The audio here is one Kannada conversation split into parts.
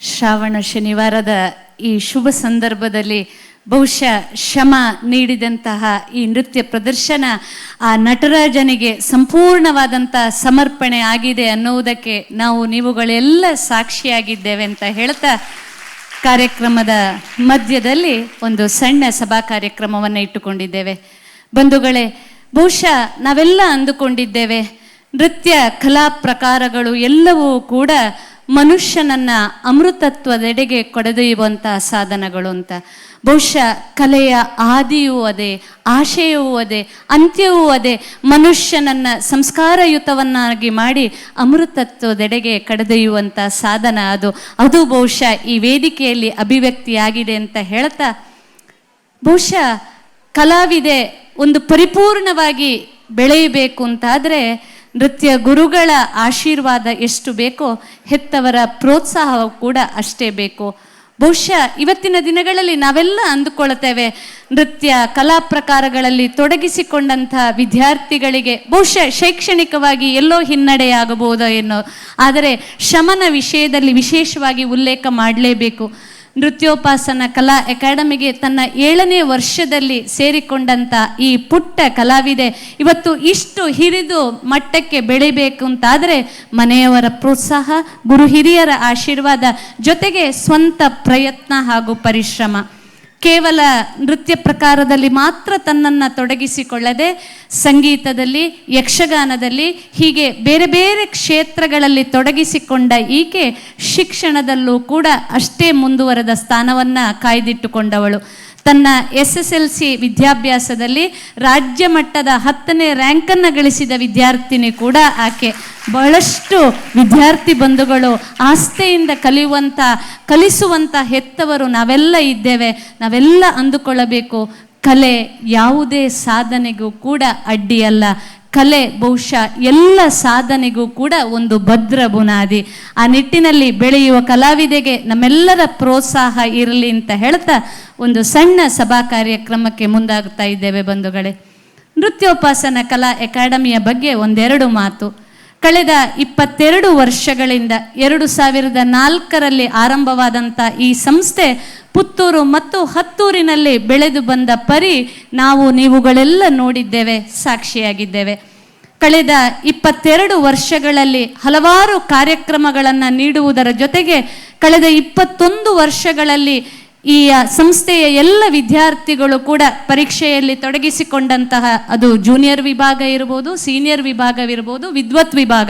ಶ್ರಾವಣ ಶನಿವಾರದ ಈ ಶುಭ ಸಂದರ್ಭದಲ್ಲಿ ಬಹುಶಃ ಶ್ರಮ ನೀಡಿದಂತಹ ಈ ನೃತ್ಯ ಪ್ರದರ್ಶನ ಆ ನಟರಾಜನಿಗೆ ಸಂಪೂರ್ಣವಾದಂಥ ಸಮರ್ಪಣೆ ಆಗಿದೆ ಅನ್ನುವುದಕ್ಕೆ ನಾವು ನೀವುಗಳೆಲ್ಲ ಸಾಕ್ಷಿಯಾಗಿದ್ದೇವೆ ಅಂತ ಹೇಳ್ತಾ ಕಾರ್ಯಕ್ರಮದ ಮಧ್ಯದಲ್ಲಿ ಒಂದು ಸಣ್ಣ ಸಭಾ ಕಾರ್ಯಕ್ರಮವನ್ನು ಇಟ್ಟುಕೊಂಡಿದ್ದೇವೆ. ಬಂಧುಗಳೇ, ಬಹುಶಃ ನಾವೆಲ್ಲ ಅಂದುಕೊಂಡಿದ್ದೇವೆ ನೃತ್ಯ ಕಲಾ ಪ್ರಕಾರಗಳು ಎಲ್ಲವೂ ಕೂಡ ಮನುಷ್ಯನನ್ನ ಅಮೃತತ್ವದೆಡೆಗೆ ಕೊಂಡೊಯ್ಯುವಂತಹ ಸಾಧನಗಳು ಅಂತ. ಬಹುಶಃ ಕಲೆಯ ಆದಿಯೂ ಅದೇ, ಆಶಯವೂ ಅದೇ, ಅಂತ್ಯವೂ ಅದೇ. ಮನುಷ್ಯನನ್ನ ಸಂಸ್ಕಾರಯುತವನ್ನಾಗಿ ಮಾಡಿ ಅಮೃತತ್ವದೆಡೆಗೆ ಕರೆದೊಯ್ಯುವಂಥ ಸಾಧನ ಅದು ಬಹುಶಃ ಈ ವೇದಿಕೆಯಲ್ಲಿ ಅಭಿವ್ಯಕ್ತಿಯಾಗಿದೆ ಅಂತ ಹೇಳ್ತಾ, ಬಹುಶಃ ಕಲಾವಿದೆ ಒಂದು ಪರಿಪೂರ್ಣವಾಗಿ ಬೆಳೆಯಬೇಕು ಅಂತಾದರೆ ನೃತ್ಯ ಗುರುಗಳ ಆಶೀರ್ವಾದ ಎಷ್ಟು ಬೇಕೋ ಹೆತ್ತವರ ಪ್ರೋತ್ಸಾಹ ಕೂಡ ಅಷ್ಟೇ ಬೇಕು. ಬಹುಶಃ ಇವತ್ತಿನ ದಿನಗಳಲ್ಲಿ ನಾವೆಲ್ಲ ಅಂದುಕೊಳ್ತೇವೆ ನೃತ್ಯ ಕಲಾ ಪ್ರಕಾರಗಳಲ್ಲಿ ತೊಡಗಿಸಿಕೊಂಡಂಥ ವಿದ್ಯಾರ್ಥಿಗಳಿಗೆ ಬಹುಶಃ ಶೈಕ್ಷಣಿಕವಾಗಿ ಎಲ್ಲೋ ಹಿನ್ನಡೆಯಾಗಬಹುದೋ ಏನೋ, ಆದರೆ ಶ್ರಮನ ವಿಷಯದಲ್ಲಿ ವಿಶೇಷವಾಗಿ ಉಲ್ಲೇಖ ಮಾಡಲೇಬೇಕು. ನೃತ್ಯೋಪಾಸನ ಕಲಾ ಅಕಾಡೆಮಿಗೆ ತನ್ನ 7ನೇ ವರ್ಷದಲ್ಲಿ ಸೇರಿಕೊಂಡಂಥ ಈ ಪುಟ್ಟ ಕಲಾವಿದೆ ಇವತ್ತು ಇಷ್ಟು ಹಿರಿದು ಮಟ್ಟಕ್ಕೆ ಬೆಳಿಬೇಕು ಅಂತಾದರೆ ಮನೆಯವರ ಪ್ರೋತ್ಸಾಹ, ಗುರು ಹಿರಿಯರ ಆಶೀರ್ವಾದ, ಜೊತೆಗೆ ಸ್ವಂತ ಪ್ರಯತ್ನ ಹಾಗೂ ಪರಿಶ್ರಮ. ಕೇವಲ ನೃತ್ಯ ಪ್ರಕಾರದಲ್ಲಿ ಮಾತ್ರ ತನ್ನನ್ನು ತೊಡಗಿಸಿಕೊಳ್ಳದೆ ಸಂಗೀತದಲ್ಲಿ, ಯಕ್ಷಗಾನದಲ್ಲಿ, ಹೀಗೆ ಬೇರೆ ಬೇರೆ ಕ್ಷೇತ್ರಗಳಲ್ಲಿ ತೊಡಗಿಸಿಕೊಂಡ ಈಕೆ ಶಿಕ್ಷಣದಲ್ಲೂ ಕೂಡ ಅಷ್ಟೇ ಮುಂದುವರೆದ ಸ್ಥಾನವನ್ನು ಕಾಯ್ದಿಟ್ಟುಕೊಂಡವಳು. ತನ್ನ SSLC ವಿದ್ಯಾಭ್ಯಾಸದಲ್ಲಿ ರಾಜ್ಯ ಮಟ್ಟದ 10ನೇ ರ್ಯಾಂಕನ್ನು ಗಳಿಸಿದ ವಿದ್ಯಾರ್ಥಿನಿ ಕೂಡ ಆಕೆ. ಬಹಳಷ್ಟು ವಿದ್ಯಾರ್ಥಿ ಬಂಧುಗಳು ಆಸ್ಥೆಯಿಂದ ಕಲಿಸುವಂಥ ಹೆತ್ತವರು ನಾವೆಲ್ಲ ಇದ್ದೇವೆ. ನಾವೆಲ್ಲ ಅಂದುಕೊಳ್ಳಬೇಕು, ಕಲೆ ಯಾವುದೇ ಸಾಧನೆಗೂ ಕೂಡ ಅಡ್ಡಿಯಲ್ಲ. ಕಲೆ ಬಹುಶಃ ಎಲ್ಲ ಸಾಧನೆಗೂ ಕೂಡ ಒಂದು ಭದ್ರ ಬುನಾದಿ. ಆ ನಿಟ್ಟಿನಲ್ಲಿ ಬೆಳೆಯುವ ಕಲಾವಿದೆಗೆ ನಮ್ಮೆಲ್ಲರ ಪ್ರೋತ್ಸಾಹ ಇರಲಿ ಅಂತ ಹೇಳ್ತಾ ಒಂದು ಸಣ್ಣ ಸಭಾ ಕಾರ್ಯಕ್ರಮಕ್ಕೆ ಮುಂದಾಗ್ತಾ ಇದ್ದೇವೆ. ಬಂಧುಗಳೇ, ನೃತ್ಯೋಪಾಸನ ಕಲಾ ಅಕಾಡೆಮಿಯ ಬಗ್ಗೆ ಒಂದೆರಡು ಮಾತು. ಕಳೆದ 22 ವರ್ಷಗಳಿಂದ 2004ರಲ್ಲಿ ಆರಂಭವಾದಂಥ ಈ ಸಂಸ್ಥೆ ಪುತ್ತೂರು ಮತ್ತು ಹತ್ತೂರಿನಲ್ಲಿ ಬೆಳೆದು ಬಂದ ಪರಿ ನಾವು ನೀವುಗಳೆಲ್ಲ ನೋಡಿದ್ದೇವೆ, ಸಾಕ್ಷಿಯಾಗಿದ್ದೇವೆ. ಕಳೆದ 22 ವರ್ಷಗಳಲ್ಲಿ ಹಲವಾರು ಕಾರ್ಯಕ್ರಮಗಳನ್ನು ನೀಡುವುದರ ಜೊತೆಗೆ ಕಳೆದ 21 ವರ್ಷಗಳಲ್ಲಿ ಈ ಸಂಸ್ಥೆಯ ಎಲ್ಲ ವಿದ್ಯಾರ್ಥಿಗಳು ಕೂಡ ಪರೀಕ್ಷೆಯಲ್ಲಿ ತೊಡಗಿಸಿಕೊಂಡಂತಹ, ಅದು ಜೂನಿಯರ್ ವಿಭಾಗ ಇರ್ಬೋದು, ಸೀನಿಯರ್ ವಿಭಾಗವಿರ್ಬೋದು, ವಿದ್ವತ್ ವಿಭಾಗ,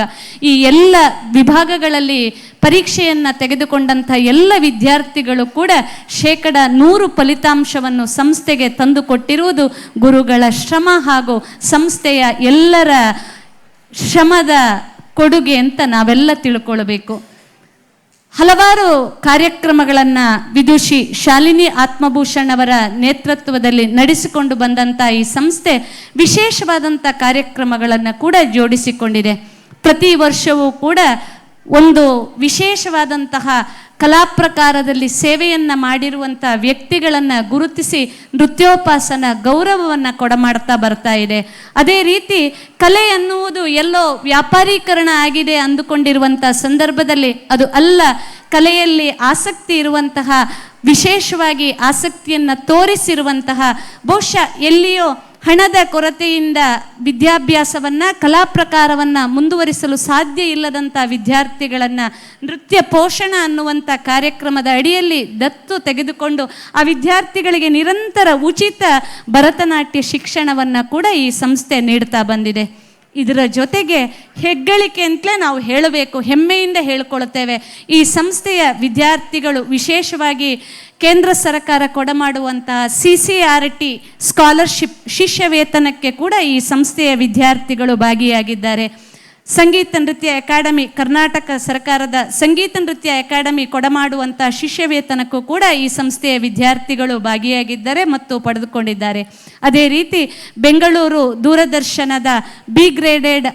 ಈ ಎಲ್ಲ ವಿಭಾಗಗಳಲ್ಲಿ ಪರೀಕ್ಷೆಯನ್ನು ತೆಗೆದುಕೊಂಡಂಥ ಎಲ್ಲ ವಿದ್ಯಾರ್ಥಿಗಳು ಕೂಡ 100% ಫಲಿತಾಂಶವನ್ನು ಸಂಸ್ಥೆಗೆ ತಂದುಕೊಟ್ಟಿರುವುದು ಗುರುಗಳ ಶ್ರಮ ಹಾಗೂ ಸಂಸ್ಥೆಯ ಎಲ್ಲರ ಶ್ರಮದ ಕೊಡುಗೆ ಅಂತ ನಾವೆಲ್ಲ ತಿಳ್ಕೊಳ್ಬೇಕು. ಹಲವಾರು ಕಾರ್ಯಕ್ರಮಗಳನ್ನು ವಿದುಷಿ ಶಾಲಿನಿ ಆತ್ಮಭೂಷಣ್ ಅವರ ನೇತೃತ್ವದಲ್ಲಿ ನಡೆಸಿಕೊಂಡು ಬಂದಂಥ ಈ ಸಂಸ್ಥೆ ವಿಶೇಷವಾದಂಥ ಕಾರ್ಯಕ್ರಮಗಳನ್ನು ಕೂಡ ಜೋಡಿಸಿಕೊಂಡಿದೆ. ಪ್ರತಿ ವರ್ಷವೂ ಕೂಡ ಒಂದು ವಿಶೇಷವಾದಂತಹ ಕಲಾ ಪ್ರಕಾರದಲ್ಲಿ ಸೇವೆಯನ್ನು ಮಾಡಿರುವಂಥ ವ್ಯಕ್ತಿಗಳನ್ನು ಗುರುತಿಸಿ ನೃತ್ಯೋಪಾಸನ ಗೌರವವನ್ನು ಕೊಡಮಾಡ್ತಾ ಬರ್ತಾ ಇದೆ. ಅದೇ ರೀತಿ ಕಲೆ ಅನ್ನುವುದು ಎಲ್ಲೋ ವ್ಯಾಪಾರೀಕರಣ ಆಗಿದೆ ಅಂದುಕೊಂಡಿರುವಂಥ ಸಂದರ್ಭದಲ್ಲಿ ಅದು ಅಲ್ಲ. ಕಲೆಯಲ್ಲಿ ಆಸಕ್ತಿ ಇರುವಂತಹ, ವಿಶೇಷವಾಗಿ ಆಸಕ್ತಿಯನ್ನು ತೋರಿಸಿರುವಂತಹ, ಬಹುಶಃ ಎಲ್ಲಿಯೋ ಹಣದ ಕೊರತೆಯಿಂದ ವಿದ್ಯಾಭ್ಯಾಸವನ್ನು, ಕಲಾ ಪ್ರಕಾರವನ್ನು ಮುಂದುವರಿಸಲು ಸಾಧ್ಯ ಇಲ್ಲದಂಥ ವಿದ್ಯಾರ್ಥಿಗಳನ್ನು ನೃತ್ಯ ಪೋಷಣ ಅನ್ನುವಂಥ ಕಾರ್ಯಕ್ರಮದ ಅಡಿಯಲ್ಲಿ ದತ್ತು ತೆಗೆದುಕೊಂಡು ಆ ವಿದ್ಯಾರ್ಥಿಗಳಿಗೆ ನಿರಂತರ ಉಚಿತ ಭರತನಾಟ್ಯ ಶಿಕ್ಷಣವನ್ನು ಕೂಡ ಈ ಸಂಸ್ಥೆ ನೀಡ್ತಾ ಬಂದಿದೆ. ಇದರ ಜೊತೆಗೆ ಹೆಗ್ಗಳಿಕೆ ಅಂತಲೇ ನಾವು ಹೇಳಬೇಕು, ಹೆಮ್ಮೆಯಿಂದ ಹೇಳ್ಕೊಳ್ತೇವೆ, ಈ ಸಂಸ್ಥೆಯ ವಿದ್ಯಾರ್ಥಿಗಳು ವಿಶೇಷವಾಗಿ ಕೇಂದ್ರ ಸರ್ಕಾರ ಕೊಡಮಾಡುವಂತಹ CCRT ಸ್ಕಾಲರ್ಶಿಪ್ ಶಿಷ್ಯ ವೇತನಕ್ಕೆ ಕೂಡ ಈ ಸಂಸ್ಥೆಯ ವಿದ್ಯಾರ್ಥಿಗಳು ಭಾಗಿಯಾಗಿದ್ದಾರೆ. ಸಂಗೀತ ನೃತ್ಯ ಅಕಾಡೆಮಿ, ಕರ್ನಾಟಕ ಸರ್ಕಾರದ ಸಂಗೀತ ನೃತ್ಯ ಅಕಾಡೆಮಿ ಕೊಡಮಾಡುವಂಥ ಶಿಷ್ಯ ವೇತನಕ್ಕೂ ಕೂಡ ಈ ಸಂಸ್ಥೆಯ ವಿದ್ಯಾರ್ಥಿಗಳು ಭಾಗಿಯಾಗಿದ್ದಾರೆ ಮತ್ತು ಪಡೆದುಕೊಂಡಿದ್ದಾರೆ. ಅದೇ ರೀತಿ ಬೆಂಗಳೂರು ದೂರದರ್ಶನದ B ಗ್ರೇಡೆಡ್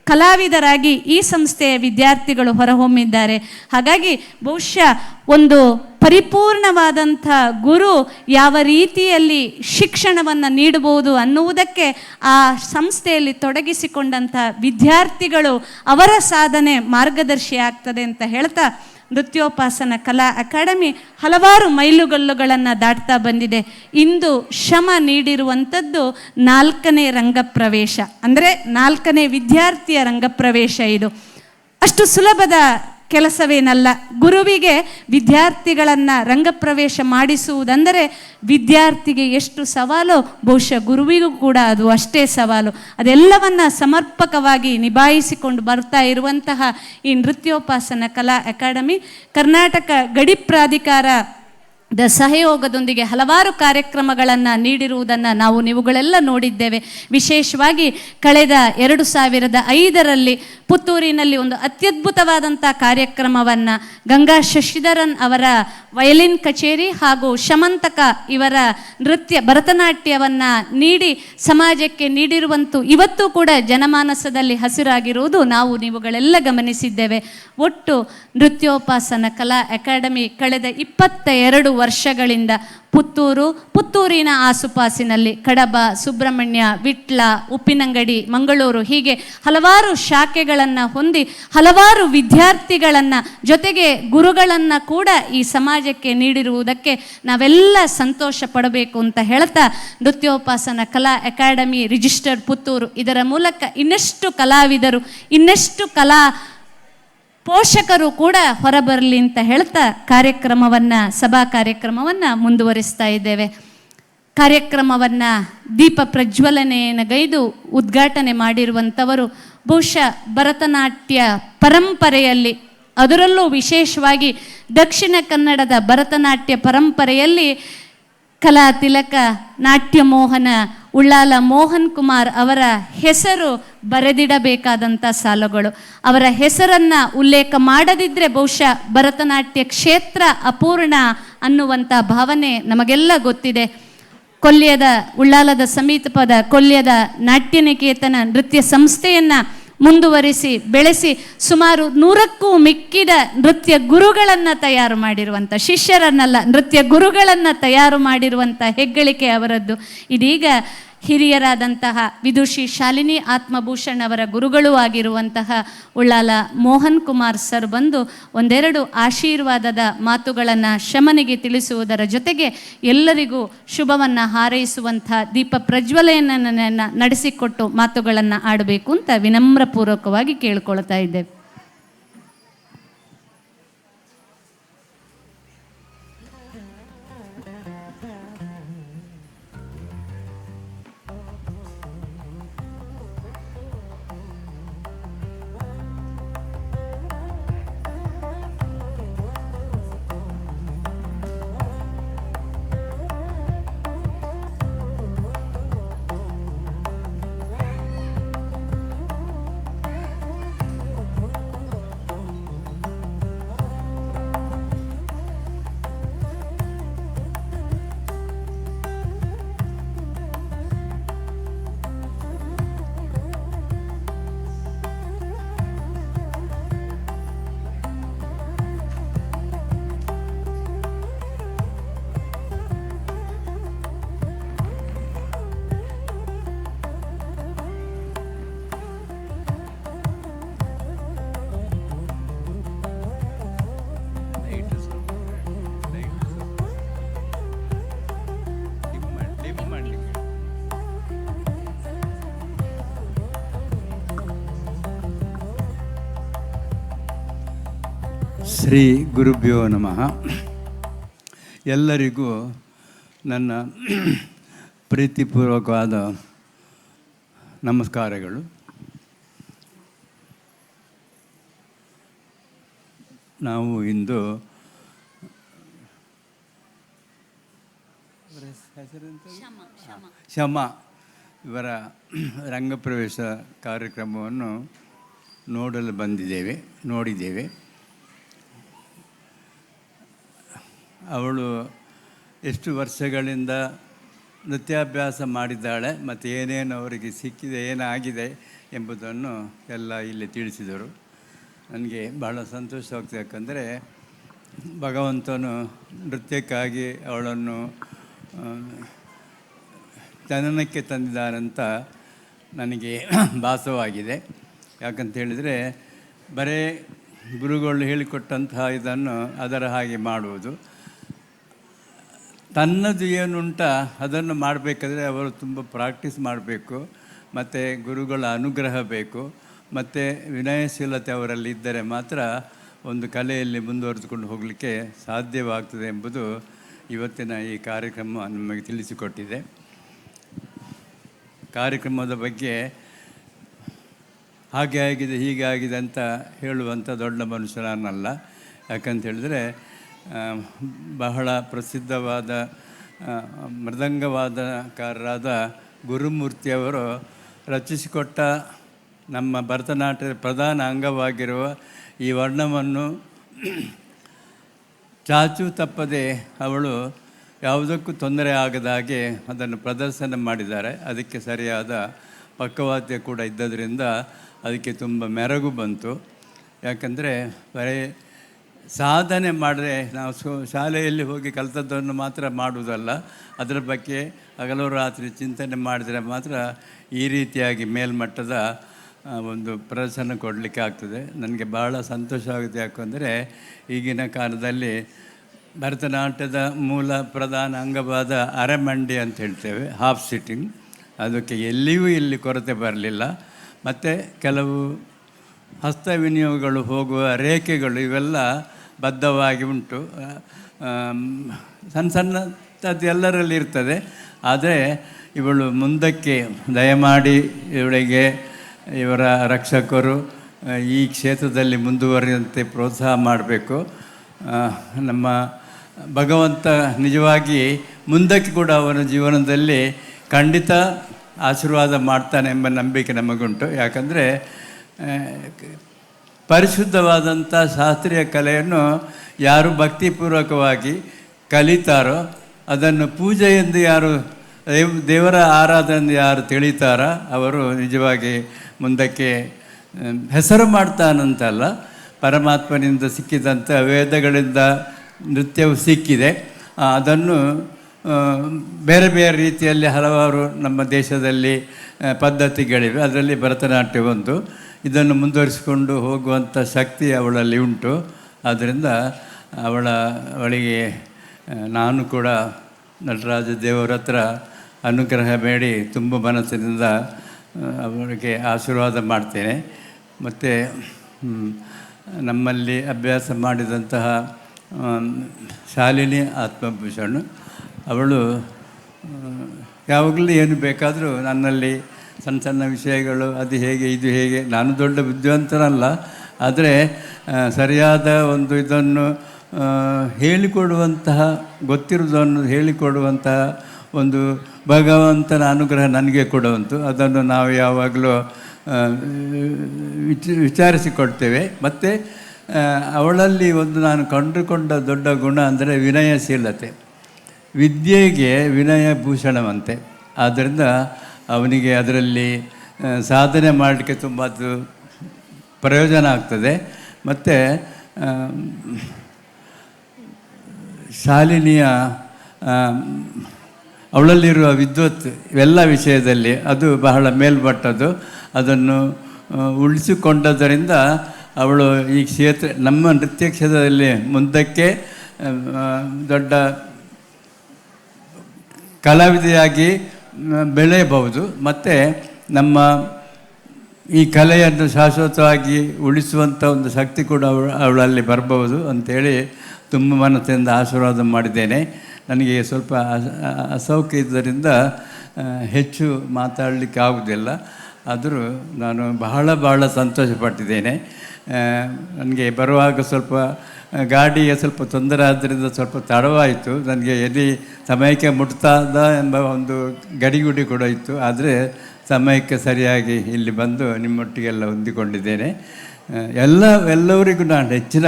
ಕಲಾವಿದರಾಗಿ ಈ ಸಂಸ್ಥೆಯ ವಿದ್ಯಾರ್ಥಿಗಳು ಹೊರಹೊಮ್ಮಿದ್ದಾರೆ. ಹಾಗಾಗಿ ಬಹುಶಃ ಒಂದು ಪರಿಪೂರ್ಣವಾದಂಥ ಗುರು ಯಾವ ರೀತಿಯಲ್ಲಿ ಶಿಕ್ಷಣವನ್ನು ನೀಡಬಹುದು ಅನ್ನುವುದಕ್ಕೆ ಆ ಸಂಸ್ಥೆಯಲ್ಲಿ ತೊಡಗಿಸಿಕೊಂಡಂಥ ವಿದ್ಯಾರ್ಥಿಗಳು ಅವರ ಸಾಧನೆ ಮಾರ್ಗದರ್ಶಿ ಆಗ್ತದೆ ಅಂತ ಹೇಳ್ತಾ ನೃತ್ಯೋಪಾಸನ ಕಲಾ ಅಕಾಡೆಮಿ ಹಲವಾರು ಮೈಲುಗಲ್ಲುಗಳನ್ನು ದಾಟ್ತಾ ಬಂದಿದೆ. ಇಂದು ಶ್ರಮ ನೀಡಿರುವಂಥದ್ದು 4ನೇ ರಂಗಪ್ರವೇಶ, ಅಂದರೆ 4ನೇ ವಿದ್ಯಾರ್ಥಿಯ ರಂಗಪ್ರವೇಶ. ಇದು ಅಷ್ಟು ಸುಲಭದ ಕೆಲಸವೇನಲ್ಲ. ಗುರುವಿಗೆ ವಿದ್ಯಾರ್ಥಿಗಳನ್ನು ರಂಗಪ್ರವೇಶ ಮಾಡಿಸುವುದಂದರೆ ವಿದ್ಯಾರ್ಥಿಗೆ ಎಷ್ಟು ಸವಾಲು, ಬಹುಶಃ ಗುರುವಿಗೂ ಕೂಡ ಅದು ಅಷ್ಟೇ ಸವಾಲು. ಅದೆಲ್ಲವನ್ನು ಸಮರ್ಪಕವಾಗಿ ನಿಭಾಯಿಸಿಕೊಂಡು ಬರ್ತಾ ಇರುವಂತಹ ಈ ನೃತ್ಯೋಪಾಸನ ಕಲಾ ಅಕಾಡೆಮಿ ಕರ್ನಾಟಕ ಗಡಿ ಪ್ರಾಧಿಕಾರ ಸಹಯೋಗದೊಂದಿಗೆ ಹಲವಾರು ಕಾರ್ಯಕ್ರಮಗಳನ್ನು ನೀಡಿರುವುದನ್ನು ನೀವುಗಳೆಲ್ಲ ನೋಡಿದ್ದೇವೆ. ವಿಶೇಷವಾಗಿ ಕಳೆದ 2005ರಲ್ಲಿ ಪುತ್ತೂರಿನಲ್ಲಿ ಒಂದು ಅತ್ಯದ್ಭುತವಾದಂಥ ಕಾರ್ಯಕ್ರಮವನ್ನು ಗಂಗಾ ಶಶಿಧರನ್ ಅವರ ವಯಲಿನ್ ಕಚೇರಿ ಹಾಗೂ ಶಮಂತಕ ಇವರ ಭರತನಾಟ್ಯವನ್ನು ನೀಡಿ ಸಮಾಜಕ್ಕೆ ನೀಡಿರುವಂತೂ ಇವತ್ತು ಕೂಡ ಜನಮಾನಸದಲ್ಲಿ ಹಸಿರಾಗಿರುವುದು ನೀವುಗಳೆಲ್ಲ ಗಮನಿಸಿದ್ದೇವೆ. ಒಟ್ಟು ನೃತ್ಯೋಪಾಸನ ಕಲಾ ಅಕಾಡೆಮಿ ಕಳೆದ 22 ವರ್ಷಗಳಿಂದ ಪುತ್ತೂರಿನ ಆಸುಪಾಸಿನಲ್ಲಿ ಕಡಬ, ಸುಬ್ರಹ್ಮಣ್ಯ, ವಿಟ್ಲ, ಉಪ್ಪಿನಂಗಡಿ, ಮಂಗಳೂರು ಹೀಗೆ ಹಲವಾರು ಶಾಖೆಗಳನ್ನು ಹೊಂದಿ ಹಲವಾರು ವಿದ್ಯಾರ್ಥಿಗಳನ್ನು ಜೊತೆಗೆ ಗುರುಗಳನ್ನು ಕೂಡ ಈ ಸಮಾಜಕ್ಕೆ ನೀಡಿರುವುದಕ್ಕೆ ನಾವೆಲ್ಲ ಸಂತೋಷ ಪಡಬೇಕು ಅಂತ ಹೇಳ್ತಾ, ನೃತ್ಯೋಪಾಸನ ಕಲಾ ಅಕಾಡೆಮಿ ರಿಜಿಸ್ಟರ್ಡ್ ಪುತ್ತೂರು ಇದರ ಮೂಲಕ ಇನ್ನಷ್ಟು ಕಲಾವಿದರು, ಇನ್ನಷ್ಟು ಪೋಷಕರು ಕೂಡ ಹೊರಬರಲಿ ಅಂತ ಹೇಳ್ತಾ ಸಭಾ ಕಾರ್ಯಕ್ರಮವನ್ನು ಮುಂದುವರಿಸ್ತಾ ಇದ್ದೇವೆ. ಕಾರ್ಯಕ್ರಮವನ್ನು ದೀಪ ಪ್ರಜ್ವಲನೆಯನ್ನು ಗೈದು ಉದ್ಘಾಟನೆ ಮಾಡಿರುವಂಥವರು ಬಹುಶಃ ಭರತನಾಟ್ಯ ಪರಂಪರೆಯಲ್ಲಿ, ಅದರಲ್ಲೂ ವಿಶೇಷವಾಗಿ ದಕ್ಷಿಣ ಕನ್ನಡದ ಭರತನಾಟ್ಯ ಪರಂಪರೆಯಲ್ಲಿ ಕಲಾ ತಿಲಕ, ನಾಟ್ಯ ಮೋಹನ, ಉಳ್ಳಾಲ ಮೋಹನ್ ಕುಮಾರ್ ಅವರ ಹೆಸರು ಬರೆದಿಡಬೇಕಾದಂಥ ಸಾಲುಗಳು. ಅವರ ಹೆಸರನ್ನು ಉಲ್ಲೇಖ ಮಾಡದಿದ್ದರೆ ಬಹುಶಃ ಭರತನಾಟ್ಯ ಕ್ಷೇತ್ರ ಅಪೂರ್ಣ ಅನ್ನುವಂಥ ಭಾವನೆ ನಮಗೆಲ್ಲ ಗೊತ್ತಿದೆ. ಉಳ್ಳಾಲದ ಸಮೀಪದ ಕೊಲ್ಯದ ನಾಟ್ಯನಿಕೇತನ ನೃತ್ಯ ಸಂಸ್ಥೆಯನ್ನು ಮುಂದುವರಿಸಿ ಬೆಳೆಸಿ ಸುಮಾರು 100ಕ್ಕೂ ಮಿಕ್ಕಿದ ನೃತ್ಯ ಗುರುಗಳನ್ನು ತಯಾರು ಮಾಡಿರುವಂಥ, ಶಿಷ್ಯರನ್ನಲ್ಲ ನೃತ್ಯ ಗುರುಗಳನ್ನು ತಯಾರು ಮಾಡಿರುವಂಥ ಹೆಗ್ಗಳಿಕೆ ಅವರದ್ದು. ಇದೀಗ ಹಿರಿಯರಾದಂತಹ ವಿದುಷಿ ಶಾಲಿನಿ ಆತ್ಮಭೂಷಣ್ ಅವರ ಗುರುಗಳೂ ಆಗಿರುವಂತಹ ಉಳ್ಳಾಲ ಮೋಹನ್ ಕುಮಾರ್ ಸರ್ ಬಂದು ಒಂದೆರಡು ಆಶೀರ್ವಾದದ ಮಾತುಗಳನ್ನು ಶಮನಿಗೆ ತಿಳಿಸುವುದರ ಜೊತೆಗೆ ಎಲ್ಲರಿಗೂ ಶುಭವನ್ನು ಹಾರೈಸುವಂಥ ದೀಪ ಪ್ರಜ್ವಲನೆಯನ್ನು ನಡೆಸಿಕೊಟ್ಟು ಮಾತುಗಳನ್ನು ಆಡಬೇಕು ಅಂತ ವಿನಮ್ರಪೂರ್ವಕವಾಗಿ ಕೇಳಿಕೊಳ್ತಾ ಇದ್ದೇವೆ. ಶ್ರೀ ಗುರುಭ್ಯೋ ನಮಃ. ಎಲ್ಲರಿಗೂ ನನ್ನ ಪ್ರೀತಿಪೂರ್ವಕವಾದ ನಮಸ್ಕಾರಗಳು. ನಾವು ಇಂದು ಶಮ ಇವರ ರಂಗಪ್ರವೇಶ ಕಾರ್ಯಕ್ರಮವನ್ನು ನೋಡಿದ್ದೇವೆ. ಅವಳು ಎಷ್ಟು ವರ್ಷಗಳಿಂದ ನೃತ್ಯಾಭ್ಯಾಸ ಮಾಡಿದ್ದಾಳೆ ಮತ್ತು ಏನೇನು ಅವರಿಗೆ ಸಿಕ್ಕಿದೆ, ಏನಾಗಿದೆ ಎಂಬುದನ್ನು ಎಲ್ಲ ಇಲ್ಲಿ ತಿಳಿಸಿದರು. ನನಗೆ ಬಹಳ ಸಂತೋಷವಾಗ್ತದೆ. ಯಾಕಂದರೆ ಭಗವಂತನು ನೃತ್ಯಕ್ಕಾಗಿ ಅವಳನ್ನು ಜನನಕ್ಕೆ ತಂದಿದ್ದಾರಂತ ನನಗೆ ಭಾಸವಾಗಿದೆ. ಯಾಕಂತ ಹೇಳಿದರೆ ಬರೀ ಗುರುಗಳು ಹೇಳಿಕೊಟ್ಟಂತಹ ಇದನ್ನು ಅದರ ಹಾಗೆ ಮಾಡುವುದು. ತನ್ನದು ಏನುಂಟ ಅದನ್ನು ಮಾಡಬೇಕಾದ್ರೆ ಅವರು ತುಂಬ ಪ್ರಾಕ್ಟೀಸ್ ಮಾಡಬೇಕು, ಮತ್ತು ಗುರುಗಳ ಅನುಗ್ರಹ ಬೇಕು, ಮತ್ತು ವಿನಯಶೀಲತೆ ಅವರಲ್ಲಿ ಇದ್ದರೆ ಮಾತ್ರ ಒಂದು ಕಲೆಯಲ್ಲಿ ಮುಂದುವರೆದುಕೊಂಡು ಹೋಗಲಿಕ್ಕೆ ಸಾಧ್ಯವಾಗ್ತದೆ ಎಂಬುದು ಇವತ್ತಿನ ಈ ಕಾರ್ಯಕ್ರಮ ನಮಗೆ ತಿಳಿಸಿಕೊಟ್ಟಿದೆ. ಕಾರ್ಯಕ್ರಮದ ಬಗ್ಗೆ ಹಾಗೆ ಆಗಿದೆ ಹೀಗೆ ಆಗಿದೆ ಅಂತ ಹೇಳುವಂಥ ದೊಡ್ಡ ಮನುಷ್ಯ ನಾನಲ್ಲ. ಯಾಕಂತ ಹೇಳಿದ್ರೆ ಬಹಳ ಪ್ರಸಿದ್ಧವಾದ ಮೃದಂಗವಾದಕಾರರಾದ ಗುರುಮೂರ್ತಿಯವರು ರಚಿಸಿಕೊಟ್ಟ ನಮ್ಮ ಭರತನಾಟ್ಯದ ಪ್ರಧಾನ ಅಂಗವಾಗಿರುವ ಈ ವರ್ಣವನ್ನು ಚಾಚು ತಪ್ಪದೆ ಅವಳು ಯಾವುದಕ್ಕೂ ತೊಂದರೆ ಆಗದ ಹಾಗೆ ಅದನ್ನು ಪ್ರದರ್ಶನ ಮಾಡಿದ್ದಾರೆ. ಅದಕ್ಕೆ ಸರಿಯಾದ ಪಕ್ಕವಾದ್ಯ ಕೂಡ ಇದ್ದದರಿಂದ ಅದಕ್ಕೆ ತುಂಬ ಮೆರಗು ಬಂತು. ಯಾಕಂದರೆ ಬರೀ ಸಾಧನೆ ಮಾಡಿದ್ರೆ ನಾವು ಶಾಲೆಯಲ್ಲಿ ಹೋಗಿ ಕಲಿತದ್ದನ್ನು ಮಾತ್ರ ಮಾಡುವುದಲ್ಲ, ಅದರ ಬಗ್ಗೆ ಹಗಲು ರಾತ್ರಿ ಚಿಂತನೆ ಮಾಡಿದರೆ ಮಾತ್ರ ಈ ರೀತಿಯಾಗಿ ಮೇಲ್ಮಟ್ಟದ ಒಂದು ಪ್ರದರ್ಶನ ಕೊಡಲಿಕ್ಕೆ ಆಗ್ತದೆ. ನನಗೆ ಭಾಳ ಸಂತೋಷ ಆಗುತ್ತೆ. ಯಾಕೆಂದರೆ ಈಗಿನ ಕಾಲದಲ್ಲಿ ಭರತನಾಟ್ಯದ ಮೂಲ ಪ್ರಧಾನ ಅಂಗವಾದ ಅರೆಮಂಡಿ ಅಂತ ಹೇಳ್ತೇವೆ, ಹಾಫ್ ಸಿಟ್ಟಿಂಗ್, ಅದಕ್ಕೆ ಎಲ್ಲಿಯೂ ಇಲ್ಲಿ ಕೊರತೆ ಬರಲಿಲ್ಲ. ಮತ್ತು ಕೆಲವು ಹಸ್ತ ವಿನಿಯೋಗಗಳು ಹೋಗುವ ರೇಖೆಗಳು ಇವೆಲ್ಲ ಬದ್ಧವಾಗಿ ಉಂಟು. ಸಣ್ಣ ಸಣ್ಣದ್ದು ಎಲ್ಲರಲ್ಲಿ ಇರ್ತದೆ. ಆದರೆ ಇವಳು ಮುಂದಕ್ಕೆ ದಯಮಾಡಿ ಇವಳಿಗೆ ಇವರ ರಕ್ಷಕರು ಈ ಕ್ಷೇತ್ರದಲ್ಲಿ ಮುಂದುವರಿಯುವಂತೆ ಪ್ರೋತ್ಸಾಹ ಮಾಡಬೇಕು. ನಮ್ಮ ಭಗವಂತ ನಿಜವಾಗಿ ಮುಂದಕ್ಕೆ ಕೂಡ ಅವನ ಜೀವನದಲ್ಲಿ ಖಂಡಿತ ಆಶೀರ್ವಾದ ಮಾಡ್ತಾನೆ ಎಂಬ ನಂಬಿಕೆ ನಮಗುಂಟು. ಯಾಕಂದರೆ ಪರಿಶುದ್ಧವಾದಂಥ ಶಾಸ್ತ್ರೀಯ ಕಲೆಯನ್ನು ಯಾರು ಭಕ್ತಿಪೂರ್ವಕವಾಗಿ ಕಲಿತಾರೋ, ಅದನ್ನು ಪೂಜೆ ಎಂದು ಯಾರು ದೇವರ ಆರಾಧನೆ ಯಾರು ತಿಳಿತಾರ ಅವರು ನಿಜವಾಗಿ ಮುಂದಕ್ಕೆ ಹೆಸರು ಮಾಡ್ತಾನಂತಲ್ಲ, ಪರಮಾತ್ಮನಿಂದ ಸಿಕ್ಕಿದಂಥ ವೇದಗಳಿಂದ ನೃತ್ಯವು ಸಿಕ್ಕಿದೆ. ಅದನ್ನು ಬೇರೆ ಬೇರೆ ರೀತಿಯಲ್ಲಿ ಹಲವಾರು ನಮ್ಮ ದೇಶದಲ್ಲಿ ಪದ್ಧತಿಗಳಿವೆ, ಅದರಲ್ಲಿ ಭರತನಾಟ್ಯ ಒಂದು. ಇದನ್ನು ಮುಂದುವರಿಸಿಕೊಂಡು ಹೋಗುವಂಥ ಶಕ್ತಿ ಅವಳಲ್ಲಿ ಉಂಟು. ಆದ್ದರಿಂದ ಅವಳಿಗೆ ನಾನು ಕೂಡ ನಟರಾಜ ದೇವರ ಹತ್ರ ಅನುಗ್ರಹ ಬೇಡಿ ತುಂಬ ಮನಸ್ಸಿನಿಂದ ಅವರಿಗೆ ಆಶೀರ್ವಾದ ಮಾಡ್ತೇನೆ. ಮತ್ತು ನಮ್ಮಲ್ಲಿ ಅಭ್ಯಾಸ ಮಾಡಿದಂತಹ ಶಾಲಿನಿ ಆತ್ಮಭೂಷಣ್, ಅವಳು ಯಾವಾಗಲೂ ಏನು ಬೇಕಾದರೂ ನನ್ನಲ್ಲಿ ಸಣ್ಣ ಸಣ್ಣ ವಿಷಯಗಳು, ಅದು ಹೇಗೆ ಇದು ಹೇಗೆ, ನಾನು ದೊಡ್ಡ ಬುದ್ಧಿವಂತನಲ್ಲ, ಆದರೆ ಸರಿಯಾದ ಒಂದು ಇದನ್ನು ಹೇಳಿಕೊಡುವಂತಹ, ಗೊತ್ತಿರುವುದನ್ನು ಹೇಳಿಕೊಡುವಂತಹ ಒಂದು ಭಗವಂತನ ಅನುಗ್ರಹ ನನಗೆ ಕೊಡುವಂತು. ಅದನ್ನು ನಾವು ಯಾವಾಗಲೂ ವಿಚಾರಿಸಿಕೊಳ್ತೇವೆ. ಮತ್ತು ಅವಳಲ್ಲಿ ಒಂದು ನಾನು ಕಂಡುಕೊಂಡ ದೊಡ್ಡ ಗುಣ ಅಂದರೆ ವಿನಯಶೀಲತೆ. ವಿದ್ಯೆಗೆ ವಿನಯ ಭೂಷಣವಂತೆ. ಆದ್ದರಿಂದ ಅವನಿಗೆ ಅದರಲ್ಲಿ ಸಾಧನೆ ಮಾಡಲಿಕ್ಕೆ ತುಂಬ ಅದು ಪ್ರಯೋಜನ ಆಗ್ತದೆ. ಮತ್ತು ಶಾಲಿನಿಯ ಅವಳಲ್ಲಿರುವ ವಿದ್ವತ್ ಇವೆಲ್ಲ ವಿಷಯದಲ್ಲಿ ಅದು ಬಹಳ ಮೇಲ್ಮಟ್ಟದ್ದು. ಅದನ್ನು ಉಳಿಸಿಕೊಂಡದ್ದರಿಂದ ಅವಳು ಈ ಕ್ಷೇತ್ರ, ನಮ್ಮ ನೃತ್ಯ ಕ್ಷೇತ್ರದಲ್ಲಿ ಮುಂದಕ್ಕೆ ದೊಡ್ಡ ಕಲಾವಿದೆಯಾಗಿ ಬೆಳೆಯಬಹುದು. ಮತ್ತು ನಮ್ಮ ಈ ಕಲೆಯನ್ನು ಶಾಶ್ವತವಾಗಿ ಉಳಿಸುವಂಥ ಒಂದು ಶಕ್ತಿ ಕೂಡ ಅವಳಲ್ಲಿ ಬರಬಹುದು ಅಂಥೇಳಿ ತುಂಬ ಮನಸ್ಸಿಂದ ಆಶೀರ್ವಾದ ಮಾಡಿದ್ದೇನೆ. ನನಗೆ ಸ್ವಲ್ಪ ಅಸೌಖ್ಯ ಇದ್ದರಿಂದ ಹೆಚ್ಚು ಮಾತಾಡಲಿಕ್ಕೆ ಆಗುವುದಿಲ್ಲ. ಆದರೂ ನಾನು ಬಹಳ ಸಂತೋಷಪಟ್ಟಿದ್ದೇನೆ. ನನಗೆ ಬರುವಾಗ ಸ್ವಲ್ಪ ಗಾಡಿಗೆ ಸ್ವಲ್ಪ ತೊಂದರೆ ಆದ್ದರಿಂದ ಸ್ವಲ್ಪ ತಡವಾಯಿತು. ನನಗೆ ಎಲ್ಲಿ ಸಮಯಕ್ಕೆ ಮುಟ್ತಾದ ಎಂಬ ಒಂದು ಗಡಿಗುಡಿ ಕೂಡ ಇತ್ತು. ಆದರೆ ಸಮಯಕ್ಕೆ ಸರಿಯಾಗಿ ಇಲ್ಲಿ ಬಂದು ನಿಮ್ಮೊಟ್ಟಿಗೆಲ್ಲ ಹೊಂದಿಕೊಂಡಿದ್ದೇನೆ. ಎಲ್ಲವರಿಗೂ ನಾನು ಹೆಚ್ಚಿನ,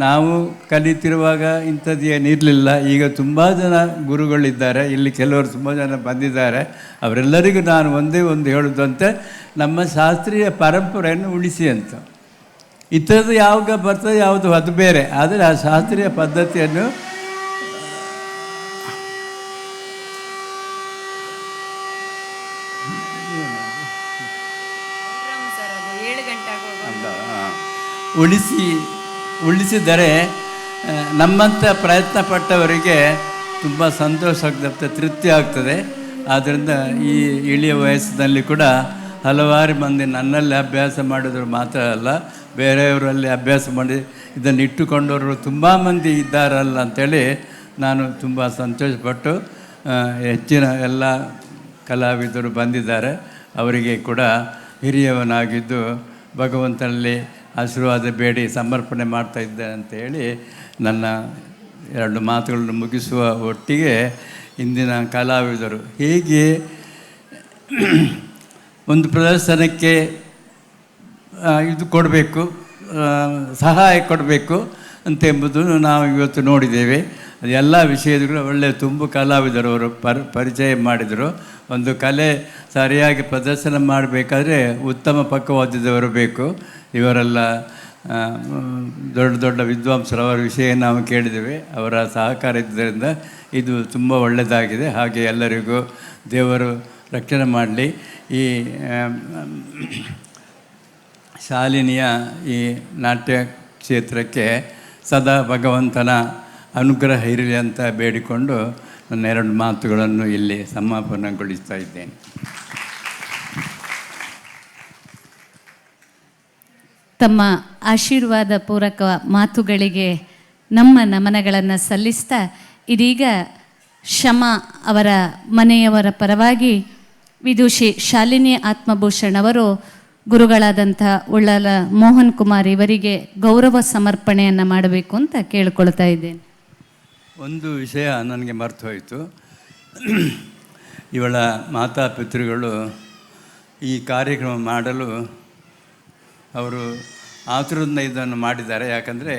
ನಾವು ಕಲಿತಿರುವಾಗ ಇಂಥದ್ದು ಏನಿರಲಿಲ್ಲ. ಈಗ ತುಂಬ ಜನ ಗುರುಗಳಿದ್ದಾರೆ, ಇಲ್ಲಿ ಕೆಲವರು ತುಂಬ ಜನ ಬಂದಿದ್ದಾರೆ. ಅವರೆಲ್ಲರಿಗೂ ನಾನು ಒಂದೇ ಒಂದು ಹೇಳೋದಂತೆ, ನಮ್ಮ ಶಾಸ್ತ್ರೀಯ ಪರಂಪರೆಯನ್ನು ಉಳಿಸಿ ಅಂತ. ಇಥರದ್ದು ಯಾವಾಗ ಬರ್ತದೆ ಯಾವುದು ಅದು ಬೇರೆ, ಆದರೆ ಆ ಶಾಸ್ತ್ರೀಯ ಪದ್ಧತಿಯನ್ನು ಉಳಿಸಿದರೆ ನಮ್ಮಂಥ ಪ್ರಯತ್ನ ಪಟ್ಟವರಿಗೆ ತುಂಬ ಸಂತೋಷ ಆಗ್ತದೆ, ತೃಪ್ತಿ ಆಗ್ತದೆ. ಆದ್ದರಿಂದ ಈ ಇಳಿಯ ವಯಸ್ಸಿನಲ್ಲಿ ಕೂಡ ಹಲವಾರು ಮಂದಿ ನನ್ನಲ್ಲಿ ಅಭ್ಯಾಸ ಮಾಡಿದ್ರು ಮಾತ್ರ ಅಲ್ಲ, ಬೇರೆಯವರಲ್ಲಿ ಅಭ್ಯಾಸ ಮಾಡಿ ಇದನ್ನು ಇಟ್ಟುಕೊಂಡವರು ತುಂಬ ಮಂದಿ ಇದ್ದಾರಲ್ಲ ಅಂಥೇಳಿ ನಾನು ತುಂಬ ಸಂತೋಷಪಟ್ಟು ಹೆಚ್ಚಿನ ಎಲ್ಲ ಕಲಾವಿದರು ಬಂದಿದ್ದಾರೆ. ಅವರಿಗೆ ಕೂಡ ಹಿರಿಯವನಾಗಿದ್ದು ಭಗವಂತನಲ್ಲಿ ಆಶೀರ್ವಾದ ಬೇಡಿ ಸಮರ್ಪಣೆ ಮಾಡ್ತಾ ಇದ್ದೇನೆ ಅಂತ ಹೇಳಿ ನನ್ನ 2 ಮಾತುಗಳನ್ನು ಮುಗಿಸುವ ಒಟ್ಟಿಗೆ ಇಂದಿನ ಕಲಾವಿದರು ಹೇಗೆ ಒಂದು ಪ್ರದರ್ಶನಕ್ಕೆ ಇದು ಕೊಡಬೇಕು, ಸಹಾಯ ಕೊಡಬೇಕು ಅಂತೆಂಬುದು ನಾವು ಇವತ್ತು ನೋಡಿದ್ದೇವೆ. ಅದು ಎಲ್ಲ ವಿಷಯಗಳು ಒಳ್ಳೆಯ ತುಂಬ ಕಲಾವಿದರವರು ಪರಿಚಯ ಮಾಡಿದರು. ಒಂದು ಕಲೆ ಸರಿಯಾಗಿ ಪ್ರದರ್ಶನ ಮಾಡಬೇಕಾದ್ರೆ ಉತ್ತಮ ಪಕ್ವವಾದಿದವರು ಬೇಕು. ಇವರೆಲ್ಲ ದೊಡ್ಡ ದೊಡ್ಡ ವಿದ್ವಾಂಸರವರ ವಿಷಯ ನಾವು ಕೇಳಿದ್ದೇವೆ. ಅವರ ಸಹಕಾರ ಇದ್ದರಿಂದ ಇದು ತುಂಬ ಒಳ್ಳೆಯದಾಗಿದೆ. ಹಾಗೆ ಎಲ್ಲರಿಗೂ ದೇವರು ರಕ್ಷಣೆ ಮಾಡಲಿ. ಈ ಶಾಲಿನಿಯ ಈ ನಾಟ್ಯ ಕ್ಷೇತ್ರಕ್ಕೆ ಸದಾ ಭಗವಂತನ ಅನುಗ್ರಹ ಇರಲಿ ಅಂತ ಬೇಡಿಕೊಂಡು ನನ್ನ 2 ಮಾತುಗಳನ್ನು ಇಲ್ಲಿ ಸಮಾಪನಗೊಳಿಸ್ತಾ ಇದ್ದೇನೆ. ತಮ್ಮ ಆಶೀರ್ವಾದ ಪೂರಕ ಮಾತುಗಳಿಗೆ ನಮ್ಮ ನಮನಗಳನ್ನು ಸಲ್ಲಿಸ್ತಾ ಇದೀಗ ಶಮ ಅವರ ಮನೆಯವರ ಪರವಾಗಿ ವಿದುಷಿ ಶಾಲಿನಿ ಆತ್ಮಭೂಷಣ್ ಅವರು ಗುರುಗಳಾದಂಥ ಉಳ್ಳಾಲ ಮೋಹನ್ ಕುಮಾರ್ ಇವರಿಗೆ ಗೌರವ ಸಮರ್ಪಣೆಯನ್ನು ಮಾಡಬೇಕು ಅಂತ ಕೇಳ್ಕೊಳ್ತಾ ಇದ್ದೇನೆ. ಒಂದು ವಿಷಯ ನನಗೆ ಮರ್ತು ಹೋಯಿತು. ಇವಳ ಮಾತಾಪಿತೃಗಳು ಈ ಕಾರ್ಯಕ್ರಮ ಮಾಡಲು ಅವರು ಆತುರದಿಂದ ಇದನ್ನು ಮಾಡಿದ್ದಾರೆ. ಯಾಕಂದರೆ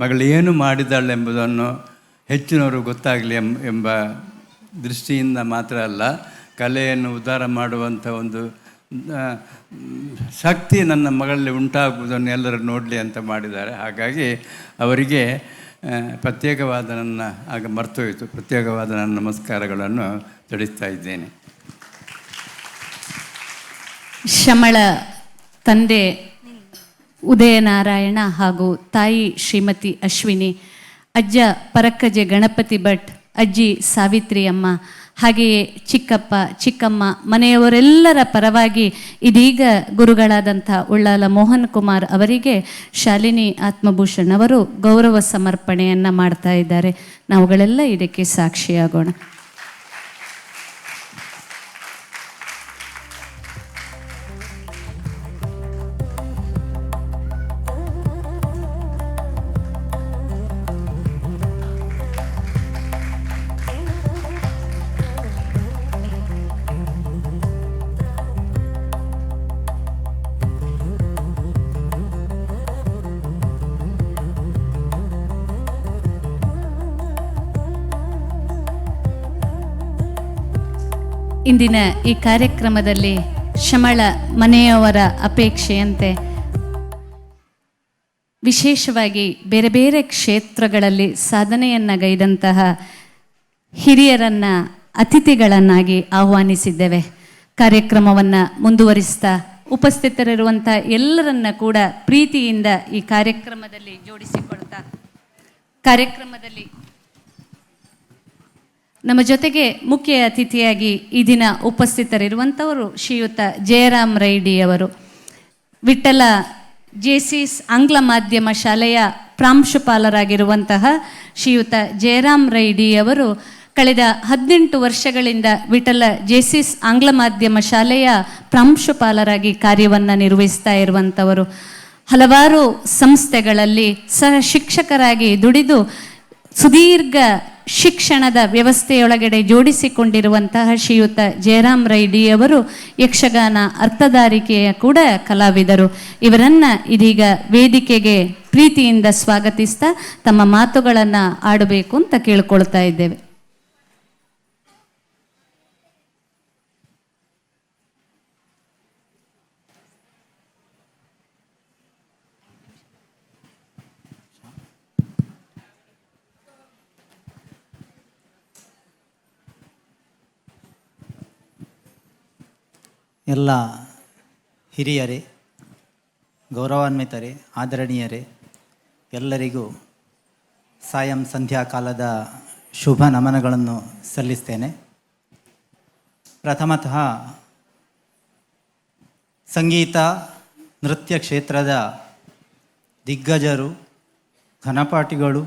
ಮಗಳು ಏನು ಮಾಡಿದ್ದಾಳೆ ಎಂಬುದನ್ನು ಹೆಚ್ಚಿನವರು ಗೊತ್ತಾಗಲಿ ಎಂಬ ದೃಷ್ಟಿಯಿಂದ ಮಾತ್ರ ಅಲ್ಲ, ಕಲೆಯನ್ನು ಉದ್ಧಾರ ಮಾಡುವಂಥ ಒಂದು ಶಕ್ತಿ ನನ್ನ ಮಗಳಲ್ಲಿ ಉಂಟಾಗುವುದನ್ನು ಎಲ್ಲರೂ ನೋಡಲಿ ಅಂತ ಮಾಡಿದ್ದಾರೆ. ಹಾಗಾಗಿ ಅವರಿಗೆ ಪ್ರತ್ಯೇಕವಾದ ಪ್ರತ್ಯೇಕವಾದ ನನ್ನ ನಮಸ್ಕಾರಗಳನ್ನು ತಿಳಿಸ್ತಾ ಇದ್ದೇನೆ. ಶಮಳ ತಂದೆ ಉದಯನಾರಾಯಣ ಹಾಗೂ ತಾಯಿ ಶ್ರೀಮತಿ ಅಶ್ವಿನಿ, ಅಜ್ಜ ಪರಕ್ಕಜೆ ಗಣಪತಿ ಭಟ್, ಅಜ್ಜಿ ಸಾವಿತ್ರಿ ಅಮ್ಮ, ಹಾಗೆಯೇ ಚಿಕ್ಕಪ್ಪ ಚಿಕ್ಕಮ್ಮ ಮನೆಯವರೆಲ್ಲರ ಪರವಾಗಿ ಇದೀಗ ಗುರುಗಳಾದಂಥ ಉಳ್ಳಾಲ ಮೋಹನ್ ಕುಮಾರ್ ಅವರಿಗೆ ಶಾಲಿನಿ ಆತ್ಮಭೂಷಣ್ ಅವರು ಗೌರವ ಸಮರ್ಪಣೆಯನ್ನು ಮಾಡ್ತಾ ಇದ್ದಾರೆ. ನಾವುಗಳೆಲ್ಲ ಇದಕ್ಕೆ ಸಾಕ್ಷಿಯಾಗೋಣ. ಇಂದಿನ ಈ ಕಾರ್ಯಕ್ರಮದಲ್ಲಿ ಶಮಳ ಮನೆಯವರ ಅಪೇಕ್ಷೆಯಂತೆ ವಿಶೇಷವಾಗಿ ಬೇರೆ ಬೇರೆ ಕ್ಷೇತ್ರಗಳಲ್ಲಿ ಸಾಧನೆಯನ್ನಗೈದಂತಹ ಹಿರಿಯರನ್ನು ಅತಿಥಿಗಳನ್ನಾಗಿ ಆಹ್ವಾನಿಸಿದ್ದೇವೆ. ಕಾರ್ಯಕ್ರಮವನ್ನು ಮುಂದುವರಿಸ್ತಾ ಉಪಸ್ಥಿತರಿರುವಂಥ ಎಲ್ಲರನ್ನ ಕೂಡ ಪ್ರೀತಿಯಿಂದ ಈ ಕಾರ್ಯಕ್ರಮದಲ್ಲಿ ಜೋಡಿಸಿಕೊಳ್ತಾ ಕಾರ್ಯಕ್ರಮದಲ್ಲಿ ನಮ್ಮ ಜೊತೆಗೆ ಮುಖ್ಯ ಅತಿಥಿಯಾಗಿ ಈ ದಿನ ಉಪಸ್ಥಿತರಿರುವಂಥವರು ಶ್ರೀಯುತ ಜಯರಾಮ್ ರೈಡಿಯವರು, ವಿಠಲ ಜೆಸಿಸ್ ಆಂಗ್ಲ ಮಾಧ್ಯಮ ಶಾಲೆಯ ಪ್ರಾಂಶುಪಾಲರಾಗಿರುವಂತಹ ಶ್ರೀಯುತ ಜಯರಾಮ್ ರೈಡಿಯವರು ಕಳೆದ 18 ವರ್ಷಗಳಿಂದ ವಿಠಲ ಜೆಸಿಸ್ ಆಂಗ್ಲ ಮಾಧ್ಯಮ ಶಾಲೆಯ ಪ್ರಾಂಶುಪಾಲರಾಗಿ ಕಾರ್ಯವನ್ನು ನಿರ್ವಹಿಸ್ತಾ ಇರುವಂಥವರು. ಹಲವಾರು ಸಂಸ್ಥೆಗಳಲ್ಲಿ ಸಹ ಶಿಕ್ಷಕರಾಗಿ ದುಡಿದು ಸುದೀರ್ಘ ಶಿಕ್ಷಣದ ವ್ಯವಸ್ಥೆಯೊಳಗಡೆ ಜೋಡಿಸಿಕೊಂಡಿರುವಂತಹ ಶ್ರೀಯುತ ಜಯರಾಮ್ ರೈಡಿಯವರು ಯಕ್ಷಗಾನ ಅರ್ಥಧಾರಿಕೆಯ ಕೂಡ ಕಲಾವಿದರು. ಇವರನ್ನು ಇದೀಗ ವೇದಿಕೆಗೆ ಪ್ರೀತಿಯಿಂದ ಸ್ವಾಗತಿಸ್ತಾ ತಮ್ಮ ಮಾತುಗಳನ್ನು ಆಡಬೇಕು ಅಂತ ಕೇಳ್ಕೊಳ್ತಾ ಇದ್ದೇವೆ. ಎಲ್ಲ ಹಿರಿಯರೇ, ಗೌರವಾನ್ವಿತರೇ, ಆದರಣೀಯರೇ, ಎಲ್ಲರಿಗೂ ಸಾಯಂ ಸಂಧ್ಯಾಕಾಲದ ಶುಭ ನಮನಗಳನ್ನು ಸಲ್ಲಿಸ್ತೇನೆ. ಪ್ರಥಮತಃ ಸಂಗೀತ ನೃತ್ಯ ಕ್ಷೇತ್ರದ ದಿಗ್ಗಜರು, ಘನಪಾಠಿಗಳು,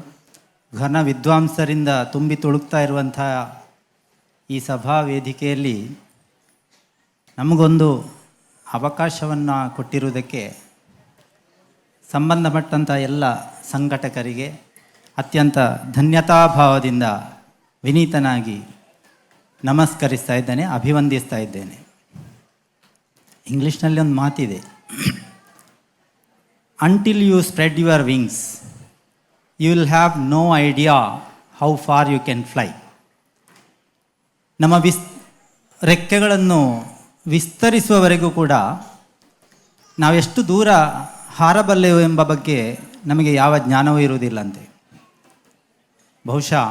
ಘನ ವಿದ್ವಾಂಸರಿಂದ ತುಂಬಿ ತುಳುಕ್ತಾ ಇರುವಂಥ ಈ ಸಭಾ ವೇದಿಕೆಯಲ್ಲಿ ನಮಗೊಂದು ಅವಕಾಶವನ್ನು ಕೊಟ್ಟಿರುವುದಕ್ಕೆ ಸಂಬಂಧಪಟ್ಟಂಥ ಎಲ್ಲ ಸಂಘಟಕರಿಗೆ ಅತ್ಯಂತ ಧನ್ಯತಾಭಾವದಿಂದ ವಿನೀತನಾಗಿ ನಮಸ್ಕರಿಸ್ತಾ ಇದ್ದೇನೆ, ಅಭಿವಂದಿಸ್ತಾ ಇದ್ದೇನೆ. ಇಂಗ್ಲೀಷ್ನಲ್ಲಿ ಒಂದು ಮಾತಿದೆ, until you spread your wings you will have no idea how far you can fly. ನಮ್ಮ ರೆಕ್ಕೆಗಳನ್ನು ವಿಸ್ತರಿಸುವವರೆಗೂ ಕೂಡ ನಾವೆಷ್ಟು ದೂರ ಹಾರಬಲ್ಲೆವು ಎಂಬ ಬಗ್ಗೆ ನಮಗೆ ಯಾವ ಜ್ಞಾನವೂ ಇರುವುದಿಲ್ಲಂತೆ. ಬಹುಶಃ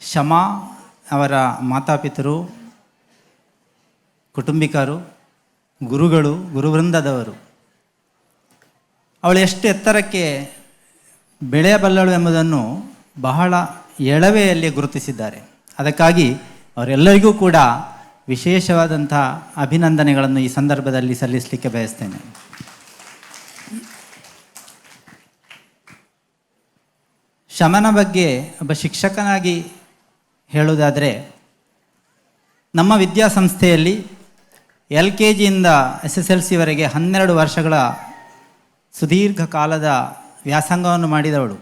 ಶಮಾ ಅವರ ಮಾತಾಪಿತರು, ಕುಟುಂಬಿಕರು, ಗುರುಗಳು, ಗುರುವೃಂದದವರು ಅವಳು ಎಷ್ಟು ಎತ್ತರಕ್ಕೆ ಬೆಳೆಯಬಲ್ಲಳು ಎಂಬುದನ್ನು ಬಹಳ ಎಳವೆಯಲ್ಲಿ ಗುರುತಿಸಿದ್ದಾರೆ. ಅದಕ್ಕಾಗಿ ಅವರೆಲ್ಲರಿಗೂ ಕೂಡ ವಿಶೇಷವಾದಂಥ ಅಭಿನಂದನೆಗಳನ್ನು ಈ ಸಂದರ್ಭದಲ್ಲಿ ಸಲ್ಲಿಸಲಿಕ್ಕೆ ಬಯಸ್ತೇನೆ. ಶಮನ ಬಗ್ಗೆ ಒಬ್ಬ ಶಿಕ್ಷಕನಾಗಿ ಹೇಳುವುದಾದರೆ, ನಮ್ಮ ವಿದ್ಯಾಸಂಸ್ಥೆಯಲ್ಲಿ LKG ಯಿಂದ SSLC ವರೆಗೆ 12 ವರ್ಷಗಳ ಸುದೀರ್ಘ ಕಾಲದ ವ್ಯಾಸಂಗವನ್ನು ಮಾಡಿದವಳು.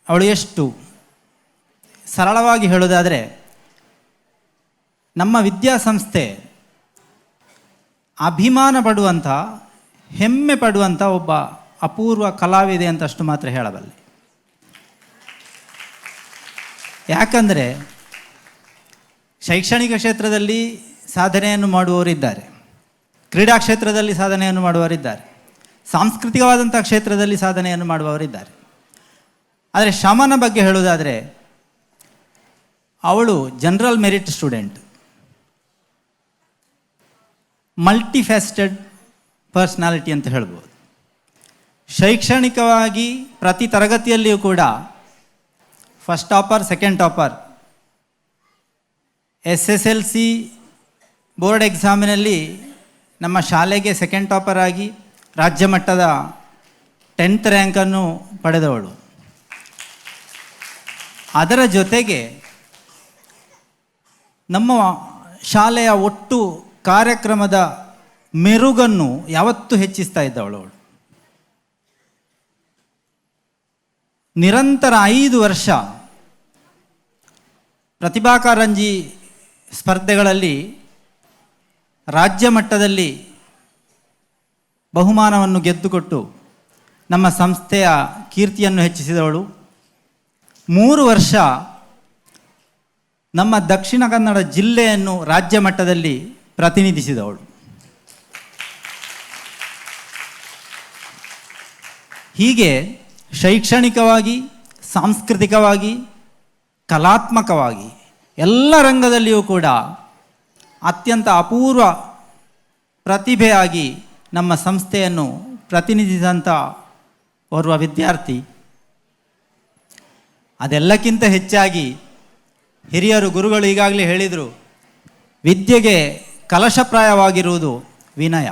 ಅವಳು ಎಷ್ಟು ಸರಳವಾಗಿ ಹೇಳುವುದಾದರೆ, ನಮ್ಮ ವಿದ್ಯಾಸಂಸ್ಥೆ ಅಭಿಮಾನ ಪಡುವಂಥ, ಹೆಮ್ಮೆ ಪಡುವಂಥ ಒಬ್ಬ ಅಪೂರ್ವ ಕಲಾವಿದೆ ಅಂತಷ್ಟು ಮಾತ್ರ ಹೇಳಬಲ್ಲೆ. ಯಾಕಂದರೆ ಶೈಕ್ಷಣಿಕ ಕ್ಷೇತ್ರದಲ್ಲಿ ಸಾಧನೆಯನ್ನು ಮಾಡುವವರಿದ್ದಾರೆ, ಕ್ರೀಡಾ ಕ್ಷೇತ್ರದಲ್ಲಿ ಸಾಧನೆಯನ್ನು ಮಾಡುವವರಿದ್ದಾರೆ, ಸಾಂಸ್ಕೃತಿಕವಾದಂಥ ಕ್ಷೇತ್ರದಲ್ಲಿ ಸಾಧನೆಯನ್ನು ಮಾಡುವವರಿದ್ದಾರೆ. ಆದರೆ ಶಮನ ಬಗ್ಗೆ ಹೇಳುವುದಾದರೆ, ಅವಳು general merit student, multifaceted personality ಅಂತ ಹೇಳ್ಬೋದು. ಶೈಕ್ಷಣಿಕವಾಗಿ ಪ್ರತಿ ತರಗತಿಯಲ್ಲಿಯೂ ಕೂಡ first topper, second topper. SSLC board ಎಕ್ಸಾಮಿನಲ್ಲಿ ನಮ್ಮ ಶಾಲೆಗೆ ಸೆಕೆಂಡ್ ಟಾಪರ್ ಆಗಿ ರಾಜ್ಯ ಮಟ್ಟದ 10th ರ್ಯಾಂಕನ್ನು ಪಡೆದವಳು. ಅದರ ಜೊತೆಗೆ ನಮ್ಮ ಶಾಲೆಯ ಒಟ್ಟು ಕಾರ್ಯಕ್ರಮದ ಮೆರುಗನ್ನು ಯಾವತ್ತೂ ಹೆಚ್ಚಿಸ್ತಾ ಇದ್ದವಳು. ನಿರಂತರ 5 ವರ್ಷ ಪ್ರತಿಭಾ ಕಾರಂಜಿ ಸ್ಪರ್ಧೆಗಳಲ್ಲಿ ರಾಜ್ಯ ಮಟ್ಟದಲ್ಲಿ ಬಹುಮಾನವನ್ನು ಗೆದ್ದುಕೊಟ್ಟು ನಮ್ಮ ಸಂಸ್ಥೆಯ ಕೀರ್ತಿಯನ್ನು ಹೆಚ್ಚಿಸಿದವಳು. 3 ವರ್ಷ ನಮ್ಮ ದಕ್ಷಿಣ ಕನ್ನಡ ಜಿಲ್ಲೆಯನ್ನು ರಾಜ್ಯ ಮಟ್ಟದಲ್ಲಿ ಪ್ರತಿನಿಧಿಸಿದವಳು. ಹೀಗೆ ಶೈಕ್ಷಣಿಕವಾಗಿ, ಸಾಂಸ್ಕೃತಿಕವಾಗಿ, ಕಲಾತ್ಮಕವಾಗಿ ಎಲ್ಲ ರಂಗದಲ್ಲಿಯೂ ಕೂಡ ಅತ್ಯಂತ ಅಪೂರ್ವ ಪ್ರತಿಭೆಯಾಗಿ ನಮ್ಮ ಸಂಸ್ಥೆಯನ್ನು ಪ್ರತಿನಿಧಿಸಿದಂಥ ಓರ್ವ ವಿದ್ಯಾರ್ಥಿ. ಅದೆಲ್ಲಕ್ಕಿಂತ ಹೆಚ್ಚಾಗಿ ಹಿರಿಯರು, ಗುರುಗಳು ಈಗಾಗಲೇ ಹೇಳಿದರು, ವಿದ್ಯೆಗೆ ಕಲಶಪ್ರಾಯವಾಗಿರುವುದು ವಿನಯ.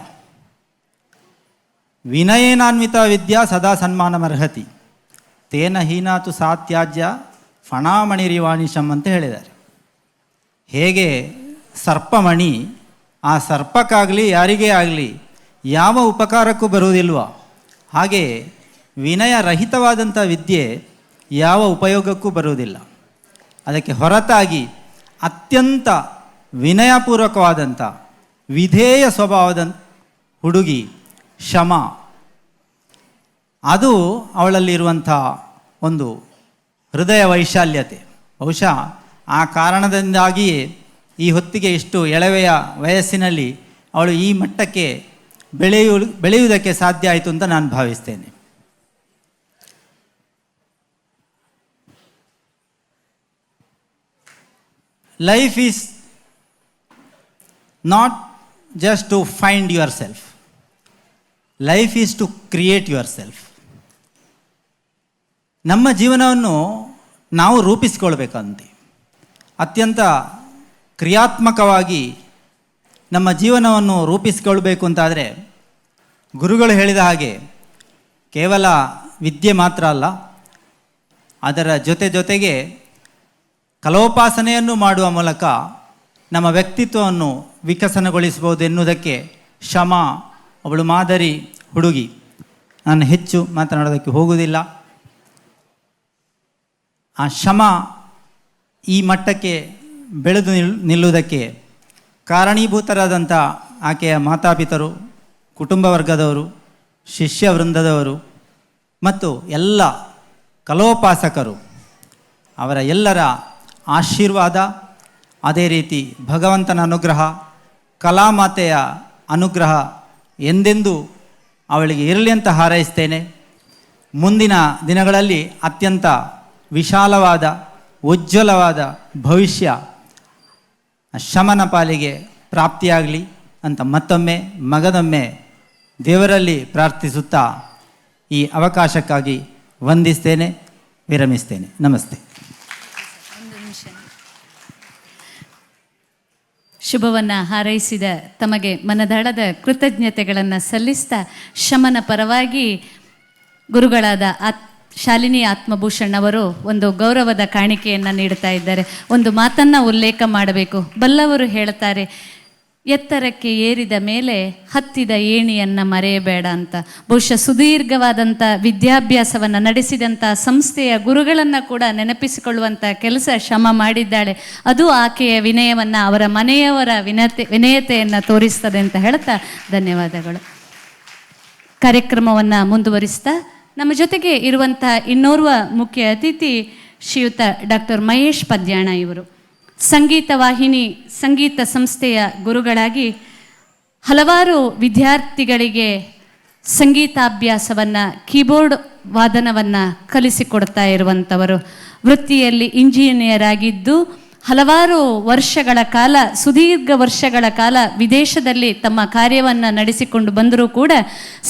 ವಿನಯೇನಾನ್ವಿತ ವಿದ್ಯಾ ಸದಾ ಸನ್ಮಾನಮರ್ಹತಿ, ತೇನ ಹೀನಾತು ಸಾತ್ಯಾಜ್ಯ ಫಣಾಮಣಿರಿವಾಣಿಶಂ ಅಂತ ಹೇಳಿದ್ದಾರೆ. ಹೇಗೆ ಸರ್ಪಮಣಿ ಆ ಸರ್ಪಕ್ಕಾಗಲಿ ಯಾರಿಗೇ ಆಗಲಿ ಯಾವ ಉಪಕಾರಕ್ಕೂ ಬರುವುದಿಲ್ವೋ, ಹಾಗೆ ವಿನಯರಹಿತವಾದಂಥ ವಿದ್ಯೆ ಯಾವ ಉಪಯೋಗಕ್ಕೂ ಬರುವುದಿಲ್ಲ. ಅದಕ್ಕೆ ಹೊರತಾಗಿ ಅತ್ಯಂತ ವಿನಯಪೂರ್ವಕವಾದಂಥ ವಿಧೇಯ ಸ್ವಭಾವದ ಹುಡುಗಿ ಶಮ. ಅದು ಅವಳಲ್ಲಿರುವಂಥ ಒಂದು ಹೃದಯ ವೈಶಾಲ್ಯತೆ. ಬಹುಶಃ ಆ ಕಾರಣದಿಂದಾಗಿಯೇ ಈ ಹೊತ್ತಿಗೆ ಇಷ್ಟು ಎಳವೆಯ ವಯಸ್ಸಿನಲ್ಲಿ ಅವಳು ಈ ಮಟ್ಟಕ್ಕೆ ಬೆಳೆಯುವುದಕ್ಕೆ ಸಾಧ್ಯ ಆಯಿತು ಅಂತ ನಾನು ಭಾವಿಸ್ತೇನೆ. Life is not just to find yourself. Life is to create yourself. ನಮ್ಮ ಜೀವನವನ್ನು ನಾವು ರೂಪಿಸಿಕೊಳ್ಬೇಕಂತೆ. ಅತ್ಯಂತ ಕ್ರಿಯಾತ್ಮಕವಾಗಿ ನಮ್ಮ ಜೀವನವನ್ನು ರೂಪಿಸಿಕೊಳ್ಬೇಕು ಅಂತಾದರೆ ಗುರುಗಳು ಹೇಳಿದ ಹಾಗೆ ಕೇವಲ ವಿದ್ಯೆ ಮಾತ್ರ ಅಲ್ಲ, ಅದರ ಜೊತೆಗೆ ಕಲೋಪಾಸನೆಯನ್ನು ಮಾಡುವ ಮೂಲಕ ನಮ್ಮ ವ್ಯಕ್ತಿತ್ವವನ್ನು ವಿಕಸನಗೊಳಿಸಬಹುದು ಎನ್ನುವುದಕ್ಕೆ ಶ್ರಮ ಅವಳು ಮಾದರಿ ಹುಡುಗಿ. ನಾನು ಹೆಚ್ಚು ಮಾತನಾಡೋದಕ್ಕೆ ಹೋಗುವುದಿಲ್ಲ. ಆ ಶ್ರಮ ಈ ಮಟ್ಟಕ್ಕೆ ಬೆಳೆದು ನಿಲ್ಲುವುದಕ್ಕೆ ಕಾರಣೀಭೂತರಾದಂಥ ಆಕೆಯ ಮಾತಾಪಿತರು, ಕುಟುಂಬ ವರ್ಗದವರು, ಶಿಷ್ಯ ವೃಂದದವರು ಮತ್ತು ಎಲ್ಲ ಕಲೋಪಾಸಕರು, ಅವರ ಎಲ್ಲರ ಆಶೀರ್ವಾದ, ಅದೇ ರೀತಿ ಭಗವಂತನ ಅನುಗ್ರಹ, ಕಲಾಮಾತೆಯ ಅನುಗ್ರಹ ಎಂದೆಂದೂ ಅವಳಿಗೆ ಇರಲಿ ಅಂತ ಹಾರೈಸ್ತೇನೆ. ಮುಂದಿನ ದಿನಗಳಲ್ಲಿ ಅತ್ಯಂತ ವಿಶಾಲವಾದ ಉಜ್ವಲವಾದ ಭವಿಷ್ಯ ಶಮನ ಪಾಲಿಗೆ ಪ್ರಾಪ್ತಿಯಾಗಲಿ ಅಂತ ಮತ್ತೊಮ್ಮೆ ಮಗದೊಮ್ಮೆ ದೇವರಲ್ಲಿ ಪ್ರಾರ್ಥಿಸುತ್ತಾ ಈ ಅವಕಾಶಕ್ಕಾಗಿ ವಂದಿಸ್ತೇನೆ, ವಿರಮಿಸ್ತೇನೆ. ನಮಸ್ತೆ. ಶುಭವನ್ನು ಹಾರೈಸಿದ ತಮಗೆ ಮನದಾಳದ ಕೃತಜ್ಞತೆಗಳನ್ನು ಸಲ್ಲಿಸ್ತಾ ಶಮನ ಪರವಾಗಿ ಗುರುಗಳಾದ ಶಾಲಿನಿ ಆತ್ಮಭೂಷಣ್ ಅವರು ಒಂದು ಗೌರವದ ಕಾಣಿಕೆಯನ್ನು ನೀಡ್ತಾ ಇದ್ದಾರೆ. ಒಂದು ಮಾತನ್ನು ಉಲ್ಲೇಖ ಮಾಡಬೇಕು. ಬಲ್ಲವರು ಹೇಳ್ತಾರೆ, ಎತ್ತರಕ್ಕೆ ಏರಿದ ಮೇಲೆ ಹತ್ತಿದ ಏಣಿಯನ್ನು ಮರೆಯಬೇಡ ಅಂತ. ಬಹುಶಃ ಸುದೀರ್ಘವಾದಂಥ ವಿದ್ಯಾಭ್ಯಾಸವನ್ನು ನಡೆಸಿದಂಥ ಸಂಸ್ಥೆಯ ಗುರುಗಳನ್ನು ಕೂಡ ನೆನಪಿಸಿಕೊಳ್ಳುವಂಥ ಕೆಲಸ ಶ್ರಮ ಮಾಡಿದ್ದಾಳೆ. ಅದು ಆಕೆಯ ವಿನಯವನ್ನು, ಅವರ ಮನೆಯವರ ವಿನಯತೆಯನ್ನು ತೋರಿಸ್ತದೆ ಅಂತ ಹೇಳ್ತಾ ಧನ್ಯವಾದಗಳು. ಕಾರ್ಯಕ್ರಮವನ್ನು ಮುಂದುವರಿಸ್ತಾ ನಮ್ಮ ಜೊತೆಗೆ ಇರುವಂಥ ಇನ್ನೋರ್ವ ಮುಖ್ಯ ಅತಿಥಿ ಶ್ರೀಯುತ ಡಾಕ್ಟರ್ ಮಹೇಶ್ ಪದ್ಯಾಣ. ಇವರು ಸಂಗೀತ ವಾಹಿನಿ ಸಂಗೀತ ಸಂಸ್ಥೆಯ ಗುರುಗಳಾಗಿ ಹಲವಾರು ವಿದ್ಯಾರ್ಥಿಗಳಿಗೆ ಸಂಗೀತಾಭ್ಯಾಸವನ್ನು, ಕೀಬೋರ್ಡ್ ವಾದನವನ್ನು ಕಲಿಸಿಕೊಡ್ತಾ ಇರುವಂಥವರು. ವೃತ್ತಿಯಲ್ಲಿ ಇಂಜಿನಿಯರ್ ಆಗಿದ್ದು ಹಲವಾರು ವರ್ಷಗಳ ಕಾಲ, ಸುದೀರ್ಘ ವರ್ಷಗಳ ಕಾಲ ವಿದೇಶದಲ್ಲಿ ತಮ್ಮ ಕಾರ್ಯವನ್ನು ನಡೆಸಿಕೊಂಡು ಬಂದರೂ ಕೂಡ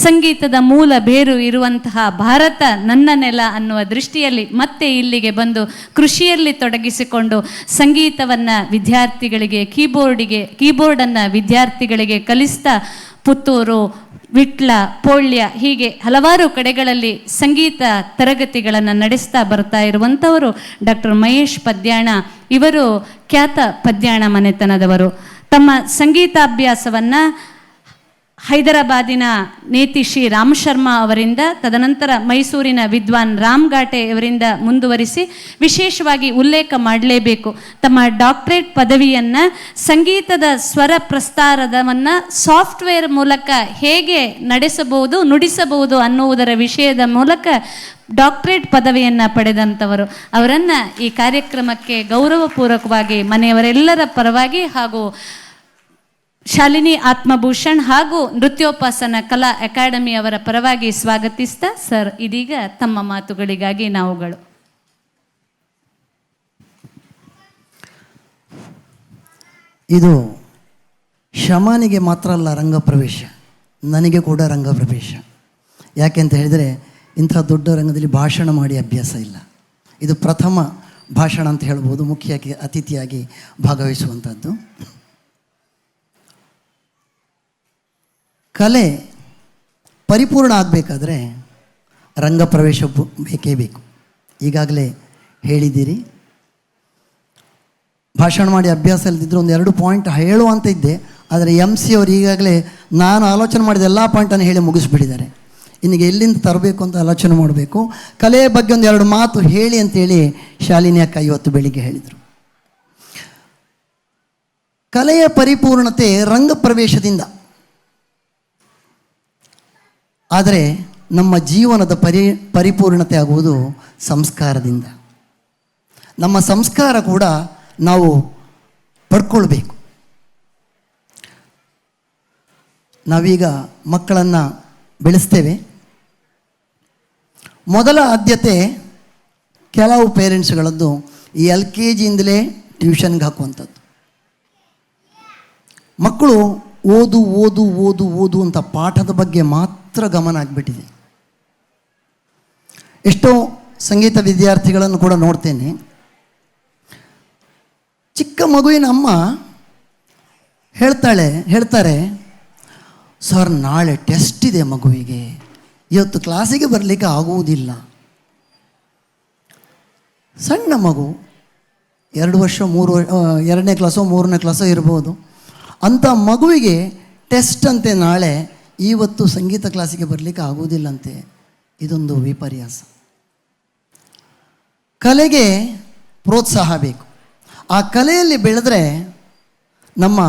ಸಂಗೀತದ ಮೂಲ ಬೇರು ಇರುವಂತಹ ಭಾರತ ನನ್ನ ನೆಲ ಅನ್ನುವ ದೃಷ್ಟಿಯಲ್ಲಿ ಮತ್ತೆ ಇಲ್ಲಿಗೆ ಬಂದು ಕೃಷಿಯಲ್ಲಿ ತೊಡಗಿಸಿಕೊಂಡು ಸಂಗೀತವನ್ನು ವಿದ್ಯಾರ್ಥಿಗಳಿಗೆ, ಕೀಬೋರ್ಡನ್ನು ವಿದ್ಯಾರ್ಥಿಗಳಿಗೆ ಕಲಿಸ್ತಾ ಪುತ್ತೂರು, ವಿಟ್ಲ, ಪೋಳ್ಯ ಹೀಗೆ ಹಲವಾರು ಕಡೆಗಳಲ್ಲಿ ಸಂಗೀತ ತರಗತಿಗಳನ್ನು ನಡೆಸ್ತಾ ಬರ್ತಾ ಇರುವಂಥವರು ಡಾಕ್ಟರ್ ಮಹೇಶ್ ಪದ್ಯಾಣ. ಇವರು ಖ್ಯಾತ ಪದ್ಯಾಣ ಮನೆತನದವರು. ತಮ್ಮ ಸಂಗೀತಾಭ್ಯಾಸವನ್ನು ಹೈದರಾಬಾದಿನ ನೇತಿ ಶ್ರೀ ರಾಮ್ ಶರ್ಮಾ ಅವರಿಂದ, ತದನಂತರ ಮೈಸೂರಿನ ವಿದ್ವಾನ್ ರಾಮ್ ಘಾಟೆ ಅವರಿಂದ ಮುಂದುವರಿಸಿ, ವಿಶೇಷವಾಗಿ ಉಲ್ಲೇಖ ಮಾಡಲೇಬೇಕು, ತಮ್ಮ ಡಾಕ್ಟರೇಟ್ ಪದವಿಯನ್ನು ಸಂಗೀತದ ಸ್ವರ ಪ್ರಸ್ತಾರವನ್ನು ಸಾಫ್ಟ್ವೇರ್ ಮೂಲಕ ಹೇಗೆ ನಡೆಸಬಹುದು, ನುಡಿಸಬಹುದು ಅನ್ನುವುದರ ವಿಷಯದ ಮೂಲಕ ಡಾಕ್ಟರೇಟ್ ಪದವಿಯನ್ನು ಪಡೆದಂಥವರು. ಅವರನ್ನು ಈ ಕಾರ್ಯಕ್ರಮಕ್ಕೆ ಗೌರವಪೂರ್ವಕವಾಗಿ ಮನೆಯವರೆಲ್ಲರ ಪರವಾಗಿ ಹಾಗೂ ಶಾಲಿನಿ ಆತ್ಮಭೂಷಣ್ ಹಾಗೂ ನೃತ್ಯೋಪಾಸನ ಕಲಾ ಅಕಾಡೆಮಿ ಅವರ ಪರವಾಗಿ ಸ್ವಾಗತಿಸ್ತಾ, ಸರ್ ಇದೀಗ ತಮ್ಮ ಮಾತುಗಳಿಗಾಗಿ ನಾವುಗಳು. ಇದು ಶಮಾನಿಗೆ ಮಾತ್ರ ಅಲ್ಲ ರಂಗಪ್ರವೇಶ, ನನಗೆ ಕೂಡ ರಂಗಪ್ರವೇಶ. ಯಾಕೆ ಅಂತ ಹೇಳಿದರೆ ಇಂಥ ದೊಡ್ಡ ರಂಗದಲ್ಲಿ ಭಾಷಣ ಮಾಡಿ ಅಭ್ಯಾಸ ಇಲ್ಲ. ಇದು ಪ್ರಥಮ ಭಾಷಣ ಅಂತ ಹೇಳ್ಬೋದು, ಮುಖ್ಯ ಅತಿಥಿಯಾಗಿ ಭಾಗವಹಿಸುವಂಥದ್ದು. ಕಲೆ ಪರಿಪೂರ್ಣ ಆಗಬೇಕಾದ್ರೆ ರಂಗಪ್ರವೇಶ ಬೇಕೇ ಬೇಕು. ಈಗಾಗಲೇ ಹೇಳಿದ್ದೀರಿ, ಭಾಷಣ ಮಾಡಿ ಅಭ್ಯಾಸ ಇಲ್ಲದಿದ್ದರೆ ಒಂದು 2 ಪಾಯಿಂಟ್ ಹೇಳುವಂತ ಇದ್ದೆ, ಆದರೆ MC ಅವರು ಈಗಾಗಲೇ ನಾನು ಆಲೋಚನೆ ಮಾಡಿದ ಎಲ್ಲ ಪಾಯಿಂಟನ್ನು ಹೇಳಿ ಮುಗಿಸ್ಬಿಟ್ಟಿದ್ದಾರೆ. ಇನ್ನಿಗೆ ಎಲ್ಲಿಂದ ತರಬೇಕು ಅಂತ ಆಲೋಚನೆ ಮಾಡಬೇಕು. ಕಲೆಯ ಬಗ್ಗೆ ಒಂದು 2 ಮಾತು ಹೇಳಿ ಅಂತೇಳಿ ಶಾಲಿನಿ ಅಕ್ಕ ಇವತ್ತು ಬೆಳಿಗ್ಗೆ ಹೇಳಿದರು. ಕಲೆಯ ಪರಿಪೂರ್ಣತೆ ರಂಗಪ್ರವೇಶದಿಂದ, ಆದರೆ ನಮ್ಮ ಜೀವನದ ಪರಿಪೂರ್ಣತೆ ಆಗುವುದು ಸಂಸ್ಕಾರದಿಂದ. ನಮ್ಮ ಸಂಸ್ಕಾರ ಕೂಡ ನಾವು ಪಡ್ಕೊಳ್ಬೇಕು. ನಾವೀಗ ಮಕ್ಕಳನ್ನು ಬೆಳೆಸ್ತೇವೆ. ಮೊದಲ ಆದ್ಯತೆ ಕೆಲವು ಪೇರೆಂಟ್ಸ್ಗಳದ್ದು ಈ LKGಯಿಂದಲೇ ಟ್ಯೂಷನ್ಗೆ ಹಾಕುವಂಥದ್ದು. ಮಕ್ಕಳು ಓದು ಓದು ಓದು ಓದು ಅಂತ ಪಾಠದ ಬಗ್ಗೆ ಮಾತ್ರ ಗಮನ ಆಗಿಬಿಟ್ಟಿದೆ. ಎಷ್ಟೋ ಸಂಗೀತ ವಿದ್ಯಾರ್ಥಿಗಳನ್ನು ಕೂಡ ನೋಡ್ತೇನೆ, ಚಿಕ್ಕ ಮಗುವಿನ ಅಮ್ಮ ಹೇಳ್ತಾರೆ, ಸರ್ ನಾಳೆ ಟೆಸ್ಟ್ ಇದೆ ಮಗುವಿಗೆ, ಇವತ್ತು ಕ್ಲಾಸಿಗೆ ಬರಲಿಕ್ಕೆ ಆಗುವುದಿಲ್ಲ. ಸಣ್ಣ ಮಗು 2 ವರ್ಷ 2ನೇ ಕ್ಲಾಸೋ 3ನೇ ಕ್ಲಾಸೋ ಇರ್ಬೋದು. ಅಂಥ ಮಗುವಿಗೆ ಟೆಸ್ಟ್ ಅಂತೆ ನಾಳೆ, ಇವತ್ತು ಸಂಗೀತ ಕ್ಲಾಸಿಗೆ ಬರಲಿಕ್ಕೆ ಆಗುವುದಿಲ್ಲಂತೆ. ಇದೊಂದು ವಿಪರ್ಯಾಸ. ಕಲೆಗೆ ಪ್ರೋತ್ಸಾಹ ಬೇಕು. ಆ ಕಲೆಯಲ್ಲಿ ಬೆಳೆದರೆ ನಮ್ಮ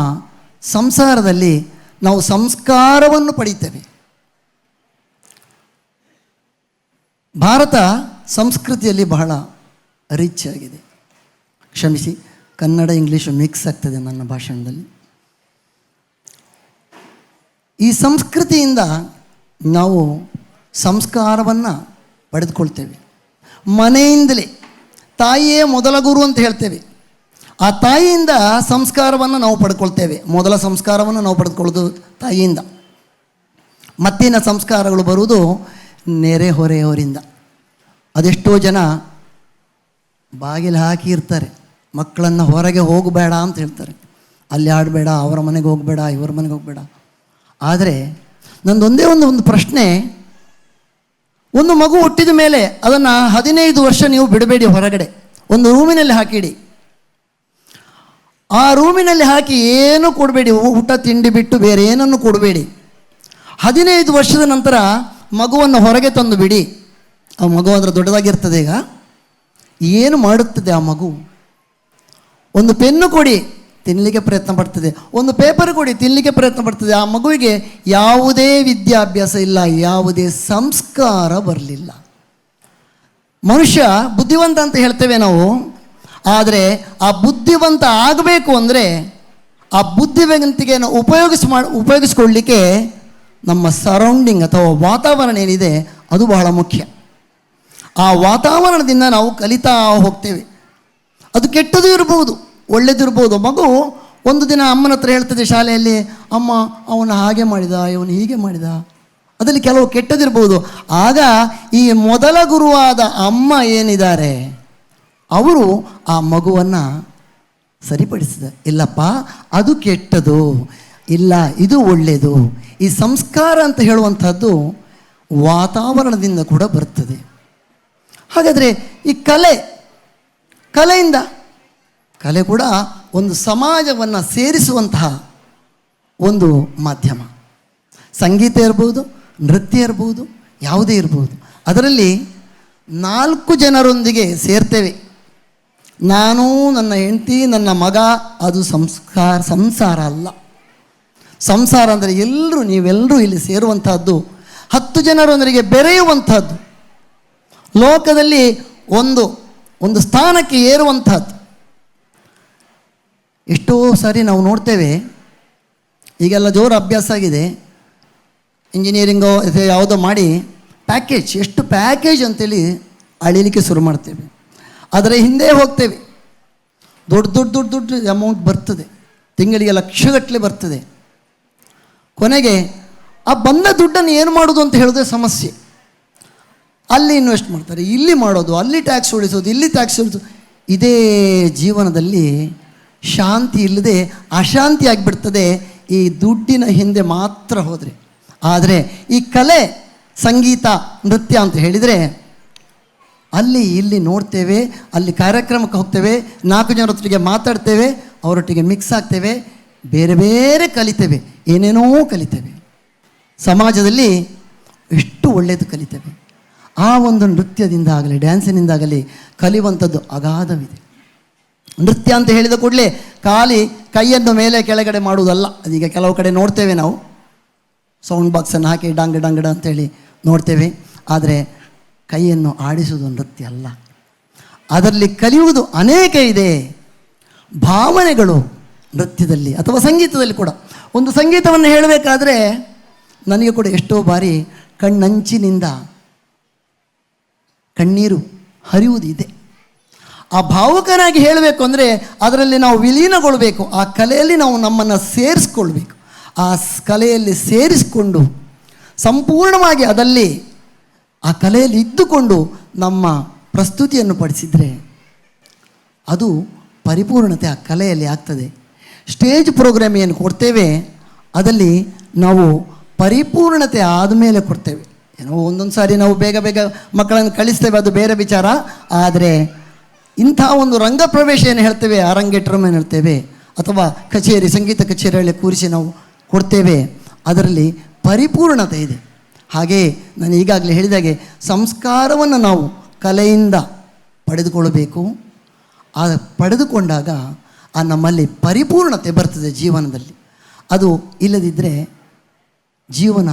ಸಂಸಾರದಲ್ಲಿ ನಾವು ಸಂಸ್ಕಾರವನ್ನು ಪಡೀತೇವೆ. ಭಾರತ ಸಂಸ್ಕೃತಿಯಲ್ಲಿ ಬಹಳ ರಿಚ್ ಆಗಿದೆ. ಕ್ಷಮಿಸಿ, ಕನ್ನಡ ಇಂಗ್ಲೀಷು ಮಿಕ್ಸ್ ಆಗ್ತದೆ ನನ್ನ ಭಾಷಣದಲ್ಲಿ. ಈ ಸಂಸ್ಕೃತಿಯಿಂದ ನಾವು ಸಂಸ್ಕಾರವನ್ನು ಪಡೆದುಕೊಳ್ತೇವೆ. ಮನೆಯಿಂದಲೇ ತಾಯಿಯೇ ಮೊದಲ ಗುರು ಅಂತ ಹೇಳ್ತೇವೆ. ಆ ತಾಯಿಯಿಂದ ಸಂಸ್ಕಾರವನ್ನು ನಾವು ಪಡ್ಕೊಳ್ತೇವೆ. ಮೊದಲ ಸಂಸ್ಕಾರವನ್ನು ನಾವು ಪಡೆದುಕೊಳ್ಳೋದು ತಾಯಿಯಿಂದ. ಮತ್ತಿನ ಸಂಸ್ಕಾರಗಳು ಬರುವುದು ನೆರೆಹೊರೆಯವರಿಂದ. ಅದೆಷ್ಟೋ ಜನ ಬಾಗಿಲು ಹಾಕಿರ್ತಾರೆ, ಮಕ್ಕಳನ್ನು ಹೊರಗೆ ಹೋಗಬೇಡ ಅಂತ ಹೇಳ್ತಾರೆ. ಅಲ್ಲಿ ಆಡಬೇಡ, ಅವರ ಮನೆಗೆ ಹೋಗಬೇಡ, ಇವರ ಮನೆಗೆ ಹೋಗಬೇಡ. ಆದರೆ ನಂದೊಂದೇ ಒಂದು ಪ್ರಶ್ನೆ, ಒಂದು ಮಗು ಹುಟ್ಟಿದ ಮೇಲೆ ಅದನ್ನು 15 ವರ್ಷ ನೀವು ಬಿಡಬೇಡಿ, ಹೊರಗಡೆ ಒಂದು ರೂಮಿನಲ್ಲಿ ಹಾಕಿಡಿ. ಆ ರೂಮಿನಲ್ಲಿ ಹಾಕಿ ಏನೂ ಕೊಡಬೇಡಿ, ಊಟ ತಿಂಡಿ ಬಿಟ್ಟು ಬೇರೆ ಏನನ್ನು ಕೊಡಬೇಡಿ. 15 ವರ್ಷದ ನಂತರ ಮಗುವನ್ನು ಹೊರಗೆ ತಂದು ಬಿಡಿ. ಆ ಮಗು ಅಂದರೆ ದೊಡ್ಡದಾಗಿರ್ತದೆ. ಈಗ ಏನು ಮಾಡುತ್ತದೆ ಆ ಮಗು? ಒಂದು ಪೆನ್ನು ಕೊಡಿ, ತಿನ್ನಲಿಕ್ಕೆ ಪ್ರಯತ್ನ ಪಡ್ತದೆ. ಒಂದು ಪೇಪರ್ ಕೊಡಿ, ತಿನ್ನಲಿಕ್ಕೆ ಪ್ರಯತ್ನ ಪಡ್ತದೆ. ಆ ಮಗುವಿಗೆ ಯಾವುದೇ ವಿದ್ಯಾಭ್ಯಾಸ ಇಲ್ಲ, ಯಾವುದೇ ಸಂಸ್ಕಾರ ಬರಲಿಲ್ಲ. ಮನುಷ್ಯ ಬುದ್ಧಿವಂತ ಅಂತ ಹೇಳ್ತೇವೆ ನಾವು, ಆದರೆ ಆ ಬುದ್ಧಿವಂತ ಆಗಬೇಕು ಅಂದರೆ ಆ ಬುದ್ಧಿವಂತಿಕೆಯನ್ನು ಉಪಯೋಗಿಸ್ಕೊಳ್ಳಲಿಕ್ಕೆ ನಮ್ಮ ಸರೌಂಡಿಂಗ್ ಅಥವಾ ವಾತಾವರಣ ಏನಿದೆ ಅದು ಬಹಳ ಮುಖ್ಯ. ಆ ವಾತಾವರಣದಿಂದ ನಾವು ಕಲಿತಾ ಹೋಗ್ತೇವೆ. ಅದು ಕೆಟ್ಟದ್ದು ಇರ್ಬೋದು, ಒಳ್ಳೆಯದು ಇರ್ಬೋದು. ಮಗು ಒಂದು ದಿನ ಅಮ್ಮನ ಹತ್ರ ಹೇಳ್ತದೆ ಶಾಲೆಯಲ್ಲಿ, ಅಮ್ಮ ಅವನು ಹಾಗೆ ಮಾಡಿದ, ಇವನು ಹೀಗೆ ಮಾಡಿದ. ಅದರಲ್ಲಿ ಕೆಲವು ಕೆಟ್ಟದಿರ್ಬೋದು. ಆಗ ಈ ಮೊದಲ ಗುರುವಾದ ಅಮ್ಮ ಏನಿದ್ದಾರೆ ಅವರು ಆ ಮಗುವನ್ನು ಸರಿಪಡಿಸಿದ, ಇಲ್ಲಪ್ಪ ಅದು ಕೆಟ್ಟದು, ಇಲ್ಲ ಇದು ಒಳ್ಳೆಯದು. ಈ ಸಂಸ್ಕಾರ ಅಂತ ಹೇಳುವಂಥದ್ದು ವಾತಾವರಣದಿಂದ ಕೂಡ ಬರ್ತದೆ. ಹಾಗಾದರೆ ಈ ಕಲೆಯಿಂದ ಕಲೆ ಕೂಡ ಒಂದು ಸಮಾಜವನ್ನು ಸೇರಿಸುವಂತಹ ಒಂದು ಮಾಧ್ಯಮ. ಸಂಗೀತ ಇರ್ಬೋದು, ನೃತ್ಯ ಇರ್ಬೋದು, ಯಾವುದೇ ಇರ್ಬೋದು. ಅದರಲ್ಲಿ 4 ಜನರೊಂದಿಗೆ ಸೇರ್ತೇವೆ. ನಾನು, ನನ್ನ ಹೆಂಡತಿ, ನನ್ನ ಮಗ. ಅದು ಸಂಸಾರ ಅಲ್ಲ. ಸಂಸಾರ ಅಂದರೆ ನೀವೆಲ್ಲರೂ ಇಲ್ಲಿ ಸೇರುವಂತಹದ್ದು, 10 ಜನರೊಂದಿಗೆ ಬೆರೆಯುವಂಥದ್ದು, ಲೋಕದಲ್ಲಿ ಒಂದು ಸ್ಥಾನಕ್ಕೆ ಏರುವಂಥದ್ದು. ಎಷ್ಟೋ ಸಾರಿ ನಾವು ನೋಡ್ತೇವೆ, ಈಗೆಲ್ಲ ಜೋರು ಅಭ್ಯಾಸ ಆಗಿದೆ, ಇಂಜಿನಿಯರಿಂಗೋ ಯಾವುದೋ ಮಾಡಿ ಪ್ಯಾಕೇಜ್, ಎಷ್ಟು ಪ್ಯಾಕೇಜ್ ಅಂತೇಳಿ ಅಳಿಲಿಕ್ಕೆ ಶುರು ಮಾಡ್ತೇವೆ. ಅದರ ಹಿಂದೆ ಹೋಗ್ತೇವೆ, ದೊಡ್ಡ ಅಮೌಂಟ್ ಬರ್ತದೆ, ತಿಂಗಳಿಗೆ ಲಕ್ಷಗಟ್ಟಲೆ ಬರ್ತದೆ. ಕೊನೆಗೆ ಆ ಬಂದ ದುಡ್ಡನ್ನು ಏನು ಮಾಡೋದು ಅಂತ ಹೇಳೋದೇ ಸಮಸ್ಯೆ. ಅಲ್ಲಿ ಇನ್ವೆಸ್ಟ್ ಮಾಡ್ತಾರೆ, ಇಲ್ಲಿ ಮಾಡೋದು, ಅಲ್ಲಿ ಟ್ಯಾಕ್ಸ್ ಉಳಿಸೋದು, ಇಲ್ಲಿ ಟ್ಯಾಕ್ಸ್ ಉಳಿಸೋದು. ಇದೇ ಜೀವನದಲ್ಲಿ ಶಾಂತಿ ಇಲ್ಲದೆ ಅಶಾಂತಿ ಆಗಿಬಿಡ್ತದೆ ಈ ದುಡ್ಡಿನ ಹಿಂದೆ ಮಾತ್ರ ಹೋದರೆ. ಆದರೆ ಈ ಕಲೆ, ಸಂಗೀತ, ನೃತ್ಯ ಅಂತ ಹೇಳಿದರೆ ಅಲ್ಲಿ ಇಲ್ಲಿ ನೋಡ್ತೇವೆ, ಅಲ್ಲಿ ಕಾರ್ಯಕ್ರಮಕ್ಕೆ ಹೋಗ್ತೇವೆ, 4 ಜನರೊಟ್ಟಿಗೆ ಮಾತಾಡ್ತೇವೆ, ಅವರೊಟ್ಟಿಗೆ ಮಿಕ್ಸ್ ಆಗ್ತೇವೆ, ಬೇರೆ ಬೇರೆ ಕಲಿತೇವೆ, ಏನೇನೋ ಕಲಿತೇವೆ. ಸಮಾಜದಲ್ಲಿ ಎಷ್ಟು ಒಳ್ಳೆಯದು ಕಲಿತೇವೆ. ಆ ಒಂದು ನೃತ್ಯದಿಂದಾಗಲಿ ಡ್ಯಾನ್ಸಿನಿಂದಾಗಲಿ ಕಲಿಯುವಂಥದ್ದು ಅಗಾಧವಿದೆ. ನೃತ್ಯ ಅಂತ ಹೇಳಿದ ಕೂಡಲೇ ಕೈಯನ್ನು ಮೇಲೆ ಕೆಳಗಡೆ ಮಾಡುವುದಲ್ಲ. ಅದೀಗ ಕೆಲವು ಕಡೆ ನೋಡ್ತೇವೆ ನಾವು, ಸೌಂಡ್ ಬಾಕ್ಸನ್ನು ಹಾಕಿ ಡಂಗಡ ಅಂತೇಳಿ ನೋಡ್ತೇವೆ. ಆದರೆ ಕೈಯನ್ನು ಆಡಿಸುವುದು ನೃತ್ಯ ಅಲ್ಲ. ಅದರಲ್ಲಿ ಕಲಿಯುವುದು ಅನೇಕ ಇದೆ. ಭಾವನೆಗಳು ನೃತ್ಯದಲ್ಲಿ ಅಥವಾ ಸಂಗೀತದಲ್ಲಿ ಕೂಡ. ಒಂದು ಸಂಗೀತವನ್ನು ಹೇಳಬೇಕಾದ್ರೆ ನನಗೆ ಕೂಡ ಎಷ್ಟೋ ಬಾರಿ ಕಣ್ಣಂಚಿನಿಂದ ಕಣ್ಣೀರು ಹರಿಯುವುದಿದೆ. ಆ ಭಾವುಕನಾಗಿ ಹೇಳಬೇಕು ಅಂದರೆ ಅದರಲ್ಲಿ ನಾವು ವಿಲೀನಗೊಳ್ಬೇಕು, ಆ ಕಲೆಯಲ್ಲಿ ನಾವು ನಮ್ಮನ್ನು ಸೇರಿಸ್ಕೊಳ್ಬೇಕು. ಆ ಕಲೆಯಲ್ಲಿ ಸೇರಿಸಿಕೊಂಡು ಸಂಪೂರ್ಣವಾಗಿ ಅದರಲ್ಲಿ ಆ ಕಲೆಯಲ್ಲಿ ಇದ್ದುಕೊಂಡು ನಮ್ಮ ಪ್ರಸ್ತುತಿಯನ್ನು ಪಡಿಸಿದರೆ ಅದು ಪರಿಪೂರ್ಣತೆ ಆ ಕಲೆಯಲ್ಲಿ ಆಗ್ತದೆ. ಸ್ಟೇಜ್ ಪ್ರೋಗ್ರಾಮ್ ಏನು ಕೊಡ್ತೇವೆ ಅದರಲ್ಲಿ ನಾವು ಪರಿಪೂರ್ಣತೆ ಆದಮೇಲೆ ಕೊಡ್ತೇವೆ. ಏನೋ ಒಂದೊಂದು ಸಾರಿ ನಾವು ಬೇಗ ಬೇಗ ಮಕ್ಕಳನ್ನು ಕಳಿಸ್ತೇವೆ, ಅದು ಬೇರೆ ವಿಚಾರ. ಆದರೆ ಇಂಥ ಒಂದು ರಂಗ ಪ್ರವೇಶ ಏನು ಹೇಳ್ತೇವೆ, ಅರಂಗೇಟ್ರಮ್ ಏನು ಹೇಳ್ತೇವೆ, ಅಥವಾ ಕಚೇರಿ, ಸಂಗೀತ ಕಚೇರಿಯಲ್ಲಿ ಕೂರಿಸಿ ನಾವು ಕೊಡ್ತೇವೆ, ಅದರಲ್ಲಿ ಪರಿಪೂರ್ಣತೆ ಇದೆ. ಹಾಗೆಯೇ ನಾನು ಈಗಾಗಲೇ ಹೇಳಿದಾಗೆ ಸಂಸ್ಕಾರವನ್ನು ನಾವು ಕಲೆಯಿಂದ ಪಡೆದುಕೊಳ್ಳಬೇಕು. ಆ ಪಡೆದುಕೊಂಡಾಗ ಆ ನಮ್ಮಲ್ಲಿ ಪರಿಪೂರ್ಣತೆ ಬರ್ತದೆ ಜೀವನದಲ್ಲಿ. ಅದು ಇಲ್ಲದಿದ್ದರೆ ಜೀವನ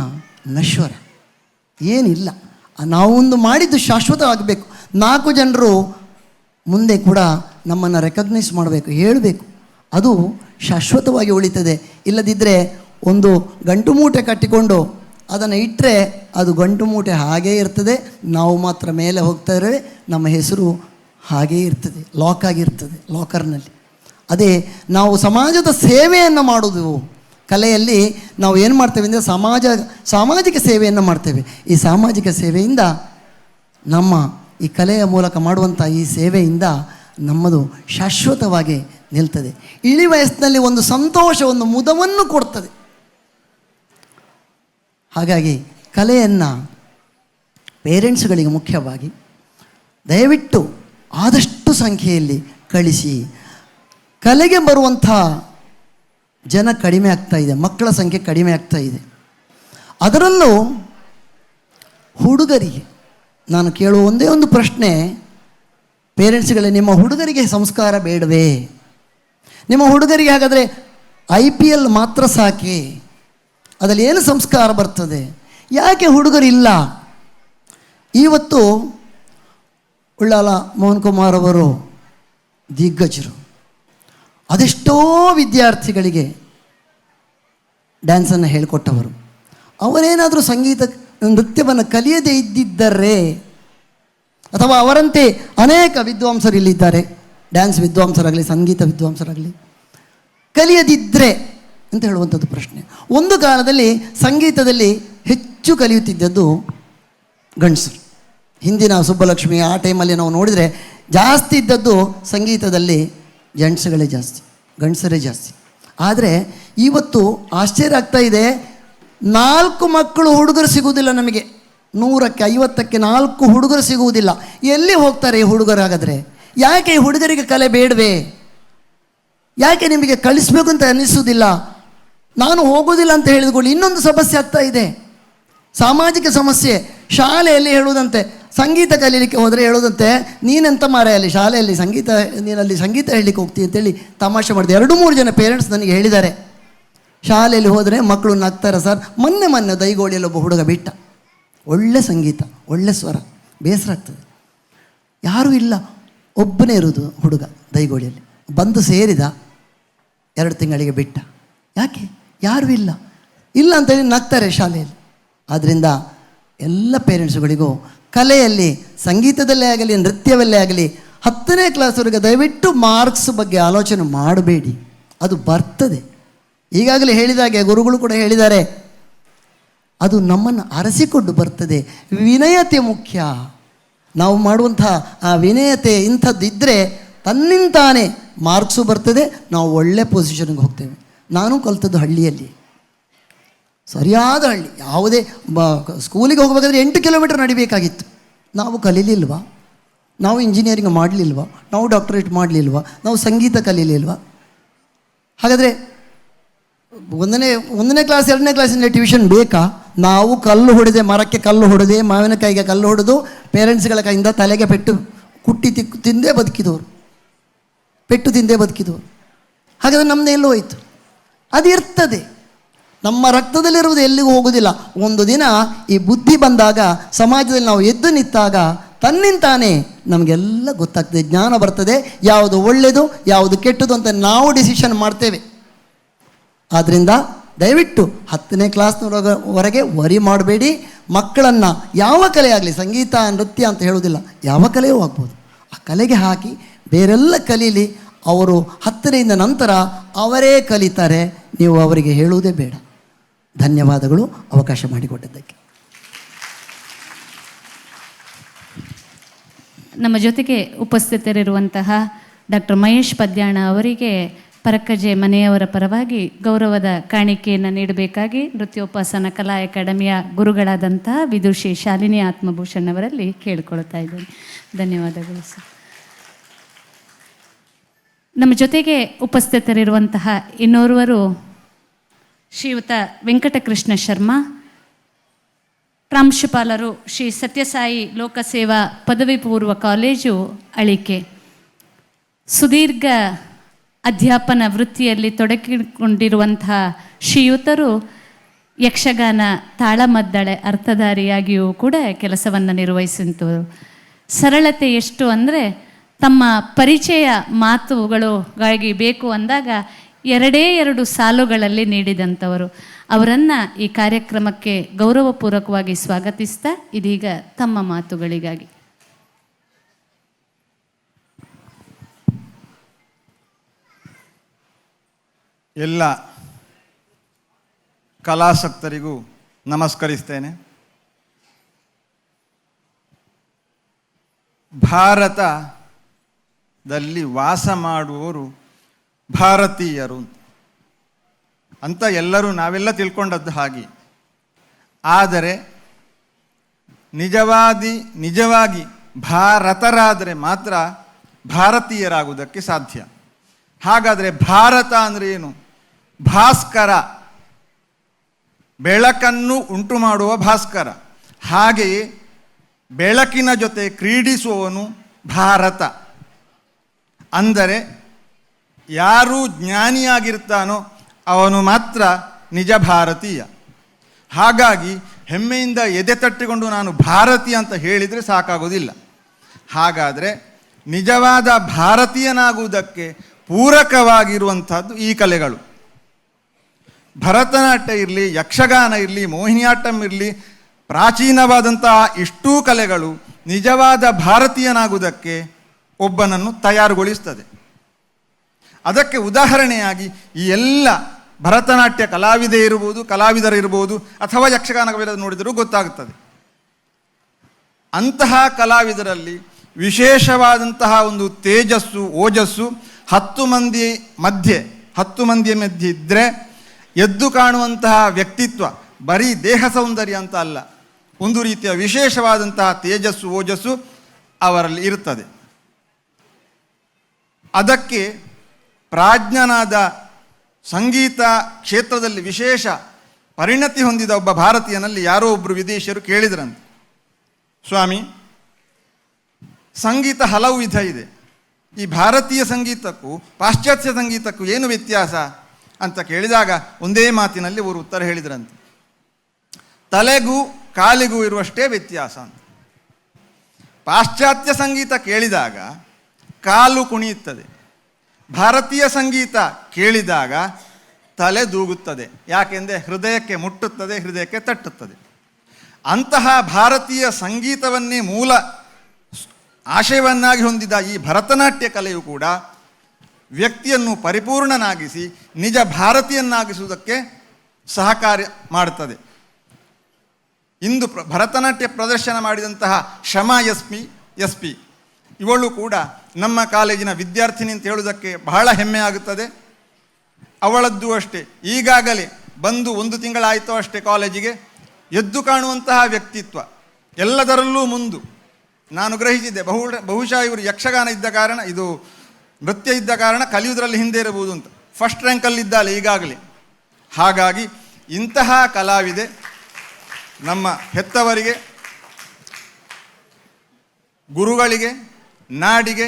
ನಶ್ವರ, ಏನಿಲ್ಲ. ನಾವೊಂದು ಮಾಡಿದ್ದು ಶಾಶ್ವತವಾಗಬೇಕು. 4 ಜನರು ಮುಂದೆ ಕೂಡ ನಮ್ಮನ್ನು ರೆಕಗ್ನೈಸ್ ಮಾಡಬೇಕು, ಹೇಳಬೇಕು, ಅದು ಶಾಶ್ವತವಾಗಿ ಉಳಿತದೆ. ಇಲ್ಲದಿದ್ದರೆ ಒಂದು ಗಂಟು ಮೂಟೆ ಕಟ್ಟಿಕೊಂಡು ಅದನ್ನು ಇಟ್ಟರೆ ಅದು ಗಂಟು ಮೂಟೆ ಹಾಗೇ ಇರ್ತದೆ, ನಾವು ಮಾತ್ರ ಮೇಲೆ ಹೋಗ್ತಾ ಇರೋವೆ, ನಮ್ಮ ಹೆಸರು ಹಾಗೇ ಇರ್ತದೆ, ಲಾಕ್ ಆಗಿರ್ತದೆ ಲಾಕರ್ನಲ್ಲಿ. ಅದೇ ನಾವು ಸಮಾಜದ ಸೇವೆಯನ್ನು ಮಾಡೋದು. ಕಲೆಯಲ್ಲಿ ನಾವು ಏನು ಮಾಡ್ತೇವೆ ಅಂದರೆ ಸಾಮಾಜಿಕ ಸೇವೆಯನ್ನು ಮಾಡ್ತೇವೆ. ಈ ಸಾಮಾಜಿಕ ಸೇವೆಯಿಂದ ನಮ್ಮ ಈ ಕಲೆಯ ಮೂಲಕ ಮಾಡುವಂಥ ಈ ಸೇವೆಯಿಂದ ನಮ್ಮದು ಶಾಶ್ವತವಾಗಿ ನಿಲ್ತದೆ. ಇಳಿ ವಯಸ್ಸಿನಲ್ಲಿ ಒಂದು ಸಂತೋಷ, ಒಂದು ಮುದವನ್ನು ಕೊಡ್ತದೆ. ಹಾಗಾಗಿ ಕಲೆಯನ್ನು ಪೇರೆಂಟ್ಸ್ಗಳಿಗೆ ಮುಖ್ಯವಾಗಿ ದಯವಿಟ್ಟು ಆದಷ್ಟು ಸಂಖ್ಯೆಯಲ್ಲಿ ಕಳಿಸಿ. ಕಲೆಗೆ ಬರುವಂಥ ಜನ ಕಡಿಮೆ ಆಗ್ತಾ ಇದೆ, ಮಕ್ಕಳ ಸಂಖ್ಯೆ ಕಡಿಮೆ ಆಗ್ತಾ ಇದೆ. ಅದರಲ್ಲೂ ಹುಡುಗರಿಗೆ ನಾನು ಕೇಳುವ ಒಂದೇ ಒಂದು ಪ್ರಶ್ನೆ, ಪೇರೆಂಟ್ಸ್ಗಳೇ, ನಿಮ್ಮ ಹುಡುಗರಿಗೆ ಸಂಸ್ಕಾರ ಬೇಡವೇ? ನಿಮ್ಮ ಹುಡುಗರಿಗೆ ಹಾಗಾದರೆ IPL ಮಾತ್ರ ಸಾಕೆ, ಅದರಲ್ಲಿ ಏನು ಸಂಸ್ಕಾರ ಬರ್ತದೆ? ಯಾಕೆ ಹುಡುಗರಿಲ್ಲ? ಇವತ್ತು ಉಳ್ಳಾಲ ಮೋಹನ್ ಕುಮಾರ್ ಅವರು ದಿಗ್ಗಜರು, ಅದೆಷ್ಟೋ ವಿದ್ಯಾರ್ಥಿಗಳಿಗೆ ಡ್ಯಾನ್ಸನ್ನು ಹೇಳಿಕೊಟ್ಟವರು. ಅವರೇನಾದರೂ ಸಂಗೀತ ನೃತ್ಯವನ್ನು ಕಲಿಯದೇ ಇದ್ದಿದ್ದರೆ, ಅಥವಾ ಅವರಂತೆ ಅನೇಕ ವಿದ್ವಾಂಸರು ಇಲ್ಲಿದ್ದಾರೆ, ಡ್ಯಾನ್ಸ್ ವಿದ್ವಾಂಸರಾಗಲಿ ಸಂಗೀತ ವಿದ್ವಾಂಸರಾಗಲಿ, ಕಲಿಯದಿದ್ದರೆ ಅಂತ ಹೇಳುವಂಥದ್ದು ಪ್ರಶ್ನೆ. ಒಂದು ಕಾಲದಲ್ಲಿ ಸಂಗೀತದಲ್ಲಿ ಹೆಚ್ಚು ಕಲಿಯುತ್ತಿದ್ದದ್ದು ಗಂಡಸರು. ಹಿಂದಿನ ಸುಬ್ಬಲಕ್ಷ್ಮಿ ಆ ಟೈಮಲ್ಲಿ ನಾವು ನೋಡಿದರೆ ಜಾಸ್ತಿ ಇದ್ದದ್ದು ಸಂಗೀತದಲ್ಲಿ ಜೆಂಟ್ಸ್ಗಳೇ ಜಾಸ್ತಿ, ಗಂಡಸರೇ ಜಾಸ್ತಿ. ಆದರೆ ಇವತ್ತು ಆಶ್ಚರ್ಯ ಆಗ್ತಾ ಇದೆ, 4 ಮಕ್ಕಳು ಹುಡುಗರು ಸಿಗುವುದಿಲ್ಲ ನಮಗೆ. 100ಕ್ಕೆ 50ಕ್ಕೆ 4 ಹುಡುಗರು ಸಿಗುವುದಿಲ್ಲ. ಎಲ್ಲಿ ಹೋಗ್ತಾರೆ ಈ ಹುಡುಗರಾಗಾದರೆ? ಯಾಕೆ ಈ ಹುಡುಗರಿಗೆ ಕಲೆ ಬೇಡವೇ? ಯಾಕೆ ನಿಮಗೆ ಕಳಿಸ್ಬೇಕು ಅಂತ ಅನ್ನಿಸುವುದಿಲ್ಲ? ನಾನು ಹೋಗೋದಿಲ್ಲ ಅಂತ ಹೇಳಿದ್ಕೊಳ್ಳಿ, ಇನ್ನೊಂದು ಸಮಸ್ಯೆ ಆಗ್ತಾ ಇದೆ, ಸಾಮಾಜಿಕ ಸಮಸ್ಯೆ. ಶಾಲೆಯಲ್ಲಿ ಹೇಳುವುದಂತೆ, ಸಂಗೀತ ಕಲೀಲಿಕ್ಕೆ ಹೋದರೆ ಹೇಳೋದಂತೆ, ನೀನೆಂತ ಮಾರಾಯಲ್ಲಿ ಶಾಲೆಯಲ್ಲಿ ನೀನಲ್ಲಿ ಸಂಗೀತ ಹೇಳಲಿಕ್ಕೆ ಹೋಗ್ತೀವಿ ಅಂತೇಳಿ ತಮಾಷೆ ಮಾಡಿದೆ. 2-3 ಜನ ಪೇರೆಂಟ್ಸ್ ನನಗೆ ಹೇಳಿದ್ದಾರೆ. ಶಾಲೆಯಲ್ಲಿ ಹೋದರೆ ಮಕ್ಕಳು ನಗ್ತಾರೆ ಸರ್. ಮೊನ್ನೆ ದೈಗೋಳಿಯಲ್ಲಿ ಒಬ್ಬ ಹುಡುಗ ಬಿಟ್ಟ, ಒಳ್ಳೆ ಸಂಗೀತ, ಒಳ್ಳೆ ಸ್ವರ, ಬೇಸರ ಆಗ್ತದೆ. ಯಾರೂ ಇಲ್ಲ, ಒಬ್ಬನೇ ಇರೋದು ಹುಡುಗ ದೈಗೋಳಿಯಲ್ಲಿ. ಬಂದು ಸೇರಿದ, 2 ತಿಂಗಳಿಗೆ ಬಿಟ್ಟ. ಯಾಕೆ? ಯಾರೂ ಇಲ್ಲ ಅಂತೇಳಿ ನಗ್ತಾರೆ ಶಾಲೆಯಲ್ಲಿ. ಆದ್ದರಿಂದ ಎಲ್ಲ ಪೇರೆಂಟ್ಸ್ಗಳಿಗೂ ಕಲೆಯಲ್ಲಿ, ಸಂಗೀತದಲ್ಲೇ ಆಗಲಿ ನೃತ್ಯವಲ್ಲೇ ಆಗಲಿ 10ನೇ ಕ್ಲಾಸ್ವರೆಗೆ ದಯವಿಟ್ಟು ಮಾರ್ಕ್ಸ್ ಬಗ್ಗೆ ಆಲೋಚನೆ ಮಾಡಬೇಡಿ, ಅದು ಬರ್ತದೆ. ಈಗಾಗಲೇ ಹೇಳಿದಾಗೆ ಗುರುಗಳು ಕೂಡ ಹೇಳಿದ್ದಾರೆ, ಅದು ನಮ್ಮನ್ನು ಅರಸಿಕೊಂಡು ಬರ್ತದೆ. ವಿನಯತೆ ಮುಖ್ಯ. ನಾವು ಮಾಡುವಂಥ ಆ ವಿನಯತೆ ಇಂಥದ್ದಿದ್ದರೆ ತನ್ನಿಂತಾನೇ ಮಾರ್ಕ್ಸು ಬರ್ತದೆ, ನಾವು ಒಳ್ಳೆ ಪೊಸಿಷನ್ಗೆ ಹೋಗ್ತೇವೆ. ನಾನು ಕಲಿತದ್ದು ಹಳ್ಳಿಯಲ್ಲಿ, ಸರಿಯಾದ ಹಳ್ಳಿ. ಯಾವುದೇ ಸ್ಕೂಲಿಗೆ ಹೋಗಬೇಕಾದ್ರೆ 8 ಕಿಲೋಮೀಟರ್ ನಡಿಬೇಕಾಗಿತ್ತು. ನಾವು ಕಲೀಲಿಲ್ವಾ? ನಾವು ಇಂಜಿನಿಯರಿಂಗ್ ಮಾಡಲಿಲ್ವಾ? ನಾವು ಡಾಕ್ಟರೇಟ್ ಮಾಡಲಿಲ್ವಾ? ನಾವು ಸಂಗೀತ ಕಲೀಲಿಲ್ವಾ? ಹಾಗಾದರೆ 1ನೇ ಕ್ಲಾಸ್ 2ನೇ ಕ್ಲಾಸಿಂದ ಟ್ಯೂಷನ್ ಬೇಕಾ? ನಾವು ಕಲ್ಲು ಹೊಡೆದೆ, ಮರಕ್ಕೆ ಕಲ್ಲು ಹೊಡೆದೆ, ಮಾವಿನಕಾಯಿಗೆ ಕಲ್ಲು ಹೊಡೆದು, ಪೇರೆಂಟ್ಸ್ಗಳ ಕೈಯಿಂದ ತಲೆಗೆ ಪೆಟ್ಟು ತಿಂದೇ ಬದುಕಿದವರು, ಪೆಟ್ಟು ತಿಂದೇ ಬದುಕಿದವರು. ಹಾಗಾದರೆ ನಮ್ಮದು ಎಲ್ಲೋ ಹೋಯಿತು? ಅದು ಇರ್ತದೆ, ನಮ್ಮ ರಕ್ತದಲ್ಲಿರುವುದು ಎಲ್ಲಿಗೂ ಹೋಗೋದಿಲ್ಲ. ಒಂದು ದಿನ ಈ ಬುದ್ಧಿ ಬಂದಾಗ, ಸಮಾಜದಲ್ಲಿ ನಾವು ಎದ್ದು ನಿಂತಾಗ ತನ್ನಿಂತಾನೇ ನಮಗೆಲ್ಲ ಗೊತ್ತಾಗ್ತದೆ, ಜ್ಞಾನ ಬರ್ತದೆ. ಯಾವುದು ಒಳ್ಳೆಯದು, ಯಾವುದು ಕೆಟ್ಟದು ಅಂತ ನಾವು ಡಿಸಿಷನ್ ಮಾಡ್ತೇವೆ. ಆದ್ದರಿಂದ ದಯವಿಟ್ಟು 10ನೇ ಕ್ಲಾಸ್ನವರೆಗೆ ವರಿ ಮಾಡಬೇಡಿ. ಮಕ್ಕಳನ್ನು ಯಾವ ಕಲೆ ಆಗಲಿ, ಸಂಗೀತ ನೃತ್ಯ ಅಂತ ಹೇಳೋದಿಲ್ಲ, ಯಾವ ಕಲೆಯೂ ಆಗ್ಬೋದು, ಆ ಕಲೆಗೆ ಹಾಕಿ ಬೇರೆಲ್ಲ ಕಲೀಲಿ. ಅವರು 10ರಿಂದ ನಂತರ ಅವರೇ ಕಲಿತಾರೆ, ನೀವು ಅವರಿಗೆ ಹೇಳುವುದೇ ಬೇಡ. ಧನ್ಯವಾದಗಳು ಅವಕಾಶ ಮಾಡಿಕೊಟ್ಟಿದ್ದಕ್ಕೆ. ನಮ್ಮ ಜೊತೆಗೆ ಉಪಸ್ಥಿತರಿರುವಂತಹ ಡಾಕ್ಟರ್ ಮಹೇಶ್ ಪದ್ಯಾಣ ಅವರಿಗೆ ಪರಕ್ಕಜೆ ಮನೆಯವರ ಪರವಾಗಿ ಗೌರವದ ಕಾಣಿಕೆಯನ್ನು ನೀಡಬೇಕಾಗಿ ನೃತ್ಯೋಪಾಸನ ಕಲಾ ಅಕಾಡೆಮಿಯ ಗುರುಗಳಾದಂತಹ ವಿದುಷಿ ಶಾಲಿನಿ ಆತ್ಮಭೂಷಣ್ ಅವರಲ್ಲಿ ಕೇಳಿಕೊಳ್ತಾ ಇದ್ದೇನೆ. ಧನ್ಯವಾದಗಳು ಸರ್. ನಮ್ಮ ಜೊತೆಗೆ ಉಪಸ್ಥಿತರಿರುವಂತಹ ಇನ್ನೋರ್ವರು ಶ್ರೀಯುತ ವೆಂಕಟಕೃಷ್ಣ ಶರ್ಮಾ, ಪ್ರಾಂಶುಪಾಲರು ಶ್ರೀ ಸತ್ಯಸಾಯಿ ಲೋಕಸೇವಾ ಪದವಿ ಪೂರ್ವ ಕಾಲೇಜು ಅಳಿಕೆ. ಸುದೀರ್ಘ ಅಧ್ಯಾಪನ ವೃತ್ತಿಯಲ್ಲಿ ತೊಡಗಿಕೊಂಡಿರುವಂತಹ ಶ್ರೀಯುತರು ಯಕ್ಷಗಾನ ತಾಳಮದ್ದಳೆ ಅರ್ಥಧಾರಿಯಾಗಿಯೂ ಕೂಡ ಕೆಲಸವನ್ನು ನಿರ್ವಹಿಸಿದರು. ಸರಳತೆ ಎಷ್ಟು ಅಂದರೆ ತಮ್ಮ ಪರಿಚಯ ಮಾತುಗಳಿಗಾಗಿ ಬೇಕು ಅಂದಾಗ 2 ಸಾಲುಗಳಲ್ಲಿ ನೀಡಿದಂಥವರು. ಅವರನ್ನು ಈ ಕಾರ್ಯಕ್ರಮಕ್ಕೆ ಗೌರವಪೂರ್ವಕವಾಗಿ ಸ್ವಾಗತಿಸ್ತಾ ಇದೀಗ ತಮ್ಮ ಮಾತುಗಳಿಗಾಗಿ. ಎಲ್ಲ ಕಲಾಸಕ್ತರಿಗೂ ನಮಸ್ಕರಿಸ್ತೇನೆ. ಭಾರತದಲ್ಲಿ ವಾಸ ಮಾಡುವವರು ಭಾರತೀಯರು ಅಂತ ನಾವೆಲ್ಲ ತಿಳ್ಕೊಂಡದ್ದು ಹಾಗೆ. ಆದರೆ ನಿಜವಾಗಿ ಭಾರತರಾದರೆ ಮಾತ್ರ ಭಾರತೀಯರಾಗುವುದಕ್ಕೆ ಸಾಧ್ಯ. ಹಾಗಾದರೆ ಭಾರತ ಅಂದರೆ ಏನು? ಭಾಸ್ಕರ, ಬೆಳಕನ್ನು ಉಂಟು ಮಾಡುವ ಭಾಸ್ಕರ. ಹಾಗೆಯೇ ಬೆಳಕಿನ ಜೊತೆ ಕ್ರೀಡಿಸುವವನು ಭಾರತ. ಅಂದರೆ ಯಾರು ಜ್ಞಾನಿಯಾಗಿರ್ತಾನೋ ಅವನು ಮಾತ್ರ ನಿಜ ಭಾರತೀಯ. ಹಾಗಾಗಿ ಹೆಮ್ಮೆಯಿಂದ ಎದೆ ತಟ್ಟಿಕೊಂಡು ನಾನು ಭಾರತೀಯ ಅಂತ ಹೇಳಿದರೆ ಸಾಕಾಗೋದಿಲ್ಲ. ಹಾಗಾದರೆ ನಿಜವಾದ ಭಾರತೀಯನಾಗುವುದಕ್ಕೆ ಪೂರಕವಾಗಿರುವಂಥದ್ದು ಈ ಕಲೆಗಳು. ಭರತನಾಟ್ಯ ಇರಲಿ, ಯಕ್ಷಗಾನ ಇರಲಿ, ಮೋಹಿನಿಯಾಟ್ಟಂ ಇರಲಿ, ಪ್ರಾಚೀನವಾದಂತಹ ಇಷ್ಟೂ ಕಲೆಗಳು ನಿಜವಾದ ಭಾರತೀಯನಾಗುವುದಕ್ಕೆ ಒಬ್ಬನನ್ನು ತಯಾರುಗೊಳಿಸ್ತದೆ. ಅದಕ್ಕೆ ಉದಾಹರಣೆಯಾಗಿ ಈ ಎಲ್ಲ ಭರತನಾಟ್ಯ ಕಲಾವಿದರಿರ್ಬೋದು ಅಥವಾ ಯಕ್ಷಗಾನ ಕಲಾವಿದರು ನೋಡಿದರೂ ಗೊತ್ತಾಗುತ್ತದೆ. ಅಂತಹ ಕಲಾವಿದರಲ್ಲಿ ವಿಶೇಷವಾದಂತಹ ಒಂದು ತೇಜಸ್ಸು, ಓಜಸ್ಸು 10 ಮಂದಿಯ ಮಧ್ಯೆ ಇದ್ದರೆ ಎದ್ದು ಕಾಣುವಂತಹ ವ್ಯಕ್ತಿತ್ವ ಬರೀ ದೇಹ ಸೌಂದರ್ಯ ಅಂತ ಅಲ್ಲ, ಒಂದು ರೀತಿಯ ವಿಶೇಷವಾದಂತಹ ತೇಜಸ್ಸು, ಓಜಸ್ಸು ಅವರಲ್ಲಿ ಇರುತ್ತದೆ. ಅದಕ್ಕೆ ಪ್ರಾಜ್ಞನಾದ ಸಂಗೀತ ಕ್ಷೇತ್ರದಲ್ಲಿ ವಿಶೇಷ ಪರಿಣತಿ ಹೊಂದಿದ ಒಬ್ಬ ಭಾರತೀಯನಲ್ಲಿ ಯಾರೋ ಒಬ್ಬರು ವಿದೇಶಿಯರು ಕೇಳಿದ್ರಂತೆ, ಸ್ವಾಮಿ, ಸಂಗೀತ ಹಲವು ವಿಧ ಇದೆ, ಈ ಭಾರತೀಯ ಸಂಗೀತಕ್ಕೂ ಪಾಶ್ಚಾತ್ಯ ಸಂಗೀತಕ್ಕೂ ಏನು ವ್ಯತ್ಯಾಸ ಅಂತ ಕೇಳಿದಾಗ ಒಂದೇ ಮಾತಿನಲ್ಲಿ ಅವರು ಉತ್ತರ ಹೇಳಿದ್ರಂತೆ, ತಲೆಗೂ ಕಾಲಿಗೂ ಇರುವಷ್ಟೇ ವ್ಯತ್ಯಾಸ ಅಂತ. ಪಾಶ್ಚಾತ್ಯ ಸಂಗೀತ ಕೇಳಿದಾಗ ಕಾಲು ಕುಣಿಯುತ್ತದೆ, ಭಾರತೀಯ ಸಂಗೀತ ಕೇಳಿದಾಗ ತಲೆ ದೂಗುತ್ತದೆ. ಯಾಕೆಂದರೆ ಹೃದಯಕ್ಕೆ ಮುಟ್ಟುತ್ತದೆ, ಹೃದಯಕ್ಕೆ ತಟ್ಟುತ್ತದೆ. ಅಂತಹ ಭಾರತೀಯ ಸಂಗೀತವನ್ನೇ ಮೂಲ ಆಶಯವನ್ನಾಗಿ ಹೊಂದಿದ ಈ ಭರತನಾಟ್ಯ ಕಲೆಯು ಕೂಡ ವ್ಯಕ್ತಿಯನ್ನು ಪರಿಪೂರ್ಣನಾಗಿಸಿ ನಿಜ ಭಾರತೀಯನ್ನಾಗಿಸುವುದಕ್ಕೆ ಸಹಕಾರ್ಯ ಮಾಡುತ್ತದೆ. ಇಂದು ಭರತನಾಟ್ಯ ಪ್ರದರ್ಶನ ಮಾಡಿದಂತಹ ಶಮಾ ಎಸ್ ಪಿ ಇವಳು ಕೂಡ ನಮ್ಮ ಕಾಲೇಜಿನ ವಿದ್ಯಾರ್ಥಿನಿ ಅಂತ ಹೇಳುವುದಕ್ಕೆ ಬಹಳ ಹೆಮ್ಮೆ ಆಗುತ್ತದೆ. ಅವಳದ್ದು ಅಷ್ಟೇ, ಈಗಾಗಲೇ ಬಂದು 1 ತಿಂಗಳಾಯಿತೋ ಅಷ್ಟೇ ಕಾಲೇಜಿಗೆ. ಎದ್ದು ಕಾಣುವಂತಹ ವ್ಯಕ್ತಿತ್ವ, ಎಲ್ಲದರಲ್ಲೂ ಮುಂದು. ನಾನು ಗ್ರಹಿಸಿದ್ದೆ, ಬಹುಶಃ ಇವರು ಯಕ್ಷಗಾನ ಇದ್ದ ಕಾರಣ, ಇದು ನೃತ್ಯ ಇದ್ದ ಕಾರಣ ಕಲಿಯುವುದರಲ್ಲಿ ಹಿಂದೆ ಇರಬಹುದು ಅಂತ. ಫಸ್ಟ್ ರ್ಯಾಂಕಲ್ಲಿದ್ದಾಳೆ ಈಗಾಗಲೇ. ಹಾಗಾಗಿ ಇಂತಹ ಕಲಾವಿದೆ ನಮ್ಮ ಹೆತ್ತವರಿಗೆ, ಗುರುಗಳಿಗೆ, ನಾಡಿಗೆ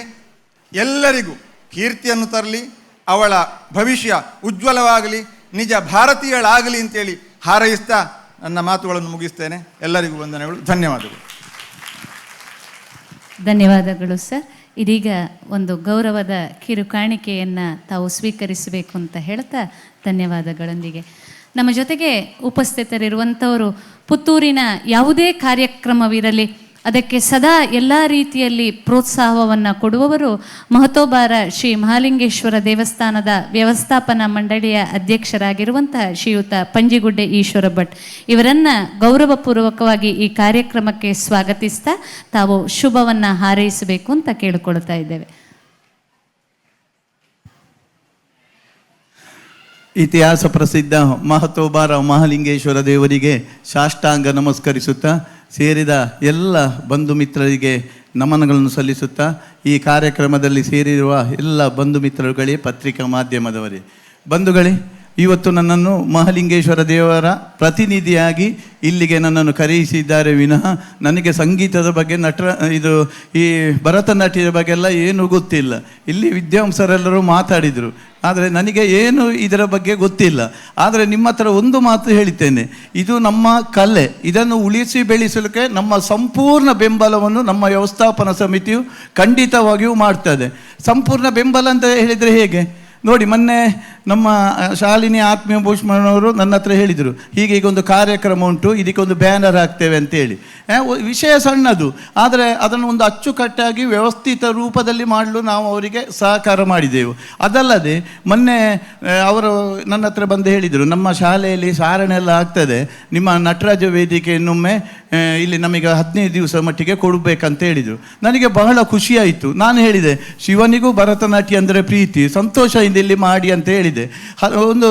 ಎಲ್ಲರಿಗೂ ಕೀರ್ತಿಯನ್ನು ತರಲಿ, ಅವಳ ಭವಿಷ್ಯ ಉಜ್ವಲವಾಗಲಿ, ನಿಜ ಭಾರತೀಯಳಾಗಲಿ ಅಂತೇಳಿ ಹಾರೈಸ್ತಾ ನನ್ನ ಮಾತುಗಳನ್ನು ಮುಗಿಸ್ತೇನೆ. ಎಲ್ಲರಿಗೂ ವಂದನೆಗಳು, ಧನ್ಯವಾದಗಳು. ಧನ್ಯವಾದಗಳು ಸರ್. ಇದೀಗ ಒಂದು ಗೌರವದ ಕಿರುಕಾಣಿಕೆಯನ್ನು ತಾವು ಸ್ವೀಕರಿಸಬೇಕು ಅಂತ ಹೇಳ್ತಾ ಧನ್ಯವಾದಗಳೊಂದಿಗೆ ನಮ್ಮ ಜೊತೆಗೆ ಉಪಸ್ಥಿತರಿರುವಂಥವರು ಪುತ್ತೂರಿನ ಯಾವುದೇ ಕಾರ್ಯಕ್ರಮವಿರಲಿ ಅದಕ್ಕೆ ಸದಾ ಎಲ್ಲ ರೀತಿಯಲ್ಲಿ ಪ್ರೋತ್ಸಾಹವನ್ನು ಕೊಡುವವರು ಮಹತೋಬಾರ ಶ್ರೀ ಮಹಾಲಿಂಗೇಶ್ವರ ದೇವಸ್ಥಾನದ ವ್ಯವಸ್ಥಾಪನಾ ಮಂಡಳಿಯ ಅಧ್ಯಕ್ಷರಾಗಿರುವಂತಹ ಶ್ರೀಯುತ ಪಂಜಿಗುಡ್ಡೆ ಈಶ್ವರ ಭಟ್ ಇವರನ್ನು ಗೌರವಪೂರ್ವಕವಾಗಿ ಈ ಕಾರ್ಯಕ್ರಮಕ್ಕೆ ಸ್ವಾಗತಿಸ್ತಾ ತಾವು ಶುಭವನ್ನು ಹಾರೈಸಬೇಕು ಅಂತ ಕೇಳಿಕೊಳ್ತಾ ಇದ್ದೇವೆ. ಇತಿಹಾಸ ಪ್ರಸಿದ್ಧ ಮಹತೋಬಾರ ಮಹಾಲಿಂಗೇಶ್ವರ ದೇವರಿಗೆ ಸಾಷ್ಟಾಂಗ ನಮಸ್ಕರಿಸುತ್ತಾ ಸೇರಿದ ಎಲ್ಲ ಬಂಧು ಮಿತ್ರರಿಗೆ ನಮನಗಳನ್ನು ಸಲ್ಲಿಸುತ್ತಾ ಈ ಕಾರ್ಯಕ್ರಮದಲ್ಲಿ ಸೇರಿರುವ ಎಲ್ಲ ಬಂಧು ಮಿತ್ರರುಗಳೇ, ಪತ್ರಿಕಾ ಮಾಧ್ಯಮದವರೇ, ಬಂಧುಗಳೇ, ಇವತ್ತು ನನ್ನನ್ನು ಮಹಾಲಿಂಗೇಶ್ವರ ದೇವರ ಪ್ರತಿನಿಧಿಯಾಗಿ ಇಲ್ಲಿಗೆ ನನ್ನನ್ನು ಕರೆಯಿಸಿದ್ದಾರೆ ವಿನಃ ನನಗೆ ಸಂಗೀತದ ಬಗ್ಗೆ ಈ ಭರತನಾಟ್ಯದ ಬಗ್ಗೆ ಎಲ್ಲ ಏನೂ ಗೊತ್ತಿಲ್ಲ. ಇಲ್ಲಿ ವಿದ್ವಾಂಸರೆಲ್ಲರೂ ಮಾತಾಡಿದರು, ಆದರೆ ನನಗೆ ಏನು ಇದರ ಬಗ್ಗೆ ಗೊತ್ತಿಲ್ಲ. ಆದರೆ ನಿಮ್ಮ ಹತ್ರ ಒಂದು ಮಾತು ಹೇಳಿದ್ದೇನೆ, ಇದು ನಮ್ಮ ಕಲೆ, ಇದನ್ನು ಉಳಿಸಿ ಬೆಳೆಸಲಿಕ್ಕೆ ನಮ್ಮ ಸಂಪೂರ್ಣ ಬೆಂಬಲವನ್ನು ನಮ್ಮ ವ್ಯವಸ್ಥಾಪನಾ ಸಮಿತಿಯು ಖಂಡಿತವಾಗಿಯೂ ಮಾಡ್ತದೆ. ಸಂಪೂರ್ಣ ಬೆಂಬಲ ಅಂತ ಹೇಳಿದರೆ ಹೇಗೆ ನೋಡಿ, ಮೊನ್ನೆ ನಮ್ಮ ಶಾಲಿನಿ ಆತ್ಮೀಯ ಭೂಷ್ಮನವರು ನನ್ನ ಹತ್ರ ಹೇಳಿದರು, ಹೀಗೆ ಒಂದು ಕಾರ್ಯಕ್ರಮ ಉಂಟು, ಇದಕ್ಕೆ ಒಂದು ಬ್ಯಾನರ್ ಹಾಕ್ತೇವೆ ಅಂತೇಳಿ. ವಿಷಯ ಸಣ್ಣದು, ಆದರೆ ಅದನ್ನು ಒಂದು ಅಚ್ಚುಕಟ್ಟಾಗಿ ವ್ಯವಸ್ಥಿತ ರೂಪದಲ್ಲಿ ಮಾಡಲು ನಾವು ಅವರಿಗೆ ಸಹಕಾರ ಮಾಡಿದೆವು. ಅದಲ್ಲದೆ ಮೊನ್ನೆ ಅವರು ನನ್ನ ಹತ್ರ ಬಂದು ಹೇಳಿದರು, ನಮ್ಮ ಶಾಲೆಯಲ್ಲಿ ಸಾರಣೆಲ್ಲ ಆಗ್ತದೆ, ನಿಮ್ಮ ನಟರಾಜ ವೇದಿಕೆಯನ್ನೊಮ್ಮೆ ಇಲ್ಲಿ ನಮಗೆ 15 ದಿವಸ ಮಟ್ಟಿಗೆ ಕೊಡಬೇಕಂತ ಹೇಳಿದರು. ನನಗೆ ಬಹಳ ಖುಷಿಯಾಯಿತು. ನಾನು ಹೇಳಿದೆ, ಶಿವನಿಗೂ ಭರತನಾಟ್ಯ ಅಂದರೆ ಪ್ರೀತಿ, ಸಂತೋಷದಿಂದ ಇಲ್ಲಿ ಮಾಡಿ ಅಂತ ಹೇಳಿದೆ. ಒಂದು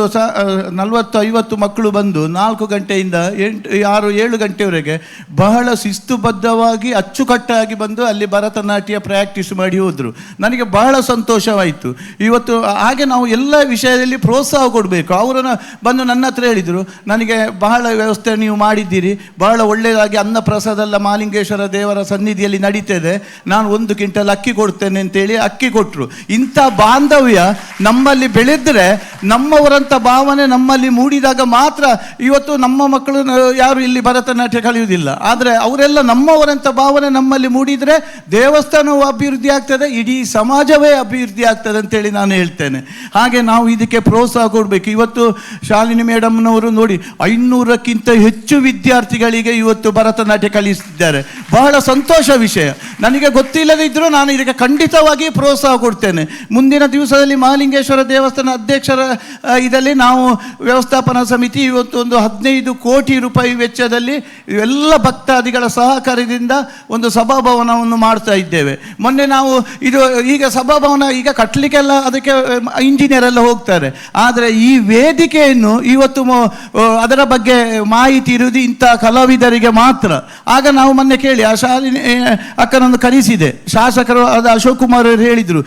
40-50 ಮಕ್ಕಳು ಬಂದು 4 ಗಂಟೆಯಿಂದ 6-7 ಗಂಟೆವರೆಗೆ ಬಹಳ ಶಿಸ್ತುಬದ್ಧವಾಗಿ ಅಚ್ಚುಕಟ್ಟಾಗಿ ಬಂದು ಅಲ್ಲಿ ಭರತನಾಟ್ಯ ಪ್ರಾಕ್ಟೀಸ್ ಮಾಡಿ ಹೋದರು. ನನಗೆ ಬಹಳ ಸಂತೋಷವಾಯಿತು. ಇವತ್ತು ಹಾಗೆ ನಾವು ಎಲ್ಲ ವಿಷಯದಲ್ಲಿ ಪ್ರೋತ್ಸಾಹ ಕೊಡಬೇಕು. ಅವರನ್ನು ಬಂದು ನನ್ನ ಹತ್ರ ಹೇಳಿದರು, ನನಗೆ ಬಹಳ ವ್ಯವಸ್ಥೆ ನೀವು ಮಾಡಿದ್ದೀರಿ, ಬಹಳ ಒಳ್ಳೆಯದಾಗಿ ಅನ್ನ ಪ್ರಸಾದ ಎಲ್ಲ ಮಹಾಲಿಂಗೇಶ್ವರ ದೇವರ ಸನ್ನಿಧಿಯಲ್ಲಿ ನಡೀತದೆ, ನಾನು 1 ಕ್ವಿಂಟಲ್ ಅಕ್ಕಿ ಕೊಡ್ತೇನೆ ಅಂತೇಳಿ ಅಕ್ಕಿ ಕೊಟ್ಟರು. ಇಂಥ ಬಾಂಧವ್ಯ ನಮ್ಮಲ್ಲಿ ಬೆಳೆದರೆ, ನಮ್ಮವರಂಥ ಭಾವನೆ ನಮ್ಮಲ್ಲಿ ಮೂಡಿದಾಗ ಮಾತ್ರ ಇವತ್ತು ನಮ್ಮ ಮಕ್ಕಳು ಯಾರು ಇಲ್ಲಿ ಭರತನಾಟ್ಯ ಕಲಿಯುವುದಿಲ್ಲ, ಆದರೆ ಅವರೆಲ್ಲ ನಮ್ಮವರಂಥ ಭಾವನೆ ನಮ್ಮಲ್ಲಿ ಮೂಡಿದರೆ ದೇವಸ್ಥಾನವೂ ಅಭಿವೃದ್ಧಿ ಆಗ್ತದೆ, ಇಡೀ ಸಮಾಜವೇ ಅಭಿವೃದ್ಧಿ ಆಗ್ತದೆ ಅಂತೇಳಿ ನಾನು ಹೇಳ್ತೇನೆ. ಹಾಗೆ ನಾವು ಇದಕ್ಕೆ ಪ್ರೋತ್ಸಾಹ ಕೊಡಬೇಕು. ಇವತ್ತು ಶಾಲಿನಿ ಮೇಡಮ್ನವರು ನೋಡಿ 500ಕ್ಕಿಂತ ಹೆಚ್ಚು ವಿದ್ಯಾರ್ಥಿಗಳಿಗೆ ಇವತ್ತು ಭರತನಾಟ್ಯ ಕಲಿಸುತ್ತಿದ್ದಾರೆ. ಬಹಳ ಸಂತೋಷ ವಿಷಯ. ನನಗೆ ಗೊತ್ತಿಲ್ಲದಿದ್ದರೂ ನಾನು ಇದಕ್ಕೆ ಖಂಡಿತವಾಗಿ ಪ್ರೋತ್ಸಾಹ ಕೊಡ್ತೇನೆ. ಮುಂದಿನ ದಿವಸದಲ್ಲಿ ಮಹಾಲಿಂಗೇಶ್ವರ ದೇವಸ್ಥಾನ ಅಧ್ಯಕ್ಷರ ಇದರಲ್ಲಿ ನಾವು ವ್ಯವಸ್ಥಾಪನಾ ಸಮಿತಿ ಇವತ್ತು ಒಂದು 15 ಕೋಟಿ ರೂಪಾಯಿ ವೆಚ್ಚದಲ್ಲಿ ಎಲ್ಲ ಭಕ್ತಾದಿಗಳ ಸಹಕಾರದಿಂದ ಒಂದು ಸಭಾಭವನವನ್ನು ಮಾಡ್ತಾ ಇದ್ದೇವೆ. ಮೊನ್ನೆ ನಾವು ಇದು ಈಗ ಸಭಾಭವನ ಈಗ ಕಟ್ಟಲಿಕ್ಕೆಲ್ಲ ಅದಕ್ಕೆ ಇಂಜಿನಿಯರ್ ಎಲ್ಲ ಹೋಗ್ತಾರೆ, ಆದರೆ ಈ ವೇದಿಕೆಯನ್ನು ಇವತ್ತು ಅದರ ಬಗ್ಗೆ ಮಾಹಿತಿ ಇರುವುದು ಇಂಥ ಕಲಾವಿದರಿಗೆ ಮಾತ್ರ. ಆಗ ನಾವು ಮೊನ್ನೆ ಕೇಳಿ ಆ ಶಾಲಿನಿ ಅಕ್ಕನನ್ನು ಕರೆಸಿದೆ, ಶಾಸಕರು ಆದ ಅಶೋಕ್ ಕುಮಾರ್ ಅವರು ಹೇಳಿದರು,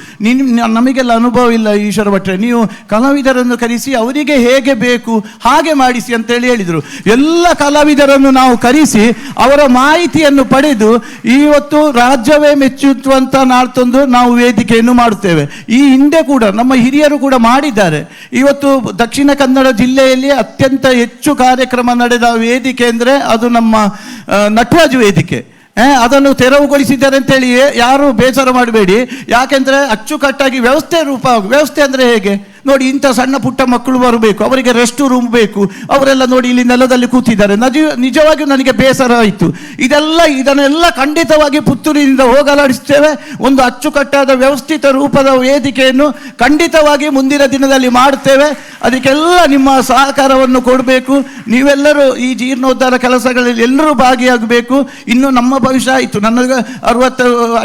ನಮಗೆಲ್ಲ ಅನುಭವ ಇಲ್ಲ ಈಶ್ವರ ಭಟ್ರೆ, ನೀವು ಕಲಾವಿದರನ್ನು ಕರೆಸಿ ಅವರಿಗೆ ಹೇಗೆ ಬೇಕು ಹಾಗೆ ಮಾಡಿಸಿ ಅಂತೇಳಿ ಹೇಳಿದರು. ಎಲ್ಲ ಕಲಾವಿದರನ್ನು ನಾವು ಕರೆಸಿ ಅವರ ಮಾಹಿತಿಯನ್ನು ಪಡೆದು ಇವತ್ತು ರಾಜ್ಯವೇ ಮೆಚ್ಚುವಂತ ನಾಳ್ತೊಂದು ನಾವು ವೇದಿಕೆಯನ್ನು ಮಾಡುತ್ತೇವೆ. ಈ ಹಿಂದೆ ಕೂಡ ನಮ್ಮ ಹಿರಿಯರು ಕೂಡ ಮಾಡಿದ್ದಾರೆ. ಇವತ್ತು ದಕ್ಷಿಣ ಕನ್ನಡ ಜಿಲ್ಲೆಯಲ್ಲಿ ಅತ್ಯಂತ ಹೆಚ್ಚು ಕಾರ್ಯಕ್ರಮ ನಡೆದ ವೇದಿಕೆ ಅಂದರೆ ಅದು ನಮ್ಮ ನಟರಾಜ ವೇದಿಕೆ. ಅದನ್ನು ತೆರವುಗೊಳಿಸಿದ್ದಾರೆ ಅಂತೇಳಿ ಯಾರು ಬೇಸರ ಮಾಡಬೇಡಿ. ಯಾಕೆಂದರೆ ಅಚ್ಚುಕಟ್ಟಾಗಿ ವ್ಯವಸ್ಥೆ ಅಂದರೆ ಹೇಗೆ ನೋಡಿ, ಇಂಥ ಸಣ್ಣ ಪುಟ್ಟ ಮಕ್ಕಳು ಬರಬೇಕು, ಅವರಿಗೆ ರೆಸ್ಟ್ ರೂಮ್ ಬೇಕು, ಅವರೆಲ್ಲ ನೋಡಿ ಇಲ್ಲಿ ನೆಲದಲ್ಲಿ ಕೂತಿದ್ದಾರೆ. ನಿಜವಾಗಿಯೂ ನನಗೆ ಬೇಸರ ಆಯಿತು. ಇದನ್ನೆಲ್ಲ ಖಂಡಿತವಾಗಿ ಪುತ್ತೂರಿನಿಂದ ಹೋಗಲಾಡಿಸ್ತೇವೆ. ಒಂದು ಅಚ್ಚುಕಟ್ಟಾದ ವ್ಯವಸ್ಥಿತ ರೂಪದ ವೇದಿಕೆಯನ್ನು ಖಂಡಿತವಾಗಿ ಮುಂದಿನ ದಿನದಲ್ಲಿ ಮಾಡುತ್ತೇವೆ. ಅದಕ್ಕೆಲ್ಲ ನಿಮ್ಮ ಸಹಕಾರವನ್ನು ಕೊಡಬೇಕು. ನೀವೆಲ್ಲರೂ ಈ ಜೀರ್ಣೋದ್ಧಾರ ಕೆಲಸಗಳಲ್ಲಿ ಎಲ್ಲರೂ ಭಾಗಿಯಾಗಬೇಕು. ಇನ್ನು ನಮ್ಮ ಭವಿಷ್ಯ ಆಯಿತು, ನನಗೆ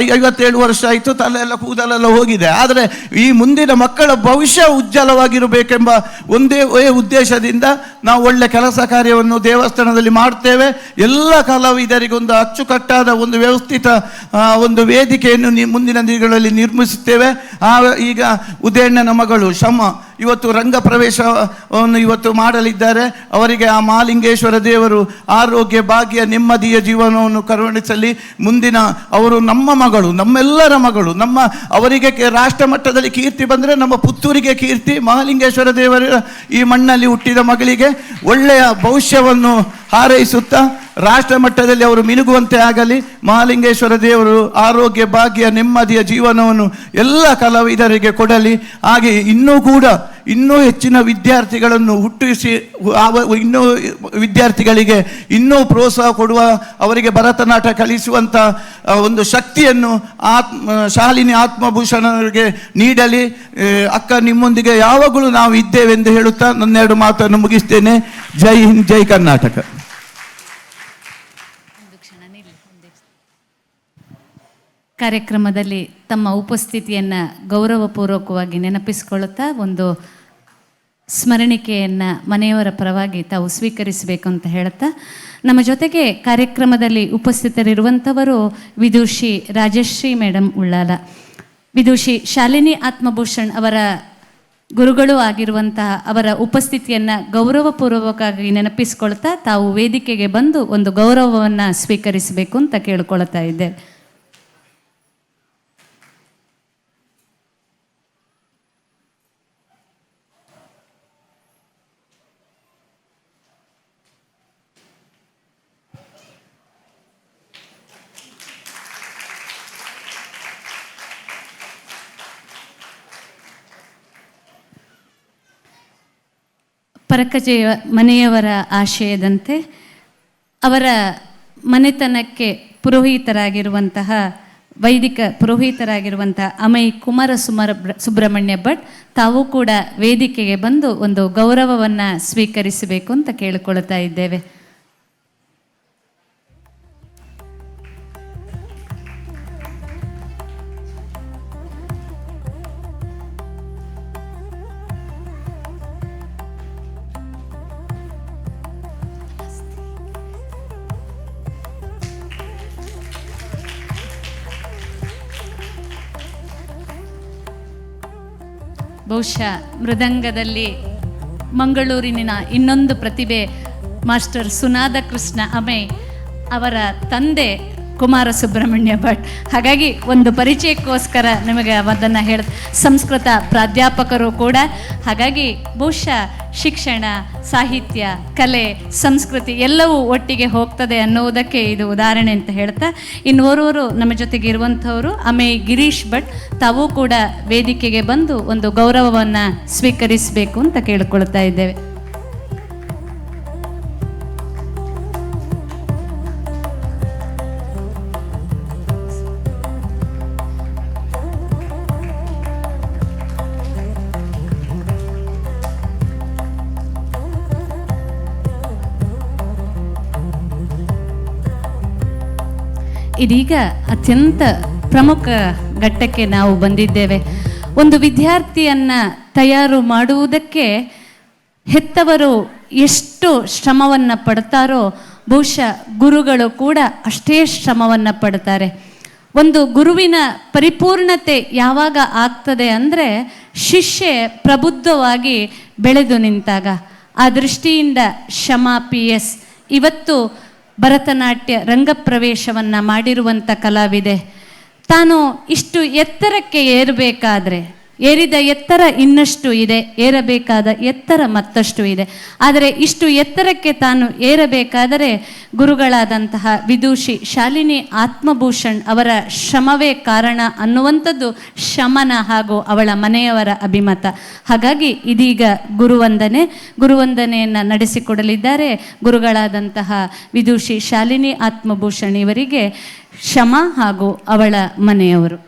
57 ವರ್ಷ ಆಯಿತು, ತಲೆಲ್ಲ ಕೂದಲೆಲ್ಲ ಹೋಗಿದೆ. ಆದರೆ ಈ ಮುಂದಿನ ಮಕ್ಕಳ ಭವಿಷ್ಯ ಉಜ್ವಲವಾಗಿರಬೇಕೆಂಬ ಒಂದೇ ಉದ್ದೇಶದಿಂದ ನಾವು ಒಳ್ಳೆ ಕೆಲಸ ಕಾರ್ಯವನ್ನು ದೇವಸ್ಥಾನದಲ್ಲಿ ಮಾಡ್ತೇವೆ. ಎಲ್ಲ ಕಲಾವಿದರಿಗೆ ಒಂದು ಅಚ್ಚುಕಟ್ಟಾದ ಒಂದು ವ್ಯವಸ್ಥಿತ ಒಂದು ವೇದಿಕೆಯನ್ನು ಮುಂದಿನ ದಿನಗಳಲ್ಲಿ ನಿರ್ಮಿಸುತ್ತೇವೆ. ಈಗ ಉದಯಣ್ಣನ ಮಗಳು ಶಮ ಇವತ್ತು ರಂಗ ಪ್ರವೇಶವನ್ನು ಇವತ್ತು ಮಾಡಲಿದ್ದಾರೆ. ಅವರಿಗೆ ಆ ಮಹಾಲಿಂಗೇಶ್ವರ ದೇವರು ಆರೋಗ್ಯ, ಭಾಗ್ಯ, ನೆಮ್ಮದಿಯ ಜೀವನವನ್ನು ಕರುಣಿಸಲಿ. ಮುಂದಿನ ಅವರು ನಮ್ಮ ಮಗಳು, ನಮ್ಮೆಲ್ಲರ ಮಗಳು. ಅವರಿಗೆ ರಾಷ್ಟ್ರ ಮಟ್ಟದಲ್ಲಿ ಕೀರ್ತಿ ಬಂದರೆ ನಮ್ಮ ಪುತ್ತೂರಿಗೆ ಕೀರ್ತಿ. ಮಹಾಲಿಂಗೇಶ್ವರ ದೇವರ ಈ ಮಣ್ಣಲ್ಲಿ ಹುಟ್ಟಿದ ಮಗಳಿಗೆ ಒಳ್ಳೆಯ ಭವಿಷ್ಯವನ್ನು ಹಾರೈಸುತ್ತಾ ರಾಷ್ಟ್ರ ಮಟ್ಟದಲ್ಲಿ ಅವರು ಮಿನುಗುವಂತೆ ಆಗಲಿ. ಮಹಾಲಿಂಗೇಶ್ವರ ದೇವರು ಆರೋಗ್ಯ, ಭಾಗ್ಯ, ನೆಮ್ಮದಿಯ ಜೀವನವನ್ನು ಎಲ್ಲ ಕಲಾವಿದರಿಗೆ ಕೊಡಲಿ. ಹಾಗೆ ಇನ್ನೂ ಕೂಡ ಇನ್ನೂ ಹೆಚ್ಚಿನ ವಿದ್ಯಾರ್ಥಿಗಳನ್ನು ಹುಟ್ಟಿಸಿ ಇನ್ನೂ ವಿದ್ಯಾರ್ಥಿಗಳಿಗೆ ಇನ್ನೂ ಪ್ರೋತ್ಸಾಹ ಕೊಡುವ, ಅವರಿಗೆ ಭರತನಾಟ್ಯ ಕಲಿಸುವಂಥ ಒಂದು ಶಕ್ತಿಯನ್ನು ಶಾಲಿನಿ ಆತ್ಮಭೂಷಣರಿಗೆ ನೀಡಲಿ. ಅಕ್ಕ, ನಿಮ್ಮೊಂದಿಗೆ ಯಾವಾಗಲೂ ನಾವು ಇದ್ದೇವೆಂದು ಹೇಳುತ್ತಾ ನನ್ನೆರಡು ಮಾತನ್ನು ಮುಗಿಸ್ತೇನೆ. ಜೈ ಹಿಂದ್, ಜೈ ಕರ್ನಾಟಕ. ಕಾರ್ಯಕ್ರಮದಲ್ಲಿ ತಮ್ಮ ಉಪಸ್ಥಿತಿಯನ್ನು ಗೌರವಪೂರ್ವಕವಾಗಿ ನೆನಪಿಸಿಕೊಳ್ಳುತ್ತಾ ಒಂದು ಸ್ಮರಣಿಕೆಯನ್ನು ಮನೆಯವರ ಪರವಾಗಿ ತಾವು ಸ್ವೀಕರಿಸಬೇಕು ಅಂತ ಹೇಳುತ್ತಾ, ನಮ್ಮ ಜೊತೆಗೆ ಕಾರ್ಯಕ್ರಮದಲ್ಲಿ ಉಪಸ್ಥಿತರಿರುವಂಥವರು ವಿದುಷಿ ರಾಜಶ್ರೀ ಮೇಡಮ್ ಉಳ್ಳಾಲ, ವಿದುಷಿ ಶಾಲಿನಿ ಆತ್ಮಭೂಷಣ್ ಅವರ ಗುರುಗಳು ಆಗಿರುವಂತಹ ಅವರ ಉಪಸ್ಥಿತಿಯನ್ನು ಗೌರವಪೂರ್ವಕವಾಗಿ ನೆನಪಿಸಿಕೊಳ್ತಾ ತಾವು ವೇದಿಕೆಗೆ ಬಂದು ಒಂದು ಗೌರವವನ್ನು ಸ್ವೀಕರಿಸಬೇಕು ಅಂತ ಕೇಳಿಕೊಳ್ತಾ ಇದ್ದೇವೆ. ಪರಕಜೆಯ ಮನೆಯವರ ಆಶಯದಂತೆ ಅವರ ಮನೆತನಕ್ಕೆ ಪುರೋಹಿತರಾಗಿರುವಂತಹ ವೈದಿಕ ಪುರೋಹಿತರಾಗಿರುವಂತಹ ಅಮೈ ಕುಮಾರ ಸುಬ್ರಹ್ಮಣ್ಯ ಭಟ್ ತಾವು ಕೂಡ ವೇದಿಕೆಗೆ ಬಂದು ಒಂದು ಗೌರವವನ್ನು ಸ್ವೀಕರಿಸಬೇಕು ಅಂತ ಕೇಳಿಕೊಳ್ತಾ ಇದ್ದೇವೆ. ಬಹುಶಃ ಮೃದಂಗದಲ್ಲಿ ಮಂಗಳೂರಿನ ಇನ್ನೊಂದು ಪ್ರತಿಭೆ ಮಾಸ್ಟರ್ ಸುನಾದ ಕೃಷ್ಣ ಅಮೈ ಅವರ ತಂದೆ ಕುಮಾರ ಸುಬ್ರಹ್ಮಣ್ಯ ಭಟ್. ಹಾಗಾಗಿ ಒಂದು ಪರಿಚಯಕ್ಕೋಸ್ಕರ ನಿಮಗೆ ಅದನ್ನು ಸಂಸ್ಕೃತ ಪ್ರಾಧ್ಯಾಪಕರು ಕೂಡ. ಹಾಗಾಗಿ ಬಹುಶಃ ಶಿಕ್ಷಣ, ಸಾಹಿತ್ಯ, ಕಲೆ, ಸಂಸ್ಕೃತಿ ಎಲ್ಲವೂ ಒಟ್ಟಿಗೆ ಹೋಗ್ತದೆ ಅನ್ನುವುದಕ್ಕೆ ಇದು ಉದಾಹರಣೆ ಅಂತ ಹೇಳ್ತಾ, ಇನ್ನೋರ್ವರು ನಮ್ಮ ಜೊತೆಗೆ ಇರುವಂಥವರು ಅಮೇ ಗಿರೀಶ್ ಭಟ್ ತಾವೂ ಕೂಡ ವೇದಿಕೆಗೆ ಬಂದು ಒಂದು ಗೌರವವನ್ನು ಸ್ವೀಕರಿಸಬೇಕು ಅಂತ ಕೇಳಿಕೊಳ್ತಾ ಇದ್ದೇವೆ. ಇದೀಗ ಅತ್ಯಂತ ಪ್ರಮುಖ ಘಟ್ಟಕ್ಕೆ ನಾವು ಬಂದಿದ್ದೇವೆ. ಒಂದು ವಿದ್ಯಾರ್ಥಿಯನ್ನು ತಯಾರು ಮಾಡುವುದಕ್ಕೆ ಹೆತ್ತವರು ಎಷ್ಟು ಶ್ರಮವನ್ನು ಪಡ್ತಾರೋ ಬಹುಶಃ ಗುರುಗಳು ಕೂಡ ಅಷ್ಟೇ ಶ್ರಮವನ್ನು ಪಡ್ತಾರೆ. ಒಂದು ಗುರುವಿನ ಪರಿಪೂರ್ಣತೆ ಯಾವಾಗ ಆಗ್ತದೆ ಅಂದರೆ ಶಿಷ್ಯ ಪ್ರಬುದ್ಧವಾಗಿ ಬೆಳೆದು ನಿಂತಾಗ. ಆ ದೃಷ್ಟಿಯಿಂದ ಶಮಾ PS ಇವತ್ತು ಭರತನಾಟ್ಯ ರಂಗಪ್ರವೇಶವನ್ನು ಮಾಡಿರುವಂಥ ಕಲಾವಿದೆ. ತಾನು ಇಷ್ಟು ಎತ್ತರಕ್ಕೆ ಏರಬೇಕಾದ್ರೆ ಏರಿದ ಎತ್ತರ ಇನ್ನಷ್ಟು ಇದೆ, ಏರಬೇಕಾದ ಎತ್ತರ ಮತ್ತಷ್ಟು ಇದೆ. ಆದರೆ ಇಷ್ಟು ಎತ್ತರಕ್ಕೆ ತಾನು ಏರಬೇಕಾದರೆ ಗುರುಗಳಾದಂತಹ ವಿದುಷಿ ಶಾಲಿನಿ ಆತ್ಮಭೂಷಣ್ ಅವರ ಶ್ರಮವೇ ಕಾರಣ ಅನ್ನುವಂಥದ್ದು ಶಮನ ಹಾಗೂ ಅವಳ ಮನೆಯವರ ಅಭಿಮತ. ಹಾಗಾಗಿ ಇದೀಗ ಗುರುವಂದನೆಯನ್ನು ನಡೆಸಿಕೊಡಲಿದ್ದಾರೆ ಗುರುಗಳಾದಂತಹ ವಿದುಷಿ ಶಾಲಿನಿ ಆತ್ಮಭೂಷಣ್ ಇವರಿಗೆ ಶಮ ಹಾಗೂ ಅವಳ ಮನೆಯವರು.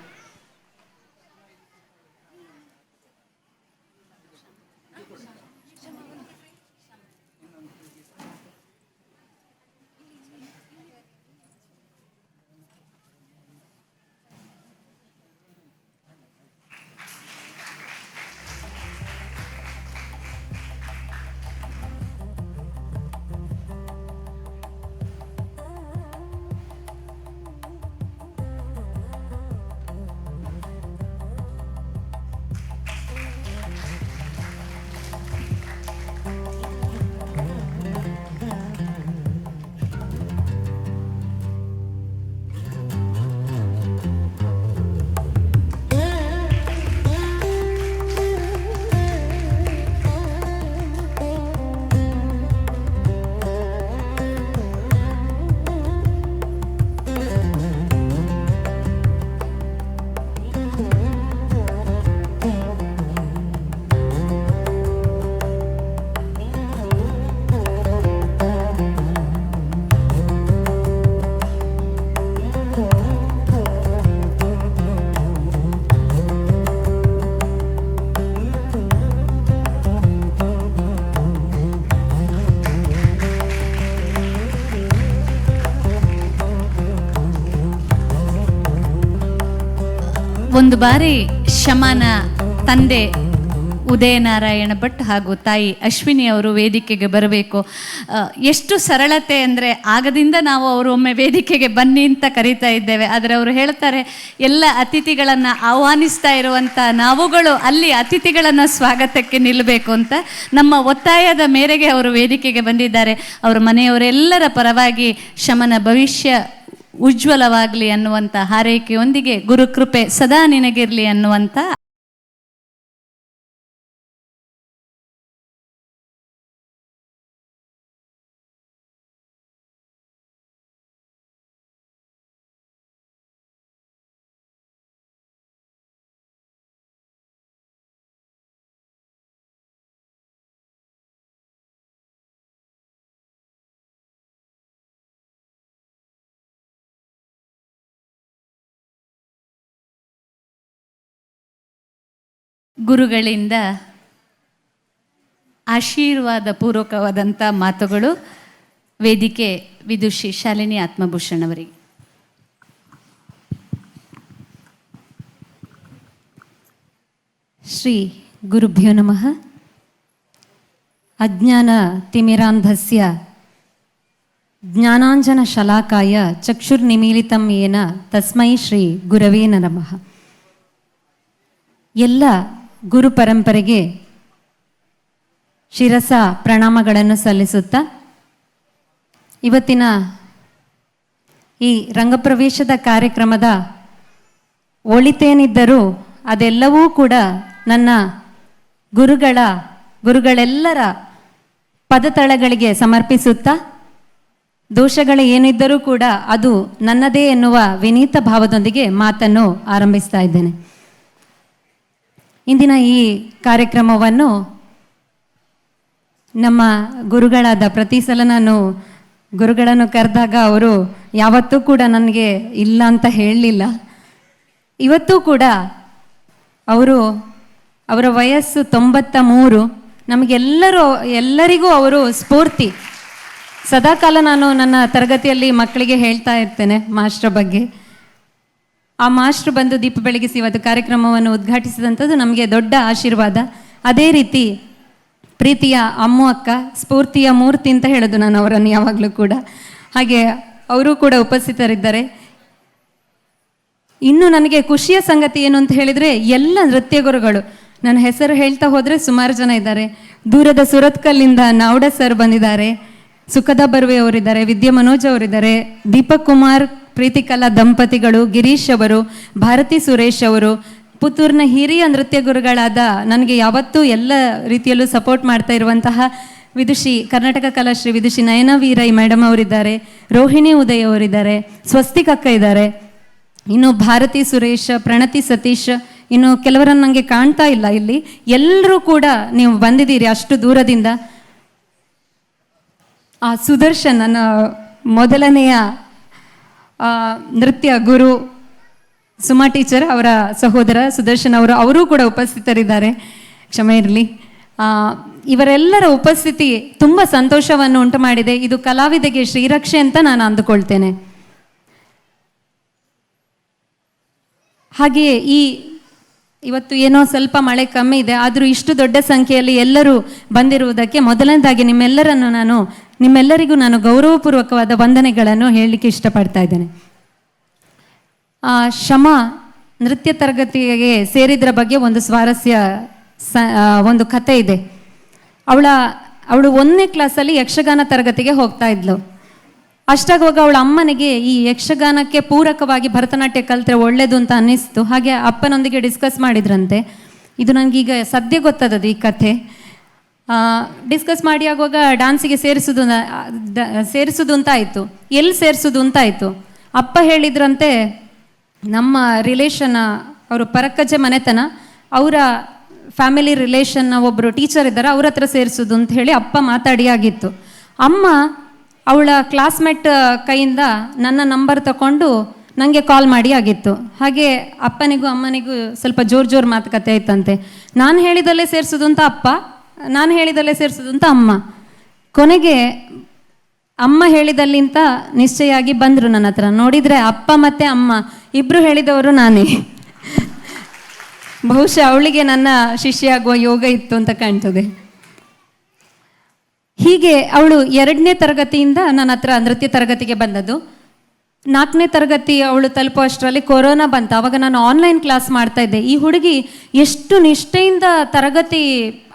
ಒಂದು ಬಾರಿ ಶಮನ ತಂದೆ ಉದಯನಾರಾಯಣ ಭಟ್ ಹಾಗೂ ತಾಯಿ ಅಶ್ವಿನಿ ಅವರು ವೇದಿಕೆಗೆ ಬರಬೇಕು. ಎಷ್ಟು ಸರಳತೆ ಅಂದರೆ ಆಗದಿಂದ ನಾವು ಅವರು ಒಮ್ಮೆ ವೇದಿಕೆಗೆ ಬನ್ನಿ ಅಂತ ಕರೀತಾ ಇದ್ದೇವೆ. ಆದರೆ ಅವರು ಹೇಳ್ತಾರೆ, ಎಲ್ಲ ಅತಿಥಿಗಳನ್ನು ಆಹ್ವಾನಿಸ್ತಾ ಇರುವಂಥ ನಾವುಗಳು ಅಲ್ಲಿ ಅತಿಥಿಗಳನ್ನು ಸ್ವಾಗತಕ್ಕೆ ನಿಲ್ಲಬೇಕು ಅಂತ. ನಮ್ಮ ಒತ್ತಾಯದ ಮೇರೆಗೆ ಅವರು ವೇದಿಕೆಗೆ ಬಂದಿದ್ದಾರೆ. ಅವರ ಮನೆಯವರೆಲ್ಲರ ಪರವಾಗಿ ಶಮನ ಭವಿಷ್ಯ ಉಜ್ವಲವಾಗಲಿ ಅನ್ನುವಂಥ ಹಾರೈಕೆಯೊಂದಿಗೆ ಗುರುಕೃಪೆ ಸದಾ ನಿನಗಿರಲಿ ಅನ್ನುವಂಥ ಗುರುಗಳಿಂದ ಆಶೀರ್ವಾದ ಪೂರ್ವಕವಾದಂಥ ಮಾತುಗಳು. ವೇದಿಕೆ ವಿದುಷಿ ಶಾಲಿನಿ ಆತ್ಮಭೂಷಣ್ ಅವರಿಗೆ. ಶ್ರೀ ಗುರುಭ್ಯೋ ನಮಃ. ಅಜ್ಞಾನ ತಿಮಿರಾಂಧಸ್ಯ ಜ್ಞಾನಾಂಜನ ಶಲಾಕಾಯ ಚಕ್ಷುರ್ನಿಮೀಲಿತಂ ಯೇನ ತಸ್ಮೈ ಶ್ರೀ ಗುರವೇ ನಮಃ. ಎಲ್ಲ ಗುರು ಪರಂಪರೆಗೆ ಶಿರಸ ಪ್ರಣಾಮಗಳನ್ನು ಸಲ್ಲಿಸುತ್ತಾ ಇವತ್ತಿನ ಈ ರಂಗಪ್ರವೇಶದ ಕಾರ್ಯಕ್ರಮದ ಒಳಿತೇನಿದ್ದರೂ ಅದೆಲ್ಲವೂ ಕೂಡ ನನ್ನ ಗುರುಗಳೆಲ್ಲರ ಪದತಳಗಳಿಗೆ ಸಮರ್ಪಿಸುತ್ತಾ, ದೋಷಗಳು ಏನಿದ್ದರೂ ಕೂಡ ಅದು ನನ್ನದೇ ಎನ್ನುವ ವಿನೀತ ಭಾವದೊಂದಿಗೆ ಮಾತನ್ನು ಆರಂಭಿಸ್ತಾ ಇದ್ದೇನೆ. ಇಂದಿನ ಈ ಕಾರ್ಯಕ್ರಮವನ್ನು ನಮ್ಮ ಗುರುಗಳಾದ ಪ್ರತಿ ಸಲ ನಾನು ಗುರುಗಳನ್ನು ಕರೆದಾಗ ಅವರು ಯಾವತ್ತೂ ಕೂಡ ನನಗೆ ಇಲ್ಲ ಅಂತ ಹೇಳಲಿಲ್ಲ. ಇವತ್ತೂ ಕೂಡ ಅವರ ವಯಸ್ಸು 93. ಎಲ್ಲರಿಗೂ ಅವರು ಸ್ಫೂರ್ತಿ. ಸದಾಕಾಲ ನಾನು ನನ್ನ ತರಗತಿಯಲ್ಲಿ ಮಕ್ಕಳಿಗೆ ಹೇಳ್ತಾ ಇರ್ತೇನೆ ಮಾಸ್ಟ್ರ ಬಗ್ಗೆ. ಆ ಮಾಸ್ಟ್ರು ಬಂದು ದೀಪ ಬೆಳಗಿಸಿ ಇವತ್ತು ಕಾರ್ಯಕ್ರಮವನ್ನು ಉದ್ಘಾಟಿಸಿದಂಥದ್ದು ನಮಗೆ ದೊಡ್ಡ ಆಶೀರ್ವಾದ. ಅದೇ ರೀತಿ ಪ್ರೀತಿಯ ಅಮ್ಮು ಅಕ್ಕ, ಸ್ಫೂರ್ತಿಯ ಮೂರ್ತಿ ಅಂತ ಹೇಳೋದು ನಾನು ಅವರನ್ನು ಯಾವಾಗಲೂ ಕೂಡ. ಹಾಗೆ ಅವರು ಕೂಡ ಉಪಸ್ಥಿತರಿದ್ದಾರೆ. ಇನ್ನು ನನಗೆ ಖುಷಿಯ ಸಂಗತಿ ಏನು ಅಂತ ಹೇಳಿದರೆ, ಎಲ್ಲ ನೃತ್ಯ ಗುರುಗಳು, ನನ್ನ ಹೆಸರು ಹೇಳ್ತಾ ಹೋದರೆ ಸುಮಾರು ಜನ ಇದ್ದಾರೆ. ದೂರದ ಸುರತ್ಕಲ್ಲಿಂದ ನಾವ್ಡ ಸರ್ ಬಂದಿದ್ದಾರೆ, ಸುಖದ ಬರ್ವೆ ಅವರಿದ್ದಾರೆ, ವಿದ್ಯಾ ಮನೋಜ್ ಅವರಿದ್ದಾರೆ, ದೀಪಕ್ ಕುಮಾರ್ ಪ್ರೀತಿಕಲಾ ದಂಪತಿಗಳು, ಗಿರೀಶ್ ಅವರು, ಭಾರತಿ ಸುರೇಶ್ ಅವರು, ಪುತ್ತೂರಿನ ಹಿರಿಯ ನೃತ್ಯ ಗುರುಗಳಾದ ನನಗೆ ಯಾವತ್ತೂ ಎಲ್ಲ ರೀತಿಯಲ್ಲೂ ಸಪೋರ್ಟ್ ಮಾಡ್ತಾ ಇರುವಂತಹ ವಿದುಷಿ, ಕರ್ನಾಟಕ ಕಲಾಶ್ರೀ ವಿದುಷಿ ನಯನ ವೀರೈ ಮೇಡಮ್ ಅವರಿದ್ದಾರೆ, ರೋಹಿಣಿ ಉದಯ್ ಅವರಿದ್ದಾರೆ, ಸ್ವಸ್ತಿಕ್ ಅಕ್ಕ ಇದ್ದಾರೆ, ಇನ್ನು ಭಾರತಿ ಸುರೇಶ್, ಪ್ರಣತಿ ಸತೀಶ್, ಇನ್ನು ಕೆಲವರನ್ನು ನನಗೆ ಕಾಣ್ತಾ ಇಲ್ಲ ಇಲ್ಲಿ. ಎಲ್ಲರೂ ಕೂಡ ನೀವು ಬಂದಿದ್ದೀರಿ ಅಷ್ಟು ದೂರದಿಂದ. ಸುದರ್ಶನ್, ನನ್ನ ಮೊದಲನೆಯ ನೃತ್ಯ ಗುರು ಸುಮಾ ಟೀಚರ್ ಅವರ ಸಹೋದರ ಸುದರ್ಶನ್ ಅವರು ಕೂಡ ಉಪಸ್ಥಿತರಿದ್ದಾರೆ, ಕ್ಷಮೆ ಇರಲಿ. ಇವರೆಲ್ಲರ ಉಪಸ್ಥಿತಿ ತುಂಬ ಸಂತೋಷವನ್ನು ಉಂಟು ಮಾಡಿದೆ. ಇದು ಕಲಾವಿದೆಗೆ ಶ್ರೀರಕ್ಷೆ ಅಂತ ನಾನು ಅಂದುಕೊಳ್ತೇನೆ. ಹಾಗೆಯೇ ಇವತ್ತು ಏನೋ ಸ್ವಲ್ಪ ಮಳೆ ಕಮ್ಮಿ ಇದೆ, ಆದರೂ ಇಷ್ಟು ದೊಡ್ಡ ಸಂಖ್ಯೆಯಲ್ಲಿ ಎಲ್ಲರೂ ಬಂದಿರುವುದಕ್ಕೆ ಮೊದಲನೇದಾಗಿ ನಿಮ್ಮೆಲ್ಲರಿಗೂ ನಾನು ಗೌರವಪೂರ್ವಕವಾದ ವಂದನೆಗಳನ್ನು ಹೇಳಲಿಕ್ಕೆ ಇಷ್ಟಪಡ್ತಾ ಇದ್ದೇನೆ. ಶಮ ನೃತ್ಯ ತರಗತಿಗೆ ಸೇರಿದ್ರ ಬಗ್ಗೆ ಒಂದು ಸ್ವಾರಸ್ಯ ಒಂದು ಕಥೆ ಇದೆ. ಅವಳು 1ನೇ ಕ್ಲಾಸಲ್ಲಿ ಯಕ್ಷಗಾನ ತರಗತಿಗೆ ಹೋಗ್ತಾ ಇದ್ಲು. ಅಷ್ಟಾಗುವಾಗ ಅವಳ ಅಮ್ಮನಿಗೆ ಈ ಯಕ್ಷಗಾನಕ್ಕೆ ಪೂರಕವಾಗಿ ಭರತನಾಟ್ಯ ಕಲಿತ್ರೆ ಒಳ್ಳೇದು ಅಂತ ಅನ್ನಿಸ್ತು. ಹಾಗೆ ಅಪ್ಪನೊಂದಿಗೆ ಡಿಸ್ಕಸ್ ಮಾಡಿದ್ರಂತೆ. ಇದು ನನಗೀಗ ಸದ್ಯ ಗೊತ್ತದದು ಈ ಕಥೆ. ಡಿಸ್ಕಸ್ ಮಾಡಿ ಆಗುವಾಗ ಡ್ಯಾನ್ಸಿಗೆ ಸೇರಿಸೋದು ಅಂತ ಆಯಿತು. ಎಲ್ಲಿ ಸೇರಿಸೋದು ಅಂತ ಆಯಿತು. ಅಪ್ಪ ಹೇಳಿದ್ರಂತೆ, ನಮ್ಮ ರಿಲೇಷನ್ ಅವರು ಪರಕ್ಕಜ್ಜೆ ಮನೆತನ, ಅವರ ಫ್ಯಾಮಿಲಿ ರಿಲೇಷನ್ನ ಒಬ್ಬರು ಟೀಚರ್ ಇದ್ದಾರೆ, ಅವ್ರ ಹತ್ರ ಸೇರಿಸೋದು ಅಂತ ಹೇಳಿ ಅಪ್ಪ ಮಾತಾಡಿ ಆಗಿತ್ತು. ಅಮ್ಮ ಅವಳ ಕ್ಲಾಸ್ಮೇಟ್ ಕೈಯಿಂದ ನನ್ನ ನಂಬರ್ ತಗೊಂಡು ನನಗೆ ಕಾಲ್ ಮಾಡಿ ಆಗಿತ್ತು. ಹಾಗೆ ಅಪ್ಪನಿಗೂ ಅಮ್ಮನಿಗೂ ಸ್ವಲ್ಪ ಜೋರು ಮಾತುಕತೆ ಆಯ್ತಂತೆ. ನಾನು ಹೇಳಿದಲ್ಲೇ ಸೇರಿಸೋದು ಅಂತ ಅಪ್ಪ, ನಾನು ಹೇಳಿದಲ್ಲೇ ಸೇರಿಸೋದು ಅಂತ ಅಮ್ಮ. ಕೊನೆಗೆ ಅಮ್ಮ ಹೇಳಿದಲ್ಲಿಂತ ನಿಶ್ಚಯ ಆಗಿ ಬಂದರು ನನ್ನ ಹತ್ರ. ನೋಡಿದರೆ ಅಪ್ಪ ಮತ್ತು ಅಮ್ಮ ಇಬ್ಬರು ಹೇಳಿದವರು ನಾನೇ. ಬಹುಶಃ ಅವಳಿಗೆ ನನ್ನ ಶಿಷ್ಯ ಆಗುವ ಯೋಗ ಇತ್ತು ಅಂತ ಕಾಣ್ತದೆ. ಹೀಗೆ ಅವಳು 2ನೇ ತರಗತಿಯಿಂದ ನನ್ನ ಹತ್ರ ನೃತ್ಯ ತರಗತಿಗೆ ಬಂದದ್ದು. 4ನೇ ತರಗತಿ ಅವಳು ತಲುಪೋ ಅಷ್ಟರಲ್ಲಿ ಕೊರೋನಾ ಬಂತು. ಆವಾಗ ನಾನು ಆನ್ಲೈನ್ ಕ್ಲಾಸ್ ಮಾಡ್ತಾ ಇದ್ದೆ. ಈ ಹುಡುಗಿ ಎಷ್ಟು ನಿಷ್ಠೆಯಿಂದ ತರಗತಿ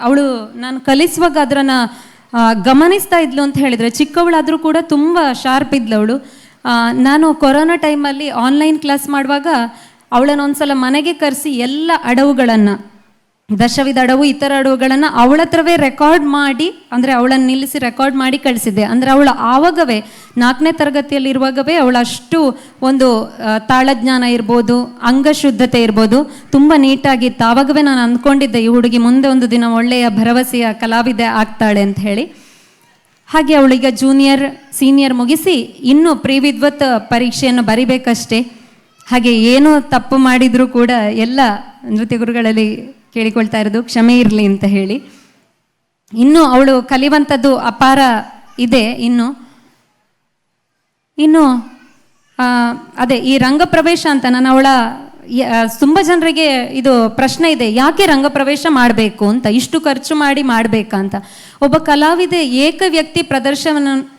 ಅವಳು ನಾನು ಕಲಿಸುವಾಗ ಅದನ್ನು ಗಮನಿಸ್ತಾ ಇದ್ಲು ಅಂತ ಹೇಳಿದರೆ, ಚಿಕ್ಕವಳಾದರೂ ಕೂಡ ತುಂಬ ಶಾರ್ಪ್ ಇದ್ಲು ಅವಳು. ನಾನು ಕೊರೋನಾ ಟೈಮಲ್ಲಿ ಆನ್ಲೈನ್ ಕ್ಲಾಸ್ ಮಾಡುವಾಗ ಅವಳನ್ನು ಒಂದ್ಸಲ ಮನೆಗೆ ಕರೆಸಿ ಎಲ್ಲ ಅಡವುಗಳನ್ನು, ದಶವಿಧ ಅಡವು, ಇತರ ಅಡವುಗಳನ್ನು ಅವಳ ಹತ್ರವೇ ರೆಕಾರ್ಡ್ ಮಾಡಿ, ಅಂದರೆ ಅವಳನ್ನು ನಿಲ್ಲಿಸಿ ರೆಕಾರ್ಡ್ ಮಾಡಿ ಕಳಿಸಿದ್ದೆ. ಅಂದರೆ ಅವಳು ಆವಾಗವೇ 4ನೇ ತರಗತಿಯಲ್ಲಿ ಇರುವಾಗವೇ ಅವಳು ಅಷ್ಟು ಒಂದು ತಾಳಜ್ಞಾನ ಇರ್ಬೋದು, ಅಂಗಶುದ್ಧತೆ ಇರ್ಬೋದು, ತುಂಬ ನೀಟಾಗಿತ್ತು. ಆವಾಗವೇ ನಾನು ಅಂದ್ಕೊಂಡಿದ್ದೆ ಈ ಹುಡುಗಿ ಮುಂದೆ ಒಂದು ದಿನ ಒಳ್ಳೆಯ ಭರವಸೆಯ ಕಲಾವಿದೆ ಆಗ್ತಾಳೆ ಅಂತ ಹೇಳಿ. ಹಾಗೆ ಅವಳೀಗ ಜೂನಿಯರ್ ಸೀನಿಯರ್ ಮುಗಿಸಿ ಇನ್ನೂ ಪ್ರಿವಿದ್ವತ್ ಪರೀಕ್ಷೆಯನ್ನು ಬರಿಬೇಕಷ್ಟೇ. ಹಾಗೆ ಏನೂ ತಪ್ಪು ಮಾಡಿದರೂ ಕೂಡ ಎಲ್ಲ ನೃತ್ಯ ಗುರುಗಳಲ್ಲಿ ಕೇಳಿಕೊಳ್ತಾ ಇರೋದು ಕ್ಷಮೆ ಇರಲಿ ಅಂತ ಹೇಳಿ. ಇನ್ನು ಅವಳು ಕಲಿಯುವಂಥದ್ದು ಅಪಾರ ಇದೆ. ಇನ್ನು ಅದೇ ಈ ರಂಗಪ್ರವೇಶ ಅಂತ ನಾನು ಅವಳ ತುಂಬ ಜನರಿಗೆ ಇದು ಪ್ರಶ್ನೆ ಇದೆ, ಯಾಕೆ ರಂಗಪ್ರವೇಶ ಮಾಡಬೇಕು ಅಂತ, ಇಷ್ಟು ಖರ್ಚು ಮಾಡಿ ಮಾಡಬೇಕಂತ. ಒಬ್ಬ ಕಲಾವಿದೆ ಏಕ ವ್ಯಕ್ತಿ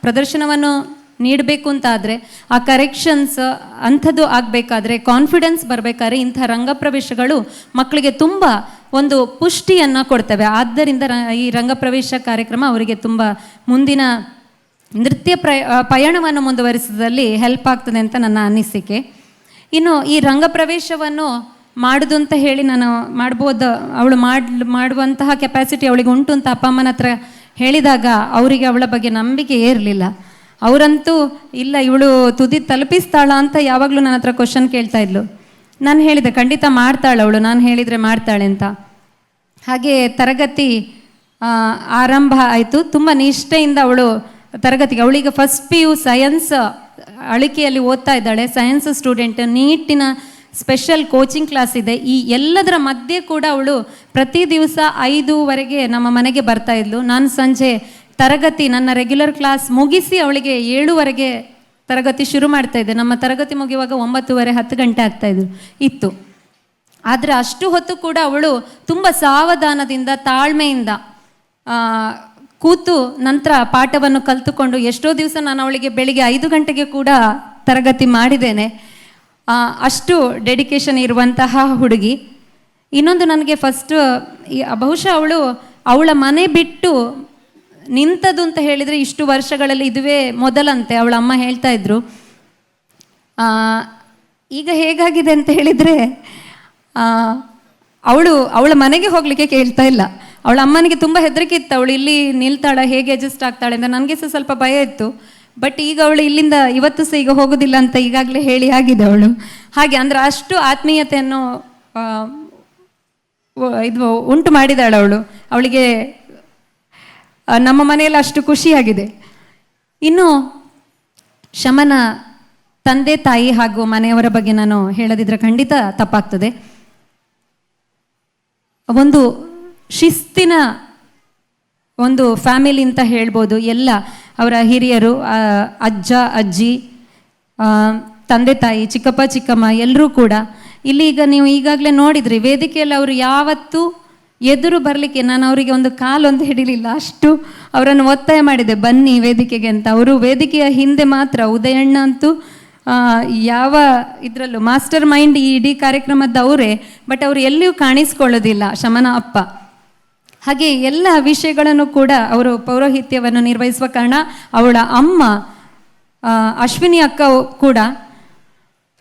ಪ್ರದರ್ಶನವನ್ನು ನೀಡಬೇಕು ಅಂತ ಆದರೆ, ಆ ಕರೆಕ್ಷನ್ಸ್ ಅಂಥದ್ದು ಆಗಬೇಕಾದ್ರೆ, ಕಾನ್ಫಿಡೆನ್ಸ್ ಬರಬೇಕಾದ್ರೆ ಇಂಥ ರಂಗಪ್ರವೇಶಗಳು ಮಕ್ಕಳಿಗೆ ತುಂಬ ಒಂದು ಪುಷ್ಟಿಯನ್ನು ಕೊಡ್ತವೆ. ಆದ್ದರಿಂದ ಈ ರಂಗಪ್ರವೇಶ ಕಾರ್ಯಕ್ರಮ ಅವರಿಗೆ ತುಂಬ ಮುಂದಿನ ನೃತ್ಯ ಪಯಣವನ್ನು ಮುಂದುವರಿಸೋದ್ರಲ್ಲಿ ಹೆಲ್ಪ್ ಆಗ್ತದೆ ಅಂತ ನನ್ನ ಅನಿಸಿಕೆ. ಇನ್ನು ಈ ರಂಗಪ್ರವೇಶವನ್ನು ಮಾಡೋದು ಅಂತ ಹೇಳಿ ನಾನು ಮಾಡ್ಬೋದು, ಅವಳು ಮಾಡುವಂತಹ ಕೆಪಾಸಿಟಿ ಅವಳಿಗೆ ಉಂಟು ಅಂತ ಅಪ್ಪ ಅಮ್ಮನ ಹತ್ರ ಹೇಳಿದಾಗ ಅವರಿಗೆ ಅವಳ ಬಗ್ಗೆ ನಂಬಿಕೆ ಇರಲಿಲ್ಲ. ಅವರಂತೂ ಇಲ್ಲ ಇವಳು ತುದಿ ತಲುಪಿಸ್ತಾಳ ಅಂತ ಯಾವಾಗಲೂ ನನ್ನ ಹತ್ರ ಕ್ವಶನ್ ಕೇಳ್ತಾ ಇದ್ಲು. ನಾನು ಹೇಳಿದೆ ಖಂಡಿತ ಮಾಡ್ತಾಳೆ ಅವಳು, ನಾನು ಹೇಳಿದರೆ ಮಾಡ್ತಾಳೆ ಅಂತ. ಹಾಗೆ ತರಗತಿ ಆರಂಭ ಆಯಿತು. ತುಂಬ ನಿಷ್ಠೆಯಿಂದ ಅವಳು ತರಗತಿಗೆ, ಅವಳೀಗ ಫಸ್ಟ್ PU ಸೈನ್ಸ್ ಅಳಿಕೆಯಲ್ಲಿ ಓದ್ತಾ ಇದ್ದಾಳೆ, ಸೈನ್ಸ್ ಸ್ಟೂಡೆಂಟ್. ನೀಟಿನ ಸ್ಪೆಷಲ್ ಕೋಚಿಂಗ್ ಕ್ಲಾಸ್ ಇದೆ. ಈ ಎಲ್ಲದರ ಮಧ್ಯೆ ಕೂಡ ಅವಳು ಪ್ರತಿ ದಿವಸ 5:15 ನಮ್ಮ ಮನೆಗೆ ಬರ್ತಾ ಇದ್ಲು. ನಾನು ಸಂಜೆ ತರಗತಿ ನನ್ನ ರೆಗ್ಯುಲರ್ ಕ್ಲಾಸ್ ಮುಗಿಸಿ ಅವಳಿಗೆ 7:00 ತರಗತಿ ಶುರು ಮಾಡ್ತಾ ಇದ್ದೆ. ನಮ್ಮ ತರಗತಿ ಮುಗಿಯುವಾಗ 9:30 10 ಗಂಟೆ ಇತ್ತು. ಆದರೆ ಅಷ್ಟು ಹೊತ್ತು ಕೂಡ ಅವಳು ತುಂಬ ಸಾವಧಾನದಿಂದ ತಾಳ್ಮೆಯಿಂದ ಕೂತು ನಂತರ ಪಾಠವನ್ನು ಕಲಿತುಕೊಂಡು, ಎಷ್ಟೋ ದಿವಸ ನಾನು ಅವಳಿಗೆ ಬೆಳಿಗ್ಗೆ 5 ಗಂಟೆಗೆ ಕೂಡ ತರಗತಿ ಮಾಡಿದ್ದೇನೆ. ಅಷ್ಟು ಡೆಡಿಕೇಶನ್ ಇರುವಂತಹ ಹುಡುಗಿ. ಇನ್ನೊಂದು ನನಗೆ ಫಸ್ಟ್ ಬಹುಶಃ ಅವಳ ಮನೆ ಬಿಟ್ಟು ನಿಂತದ್ದು ಅಂತ ಹೇಳಿದರೆ ಇಷ್ಟು ವರ್ಷಗಳಲ್ಲಿ ಇದುವೇ ಮೊದಲಂತೆ. ಅವಳ ಅಮ್ಮ ಹೇಳ್ತಾ ಇದ್ರು. ಈಗ ಹೇಗಾಗಿದೆ ಅಂತ ಹೇಳಿದರೆ ಅವಳ ಮನೆಗೆ ಹೋಗಲಿಕ್ಕೆ ಕೇಳ್ತಾ ಇಲ್ಲ. ಅವಳ ಅಮ್ಮನಿಗೆ ತುಂಬ ಹೆದರಿಕೆ ಇತ್ತು, ಅವಳು ಇಲ್ಲಿ ನಿಲ್ತಾಳೆ, ಹೇಗೆ ಅಡ್ಜಸ್ಟ್ ಆಗ್ತಾಳೆ ಅಂತ. ನನಗೆ ಸಹ ಸ್ವಲ್ಪ ಭಯ ಇತ್ತು. ಬಟ್ ಈಗ ಅವಳು ಇಲ್ಲಿಂದ ಇವತ್ತು ಸಹ ಈಗ ಹೋಗೋದಿಲ್ಲ ಅಂತ ಈಗಾಗಲೇ ಹೇಳಿ ಆಗಿದೆ ಅವಳು. ಹಾಗೆ ಅಂದರೆ ಅಷ್ಟು ಆತ್ಮೀಯತೆಯನ್ನು ಇದು ಉಂಟು ಮಾಡಿದಾಳೆ ಅವಳು. ಅವಳಿಗೆ ನಮ್ಮ ಮನೆಯಲ್ಲಿ ಅಷ್ಟು ಖುಷಿಯಾಗಿದೆ. ಇನ್ನು ಶಮನ ತಂದೆ ತಾಯಿ ಹಾಗೂ ಮನೆಯವರ ಬಗ್ಗೆ ನಾನು ಹೇಳದಿದ್ರೆ ಖಂಡಿತ ತಪ್ಪಾಗ್ತದೆ. ಒಂದು ಶಿಸ್ತಿನ ಒಂದು ಫ್ಯಾಮಿಲಿ ಅಂತ ಹೇಳ್ಬೋದು. ಎಲ್ಲ ಅವರ ಹಿರಿಯರು, ಅಜ್ಜ ಅಜ್ಜಿ, ತಂದೆ ತಾಯಿ, ಚಿಕ್ಕಪ್ಪ ಚಿಕ್ಕಮ್ಮ ಎಲ್ಲರೂ ಕೂಡ ಇಲ್ಲಿ. ಈಗ ನೀವು ಈಗಾಗಲೇ ನೋಡಿದ್ರಿ ವೇದಿಕೆಯಲ್ಲಿ ಅವರು ಯಾವತ್ತೂ ಎದುರು ಬರಲಿಕ್ಕೆ ನಾನು ಅವರಿಗೆ ಒಂದು ಕಾಲೊಂದು ಹಿಡಿಲಿಲ್ಲ, ಅಷ್ಟು ಅವರನ್ನು ಒತ್ತಾಯ ಮಾಡಿದೆ ಬನ್ನಿ ವೇದಿಕೆಗೆ ಅಂತ. ಅವರು ವೇದಿಕೆಯ ಹಿಂದೆ ಮಾತ್ರ, ಉದಯಣ್ಣ ಅಂತೂ ಯಾವ ಇದರಲ್ಲೂ ಮಾಸ್ಟರ್ ಮೈಂಡ್ ಈ ಇಡೀ ಕಾರ್ಯಕ್ರಮದ ಅವರೇ, ಬಟ್ ಅವರು ಎಲ್ಲಿಯೂ ಕಾಣಿಸ್ಕೊಳ್ಳೋದಿಲ್ಲ ಶಮನ ಅಪ್ಪ. ಹಾಗೆ ಎಲ್ಲ ವಿಷಯಗಳನ್ನು ಕೂಡ ಅವರು ಪೌರೋಹಿತ್ಯವನ್ನು ನಿರ್ವಹಿಸುವ ಕಾರಣ ಅವಳ ಅಮ್ಮ ಅಶ್ವಿನಿ ಅಕ್ಕ ಕೂಡ,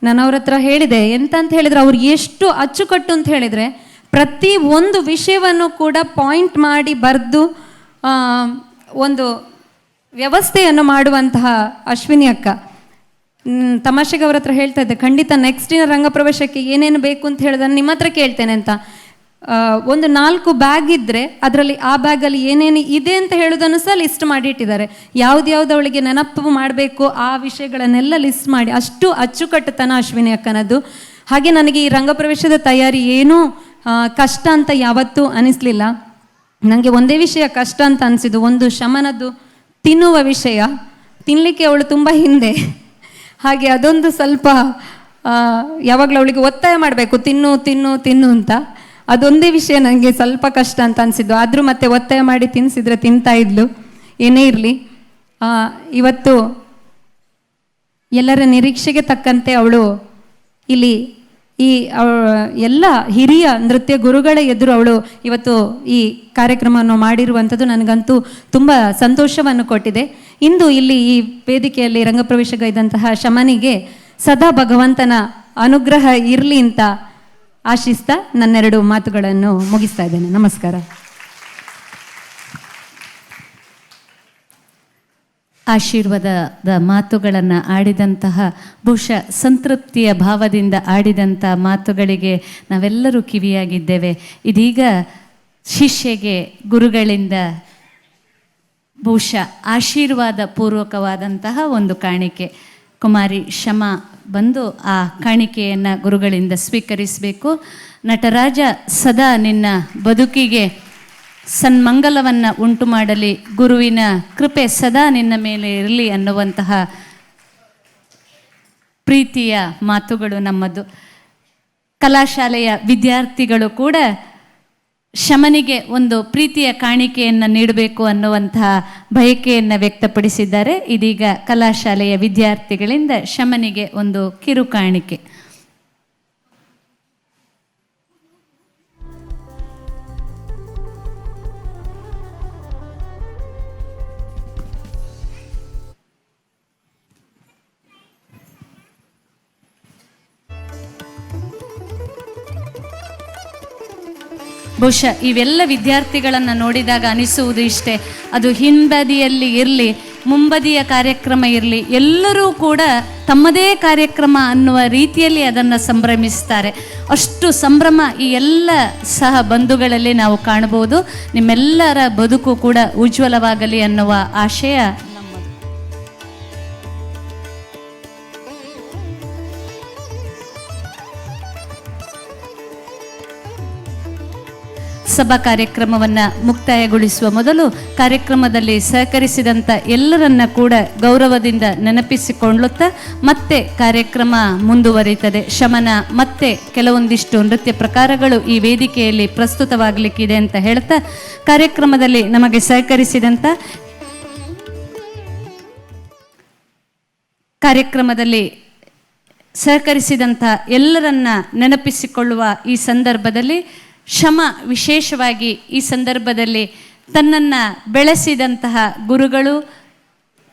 ನಾನು ಅವ್ರ ಹತ್ರ ಹೇಳಿದೆ ಎಂತ ಅಂತ ಹೇಳಿದರೆ, ಅವ್ರು ಎಷ್ಟು ಅಚ್ಚುಕಟ್ಟು ಅಂತ ಹೇಳಿದರೆ ಪ್ರತಿ ಒಂದು ವಿಷಯವನ್ನು ಕೂಡ ಪಾಯಿಂಟ್ ಮಾಡಿ ಬರೆದು ಒಂದು ವ್ಯವಸ್ಥೆಯನ್ನು ಮಾಡುವಂತಹ ಅಶ್ವಿನಿ ಅಕ್ಕ. ತಮಾಷೆಗೆ ಅವ್ರ ಹತ್ರ ಹೇಳ್ತಾ ಇದ್ದೆ, ಖಂಡಿತ ನೆಕ್ಸ್ಟಿನ ರಂಗಪ್ರವೇಶಕ್ಕೆ ಏನೇನು ಬೇಕು ಅಂತ ಹೇಳಿದ್ರೆ ನಿಮ್ಮ ಹತ್ರ ಕೇಳ್ತೇನೆ ಅಂತ. ಒಂದು 4 ಬ್ಯಾಗ್ ಇದ್ದರೆ ಅದರಲ್ಲಿ ಆ ಬ್ಯಾಗಲ್ಲಿ ಏನೇನು ಇದೆ ಅಂತ ಹೇಳೋದನ್ನು ಸಹ ಲಿಸ್ಟ್ ಮಾಡಿ ಇಟ್ಟಿದ್ದಾರೆ. ಯಾವ್ದು ಅವಳಿಗೆ ನೆನಪು ಮಾಡಬೇಕು ಆ ವಿಷಯಗಳನ್ನೆಲ್ಲ ಲಿಸ್ಟ್ ಮಾಡಿ, ಅಷ್ಟು ಅಚ್ಚುಕಟ್ಟುತನ ಅಶ್ವಿನಿ ಅಕ್ಕನದ್ದು. ಹಾಗೆ ನನಗೆ ಈ ರಂಗಪ್ರವೇಶದ ತಯಾರಿ ಏನೂ ಕಷ್ಟ ಅಂತ ಯಾವತ್ತೂ ಅನಿಸ್ಲಿಲ್ಲ. ನನಗೆ ಒಂದೇ ವಿಷಯ ಕಷ್ಟ ಅಂತ ಅನಿಸಿದ್ದು, ಒಂದು ಶಮನದ್ದು ತಿನ್ನುವ ವಿಷಯ. ತಿನ್ನಲಿಕ್ಕೆ ಅವಳು ತುಂಬ ಹಿಂದೆ, ಹಾಗೆ ಅದೊಂದು ಸ್ವಲ್ಪ ಯಾವಾಗಲೂ ಅವಳಿಗೆ ಒತ್ತಾಯ ಮಾಡಬೇಕು, ತಿನ್ನು ತಿನ್ನು ತಿನ್ನು ಅಂತ. ಅದೊಂದೇ ವಿಷಯ ನನಗೆ ಸ್ವಲ್ಪ ಕಷ್ಟ ಅಂತ ಅನಿಸಿದ್ದು. ಆದರೂ ಮತ್ತೆ ಒತ್ತಾಯ ಮಾಡಿ ತಿನ್ನಿಸಿದ್ರೆ ತಿಂತಾ ಇದ್ಲು. ಏನೇ ಇರಲಿ, ಇವತ್ತು ಎಲ್ಲರ ನಿರೀಕ್ಷೆಗೆ ತಕ್ಕಂತೆ ಅವಳು ಇಲ್ಲಿ ಎಲ್ಲ ಹಿರಿಯ ನೃತ್ಯ ಗುರುಗಳ ಎದುರು ಅವಳು ಇವತ್ತು ಈ ಕಾರ್ಯಕ್ರಮವನ್ನು ಮಾಡಿರುವಂಥದ್ದು ನನಗಂತೂ ತುಂಬ ಸಂತೋಷವನ್ನು ಕೊಟ್ಟಿದೆ. ಇಂದು ಇಲ್ಲಿ ಈ ವೇದಿಕೆಯಲ್ಲಿ ರಂಗಪ್ರವೇಶಗೈದಂತಹ ಶಮನಿಗೆ ಸದಾ ಭಗವಂತನ ಅನುಗ್ರಹ ಇರಲಿ ಅಂತ ಆಶಿಸ್ತಾ ನನ್ನೆರಡು ಮಾತುಗಳನ್ನು ಮುಗಿಸ್ತಾ ಇದ್ದೇನೆ. ನಮಸ್ಕಾರ. ಆಶೀರ್ವಾದದ ಮಾತುಗಳನ್ನು ಆಡಿದಂತಹ, ಬಹುಶಃ ಸಂತೃಪ್ತಿಯ ಭಾವದಿಂದ ಆಡಿದಂಥ ಮಾತುಗಳಿಗೆ ನಾವೆಲ್ಲರೂ ಕಿವಿಯಾಗಿದ್ದೇವೆ. ಇದೀಗ ಶಿಷ್ಯಗೆ ಗುರುಗಳಿಂದ ಬಹುಶಃ ಆಶೀರ್ವಾದ ಪೂರ್ವಕವಾದಂತಹ ಒಂದು ಕಾಣಿಕೆ. ಕುಮಾರಿ ಶಮಾ ಬಂದು ಆ ಕಾಣಿಕೆಯನ್ನು ಗುರುಗಳಿಂದ ಸ್ವೀಕರಿಸಬೇಕು. ನಟರಾಜ, ಸದಾ ನಿನ್ನ ಬದುಕಿಗೆ ಸನ್ಮಂಗಲವನ್ನು ಉಂಟು ಮಾಡಲಿ, ಗುರುವಿನ ಕೃಪೆ ಸದಾ ನಿನ್ನ ಮೇಲೆ ಇರಲಿ ಅನ್ನುವಂತಹ ಪ್ರೀತಿಯ ಮಾತುಗಳು ನಮ್ಮದು. ಕಲಾಶಾಲೆಯ ವಿದ್ಯಾರ್ಥಿಗಳು ಕೂಡ ಶಮನಿಗೆ ಒಂದು ಪ್ರೀತಿಯ ಕಾಣಿಕೆಯನ್ನು ನೀಡಬೇಕು ಅನ್ನುವಂತಹ ಬಯಕೆಯನ್ನು ವ್ಯಕ್ತಪಡಿಸಿದ್ದಾರೆ. ಇದೀಗ ಕಲಾಶಾಲೆಯ ವಿದ್ಯಾರ್ಥಿಗಳಿಂದ ಶಮನಿಗೆ ಒಂದು ಕಿರು ಕಾಣಿಕೆ. ಬಹುಶಃ ಇವೆಲ್ಲ ವಿದ್ಯಾರ್ಥಿಗಳನ್ನು ನೋಡಿದಾಗ ಅನಿಸುವುದು ಇಷ್ಟೇ, ಅದು ಹಿಂಬದಿಯಲ್ಲಿ ಇರಲಿ, ಮುಂಬದಿಯ ಕಾರ್ಯಕ್ರಮ ಇರಲಿ, ಎಲ್ಲರೂ ಕೂಡ ತಮ್ಮದೇ ಕಾರ್ಯಕ್ರಮ ಅನ್ನುವ ರೀತಿಯಲ್ಲಿ ಅದನ್ನು ಸಂಭ್ರಮಿಸ್ತಾರೆ. ಅಷ್ಟು ಸಂಭ್ರಮ ಈ ಎಲ್ಲ ಸಹ ಬಂಧುಗಳಲ್ಲಿ ನಾವು ಕಾಣಬಹುದು. ನಿಮ್ಮೆಲ್ಲರ ಬದುಕು ಕೂಡ ಉಜ್ವಲವಾಗಲಿ ಅನ್ನುವ ಆಶಯ ಸಭಾ ಕಾರ್ಯಕ್ರಮವನ್ನು ಮುಕ್ತಾಯಗೊಳಿಸುವ ಮೊದಲು ಕಾರ್ಯಕ್ರಮದಲ್ಲಿ ಸಹಕರಿಸಿದಂಥ ಎಲ್ಲರನ್ನ ಕೂಡ ಗೌರವದಿಂದ ನೆನಪಿಸಿಕೊಳ್ಳುತ್ತಾ ಮತ್ತೆ ಕಾರ್ಯಕ್ರಮ ಮುಂದುವರಿಯುತ್ತದೆ. ಶಮನ ಮತ್ತೆ ಕೆಲವೊಂದಿಷ್ಟು ನೃತ್ಯ ಪ್ರಕಾರಗಳು ಈ ವೇದಿಕೆಯಲ್ಲಿ ಪ್ರಸ್ತುತವಾಗಲಿಕ್ಕಿದೆ ಅಂತ ಹೇಳ್ತಾ, ಕಾರ್ಯಕ್ರಮದಲ್ಲಿ ನಮಗೆ ಸಹಕರಿಸಿದಂಥ ಎಲ್ಲರನ್ನ ನೆನಪಿಸಿಕೊಳ್ಳುವ ಈ ಸಂದರ್ಭದಲ್ಲಿ ಶಮ ವಿಶೇಷವಾಗಿ ಈ ಸಂದರ್ಭದಲ್ಲಿ ತನ್ನನ್ನು ಬೆಳೆಸಿದಂತಹ ಗುರುಗಳು,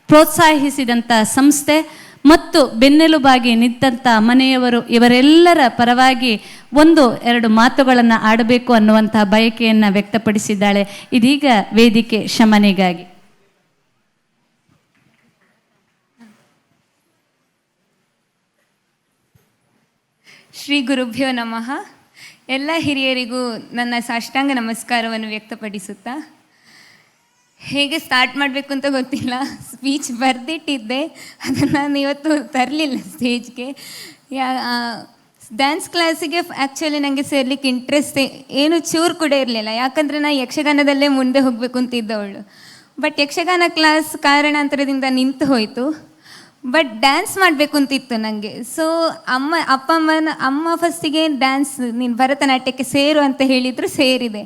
ಪ್ರೋತ್ಸಾಹಿಸಿದಂಥ ಸಂಸ್ಥೆ ಮತ್ತು ಬೆನ್ನೆಲುಬಾಗಿ ನಿಂತಹ ಮನೆಯವರು, ಇವರೆಲ್ಲರ ಪರವಾಗಿ 1-2 ಮಾತುಗಳನ್ನು ಆಡಬೇಕು ಅನ್ನುವಂತಹ ಬಯಕೆಯನ್ನು ವ್ಯಕ್ತಪಡಿಸಿದ್ದಾಳೆ. ಇದೀಗ ವೇದಿಕೆ ಶಮನಿಗಾಗಿ. ಶ್ರೀ ಗುರುಭ್ಯೋ ನಮಃ. ಎಲ್ಲ ಹಿರಿಯರಿಗೂ ನನ್ನ ಸಾಷ್ಟಾಂಗ ನಮಸ್ಕಾರವನ್ನು ವ್ಯಕ್ತಪಡಿಸುತ್ತಾ, ಹೇಗೆ ಸ್ಟಾರ್ಟ್ ಮಾಡಬೇಕು ಅಂತ ಗೊತ್ತಿಲ್ಲ, ಸ್ಪೀಚ್ ಬರೆದಿಟ್ಟಿದ್ದೆ, ಅದನ್ನು ನಾನು ಇವತ್ತು ತರಲಿಲ್ಲ ಸ್ಟೇಜ್ಗೆ. ಡ್ಯಾನ್ಸ್ ಕ್ಲಾಸಿಗೆ ಆ್ಯಕ್ಚುಲಿ ನನಗೆ ಸೇರ್ಲಿಕ್ಕೆ ಇಂಟ್ರೆಸ್ಟ್ ಏನು ಚೂರು ಕೂಡ ಇರಲಿಲ್ಲ, ಯಾಕಂದರೆ ನಾನು ಯಕ್ಷಗಾನದಲ್ಲೇ ಮುಂದೆ ಹೋಗಬೇಕು ಅಂತಿದ್ದವಳು. ಬಟ್ ಯಕ್ಷಗಾನ ಕ್ಲಾಸ್ ಕಾರಣಾಂತರದಿಂದ ನಿಂತು ಹೋಯಿತು. ಬಟ್ ಡ್ಯಾನ್ಸ್ ಮಾಡಬೇಕು ಅಂತಿತ್ತು ನನಗೆ. ಸೊ ಅಮ್ಮ ಫಸ್ಟಿಗೆ ಡ್ಯಾನ್ಸ್, ನೀನು ಭರತನಾಟ್ಯಕ್ಕೆ ಸೇರು ಅಂತ ಹೇಳಿದರು, ಸೇರಿದೆ.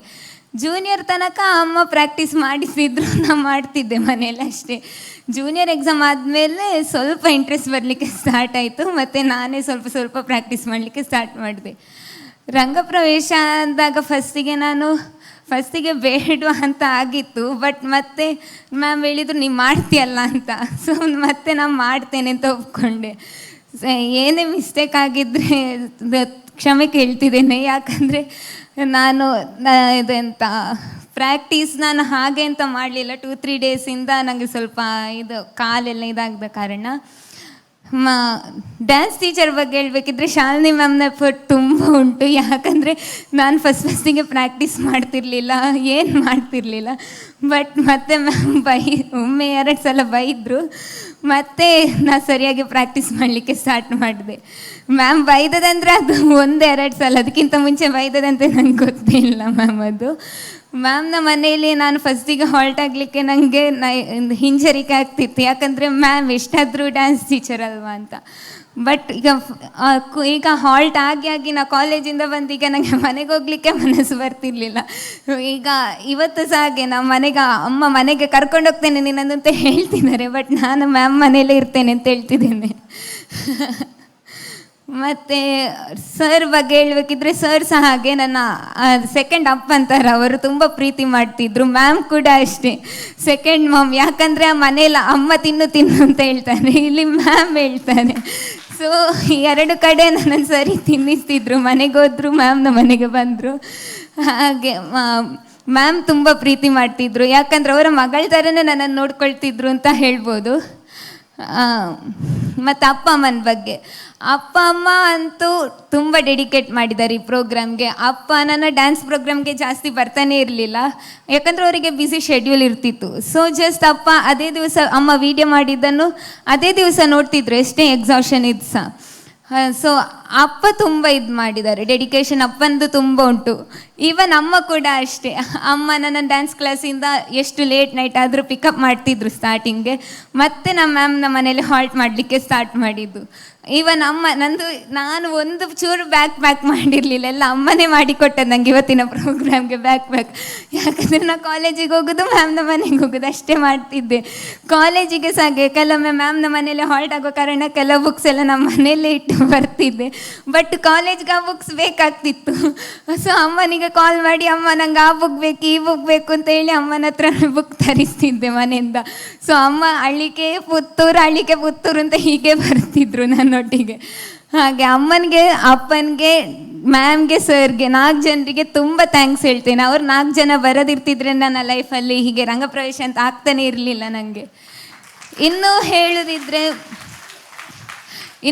ಜೂನಿಯರ್ ತನಕ ಅಮ್ಮ ಪ್ರಾಕ್ಟೀಸ್ ಮಾಡಿಸಿದ್ರು, ನಾನು ಮಾಡ್ತಿದ್ದೆ ಮನೇಲಿ ಅಷ್ಟೇ. ಜೂನಿಯರ್ ಎಕ್ಸಾಮ್ ಆದಮೇಲೆ ಸ್ವಲ್ಪ ಇಂಟ್ರೆಸ್ಟ್ ಬರಲಿಕ್ಕೆ ಸ್ಟಾರ್ಟ್ ಆಯಿತು, ಮತ್ತು ನಾನೇ ಸ್ವಲ್ಪ ಪ್ರಾಕ್ಟೀಸ್ ಮಾಡಲಿಕ್ಕೆ ಸ್ಟಾರ್ಟ್ ಮಾಡಿದೆ. ರಂಗಪ್ರವೇಶ ಅಂದಾಗ ಫಸ್ಟಿಗೆ ಬೇಡ ಅಂತ ಆಗಿತ್ತು. ಬಟ್ ಮತ್ತೆ ಮ್ಯಾಮ್ ಹೇಳಿದ್ರು ನೀವು ಮಾಡ್ತೀಯಲ್ಲ ಅಂತ. ಸೊ ಮತ್ತೆ ನಾನು ಮಾಡ್ತೇನೆ ಅಂತ ಒಪ್ಕೊಂಡೆ. ಏನೇ ಮಿಸ್ಟೇಕ್ ಆಗಿದ್ದರೆ ಕ್ಷಮೆ ಕೇಳ್ತಿದ್ದೇನೆ, ಯಾಕಂದರೆ ನಾನು ಇದೆಂತ ಪ್ರಾಕ್ಟೀಸ್ ನಾನು ಹಾಗೆ ಅಂತ ಮಾಡಲಿಲ್ಲ. 2-3 ಡೇಸಿಂದ ನನಗೆ ಸ್ವಲ್ಪ ಕಾಲೆಲ್ಲ ಇದಾಗದ ಕಾರಣ. ಡ್ಯಾನ್ಸ್ ಟೀಚರ್ ಬಗ್ಗೆ ಹೇಳ್ಬೇಕಿದ್ರೆ ಶಾಲಿನಿ ಮ್ಯಾಮ್ನ ಎಫರ್ಟ್ ತುಂಬ ಉಂಟು, ಯಾಕಂದರೆ ನಾನು ಫಸ್ಟಿಗೆ ಪ್ರಾಕ್ಟೀಸ್ ಮಾಡ್ತಿರ್ಲಿಲ್ಲ, ಏನು ಮಾಡ್ತಿರ್ಲಿಲ್ಲ. ಬಟ್ ಮತ್ತೆ ಮ್ಯಾಮ್ ಒಮ್ಮೆ 2 ಸಲ ಬೈದರು, ಮತ್ತೆ ನಾನು ಸರಿಯಾಗಿ ಪ್ರಾಕ್ಟೀಸ್ ಮಾಡಲಿಕ್ಕೆ ಸ್ಟಾರ್ಟ್ ಮಾಡಿದೆ. ಮ್ಯಾಮ್ ಬೈದದಂದ್ರೆ ಅದು 1-2 ಸಲ, ಅದಕ್ಕಿಂತ ಮುಂಚೆ ಬೈದದಂತೆ ನಂಗೆ ಗೊತ್ತೇ ಇಲ್ಲ ಮ್ಯಾಮ್ ಅದು. ಮ್ಯಾಮ್ನ ಮನೆಯಲ್ಲಿ ನಾನು ಫಸ್ಟಿಗೆ ಹಾಲ್ಟ್ ಆಗಲಿಕ್ಕೆ ನನಗೆ ಹಿಂಜರಿಕೆ ಆಗ್ತಿತ್ತು, ಯಾಕಂದರೆ ಮ್ಯಾಮ್ ಎಷ್ಟಾದರೂ ಡ್ಯಾನ್ಸ್ ಟೀಚರ್ ಅಲ್ವಾ ಅಂತ. ಬಟ್ ಈಗ ಹಾಲ್ಟ್ ಆಗಿ ನಾ ಕಾಲೇಜಿಂದ ಬಂದು ಈಗ ನನಗೆ ಮನೆಗೆ ಹೋಗ್ಲಿಕ್ಕೆ ಮನಸ್ಸು ಬರ್ತಿರ್ಲಿಲ್ಲ. ಈಗ ಇವತ್ತು ಸಹ ಹಾಗೆ ನಮ್ಮ ಅಮ್ಮ ಮನೆಗೆ ಕರ್ಕೊಂಡು ಹೋಗ್ತೇನೆ ನಿನ್ನಂತ ಹೇಳ್ತಿದ್ದಾರೆ, ಬಟ್ ನಾನು ಮ್ಯಾಮ್ ಮನೆಯಲ್ಲೇ ಇರ್ತೇನೆ ಅಂತ ಹೇಳ್ತಿದ್ದೇನೆ. ಮತ್ತು ಸರ್ ಬಗ್ಗೆ ಹೇಳ್ಬೇಕಿದ್ರೆ ಸರ್ ಸಹ ಹಾಗೆ ನನ್ನ ಸೆಕೆಂಡ್ ಅಪ್ಪ ಅಂತಾರೆ, ಅವರು ತುಂಬ ಪ್ರೀತಿ ಮಾಡ್ತಿದ್ರು. ಮ್ಯಾಮ್ ಕೂಡ ಅಷ್ಟೇ ಸೆಕೆಂಡ್ ಮಾಮ್, ಯಾಕಂದರೆ ಆ ಮನೇಲಿ ಅಮ್ಮ ತಿನ್ನು ಅಂತ ಹೇಳ್ತಾರೆ, ಇಲ್ಲಿ ಮ್ಯಾಮ್ ಹೇಳ್ತಾರೆ. ಸೊ 2 ಕಡೆ ನನ್ನನ್ನು ಸರಿ ತಿನ್ನಿಸ್ತಿದ್ರು, ಮನೆಗೆ ಹೋದ್ರು ಮ್ಯಾಮ್ನ ಮನೆಗೆ ಬಂದರು. ಹಾಗೆ ಮ್ಯಾಮ್ ತುಂಬ ಪ್ರೀತಿ ಮಾಡ್ತಿದ್ರು, ಯಾಕಂದ್ರೆ ಅವರ ಮಗಳ ಥರನೇ ನನ್ನನ್ನು ನೋಡ್ಕೊಳ್ತಿದ್ರು ಅಂತ ಹೇಳ್ಬೋದು. ಮತ್ತು ಅಪ್ಪ ಅಮ್ಮನ ಬಗ್ಗೆ, ಅಪ್ಪ ಅಮ್ಮ ಅಂತೂ ತುಂಬ ಡೆಡಿಕೇಟ್ ಮಾಡಿದ್ದಾರೆ ಈ ಪ್ರೋಗ್ರಾಮ್ಗೆ. ಅಪ್ಪ ನನ್ನ ಡ್ಯಾನ್ಸ್ ಪ್ರೋಗ್ರಾಮ್ಗೆ ಜಾಸ್ತಿ ಬರ್ತಾನೆ ಇರಲಿಲ್ಲ, ಯಾಕಂದರೆ ಅವರಿಗೆ ಬ್ಯುಸಿ ಶೆಡ್ಯೂಲ್ ಇರ್ತಿತ್ತು. ಸೊ ಜಸ್ಟ್ ಅಪ್ಪ ಅದೇ ದಿವಸ ಅಮ್ಮ ವಿಡಿಯೋ ಮಾಡಿದ್ದನ್ನು ಅದೇ ದಿವಸ ನೋಡ್ತಿದ್ರು, ಎಷ್ಟೇ ಎಕ್ಸಾಷನ್ ಇದ್ದು ಸಹ. ಸೊ ಅಪ್ಪ ತುಂಬ ಇದು ಮಾಡಿದ್ದಾರೆ, ಡೆಡಿಕೇಶನ್ ಅಪ್ಪಂದು ತುಂಬ ಉಂಟು. ಈವನ್ ಅಮ್ಮ ಕೂಡ ಅಷ್ಟೇ, ಅಮ್ಮ ನನ್ನ ಡ್ಯಾನ್ಸ್ ಕ್ಲಾಸಿಂದ ಎಷ್ಟು ಲೇಟ್ ನೈಟ್ ಆದರೂ ಪಿಕಪ್ ಮಾಡ್ತಿದ್ರು ಸ್ಟಾರ್ಟಿಂಗ್ಗೆ, ಮತ್ತೆ ನಮ್ಮ ಮ್ಯಾಮ್ನ ಮನೇಲಿ ಹಾಲ್ಟ್ ಮಾಡಲಿಕ್ಕೆ ಸ್ಟಾರ್ಟ್ ಮಾಡಿದ್ದು. ಈವನ್ ಅಮ್ಮ ನಾನು ಒಂದು ಚೂರು ಬ್ಯಾಕ್ ಮಾಡಿರಲಿಲ್ಲ, ಎಲ್ಲ ಅಮ್ಮನೇ ಮಾಡಿಕೊಟ್ಟದ್ದು ನನಗೆ ಇವತ್ತಿನ ಪ್ರೋಗ್ರಾಮ್ಗೆ ಬ್ಯಾಕ್. ಯಾಕಂದರೆ ನಾನು ಕಾಲೇಜಿಗೆ ಹೋಗೋದು ಮ್ಯಾಮ್ನ ಮನೆಗೆ ಹೋಗೋದು ಅಷ್ಟೇ ಮಾಡ್ತಿದ್ದೆ. ಕಾಲೇಜಿಗೆ ಸಹ ಕೆಲವೊಮ್ಮೆ ಮ್ಯಾಮ್ನ ಮನೇಲಿ ಹಾಲ್ಟ್ ಆಗೋ ಕಾರಣ ಕೆಲವು ಬುಕ್ಸ್ ಎಲ್ಲ ನಮ್ಮ ಮನೆಯಲ್ಲೇ ಇಟ್ಟು ಬರ್ತಿದ್ದೆ, ಬಟ್ ಕಾಲೇಜ್ಗೆ ಆ ಬುಕ್ಸ್ ಬೇಕಾಗ್ತಿತ್ತು. ಸೊ ಅಮ್ಮನಿಗೆ ಕಾಲ್ ಮಾಡಿ, ಅಮ್ಮ ನಂಗೆ ಆ ಬುಕ್ ಬೇಕು ಈ ಬುಕ್ ಬೇಕು ಅಂತ ಹೇಳಿ ಅಮ್ಮನ ಹತ್ರ ಬುಕ್ ತರಿಸ್ತಿದ್ದೆ ಮನೆಯಿಂದ. ಸೊ ಅಮ್ಮ ಅಳ್ಳಿಕೆ ಪುತ್ತೂರು ಅಂತ ಹೀಗೆ ಬರ್ತಿದ್ರು ನನ್ನೊಟ್ಟಿಗೆ. ಹಾಗೆ ಅಮ್ಮನಿಗೆ, ಅಪ್ಪನಿಗೆ, ಮ್ಯಾಮ್ಗೆ, ಸರ್ಗೆ 4 ಜನರಿಗೆ ತುಂಬ ಥ್ಯಾಂಕ್ಸ್ ಹೇಳ್ತೇನೆ. ಅವ್ರು 4 ಜನ ಬರೋದಿರ್ತಿದ್ರೆ ನನ್ನ ಲೈಫಲ್ಲಿ ಹೀಗೆ ರಂಗಪ್ರವೇಶ ಅಂತ ಆಗ್ತಾನೆ ಇರಲಿಲ್ಲ ನನಗೆ. ಇನ್ನು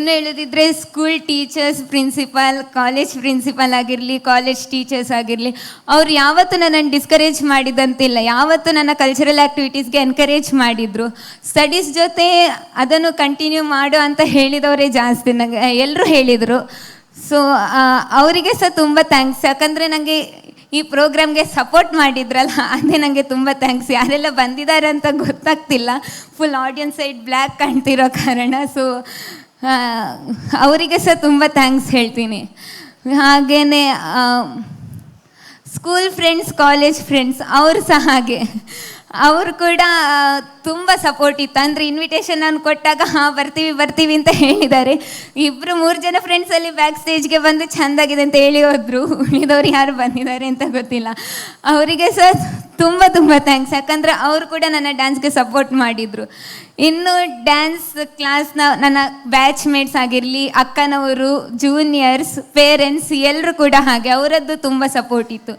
ಹೇಳೋದಿದ್ರೆ school teachers, principal, college principal ಆಗಿರಲಿ, ಕಾಲೇಜ್ ಟೀಚರ್ಸ್ ಆಗಿರಲಿ, ಅವ್ರು ಯಾವತ್ತೂ ನನ್ನನ್ನು ಡಿಸ್ಕರೇಜ್ ಮಾಡಿದಂತಿಲ್ಲ, ಯಾವತ್ತೂ ನನ್ನ ಕಲ್ಚರಲ್ ಆ್ಯಕ್ಟಿವಿಟೀಸ್ಗೆ ಎನ್ಕರೇಜ್ ಮಾಡಿದರು. ಸ್ಟಡೀಸ್ ಜೊತೆ ಅದನ್ನು ಕಂಟಿನ್ಯೂ ಮಾಡು ಅಂತ ಹೇಳಿದವರೇ ಜಾಸ್ತಿ, ನನಗೆ ಎಲ್ಲರೂ ಹೇಳಿದರು. ಸೊ ಅವರಿಗೆ ಸಹ ತುಂಬ ಥ್ಯಾಂಕ್ಸ್, ಯಾಕಂದರೆ ನನಗೆ ಈ ಪ್ರೋಗ್ರಾಮ್ಗೆ ಸಪೋರ್ಟ್ ಮಾಡಿದ್ರಲ್ಲ ಅದೇ ನನಗೆ ತುಂಬ ಥ್ಯಾಂಕ್ಸ್. ಯಾರೆಲ್ಲ ಬಂದಿದ್ದಾರೆ ಅಂತ ಗೊತ್ತಾಗ್ತಿಲ್ಲ, ಫುಲ್ ಆಡಿಯನ್ಸ್ ಸೈಡ್ ಬ್ಲ್ಯಾಕ್ ಕಾಣ್ತಿರೋ ಕಾರಣ. ಸೊ ಅವರಿಗೆ ಸಹ ತುಂಬ ಥ್ಯಾಂಕ್ಸ್ ಹೇಳ್ತೀನಿ. ಹಾಗೆಯೇ ಸ್ಕೂಲ್ ಫ್ರೆಂಡ್ಸ್, ಕಾಲೇಜ್ ಫ್ರೆಂಡ್ಸ್ ಅವರು ಸಹ ಹಾಗೆ, ಅವರು ಕೂಡ ತುಂಬ ಸಪೋರ್ಟ್ ಇತ್ತು. ಅಂದರೆ ಇನ್ವಿಟೇಷನ್ ನಾನು ಕೊಟ್ಟಾಗ ಬರ್ತೀವಿ ಅಂತ ಹೇಳಿದ್ದಾರೆ. 2-3 ಜನ ಫ್ರೆಂಡ್ಸಲ್ಲಿ ಬ್ಯಾಕ್ ಸ್ಟೇಜ್ಗೆ ಬಂದು ಚೆಂದಾಗಿದೆ ಅಂತ ಹೇಳಿ ಹೋದರು, ಉಳಿದವ್ರು ಯಾರು ಬಂದಿದ್ದಾರೆ ಅಂತ ಗೊತ್ತಿಲ್ಲ. ಅವರಿಗೆ ಸಹ ತುಂಬ ಥ್ಯಾಂಕ್ಸ್, ಯಾಕಂದರೆ ಅವರು ಕೂಡ ನನ್ನ ಡ್ಯಾನ್ಸ್ಗೆ ಸಪೋರ್ಟ್ ಮಾಡಿದರು. ಇನ್ನು ಡ್ಯಾನ್ಸ್ ಕ್ಲಾಸ್ನ ನನ್ನ ಬ್ಯಾಚ್ ಮೇಟ್ಸ್ ಆಗಿರಲಿ, ಅಕ್ಕನವರು, ಜೂನಿಯರ್ಸ್, ಪೇರೆಂಟ್ಸ್ ಎಲ್ಲರೂ ಕೂಡ ಹಾಗೆ, ಅವರದ್ದು ತುಂಬ ಸಪೋರ್ಟ್ ಇತ್ತು.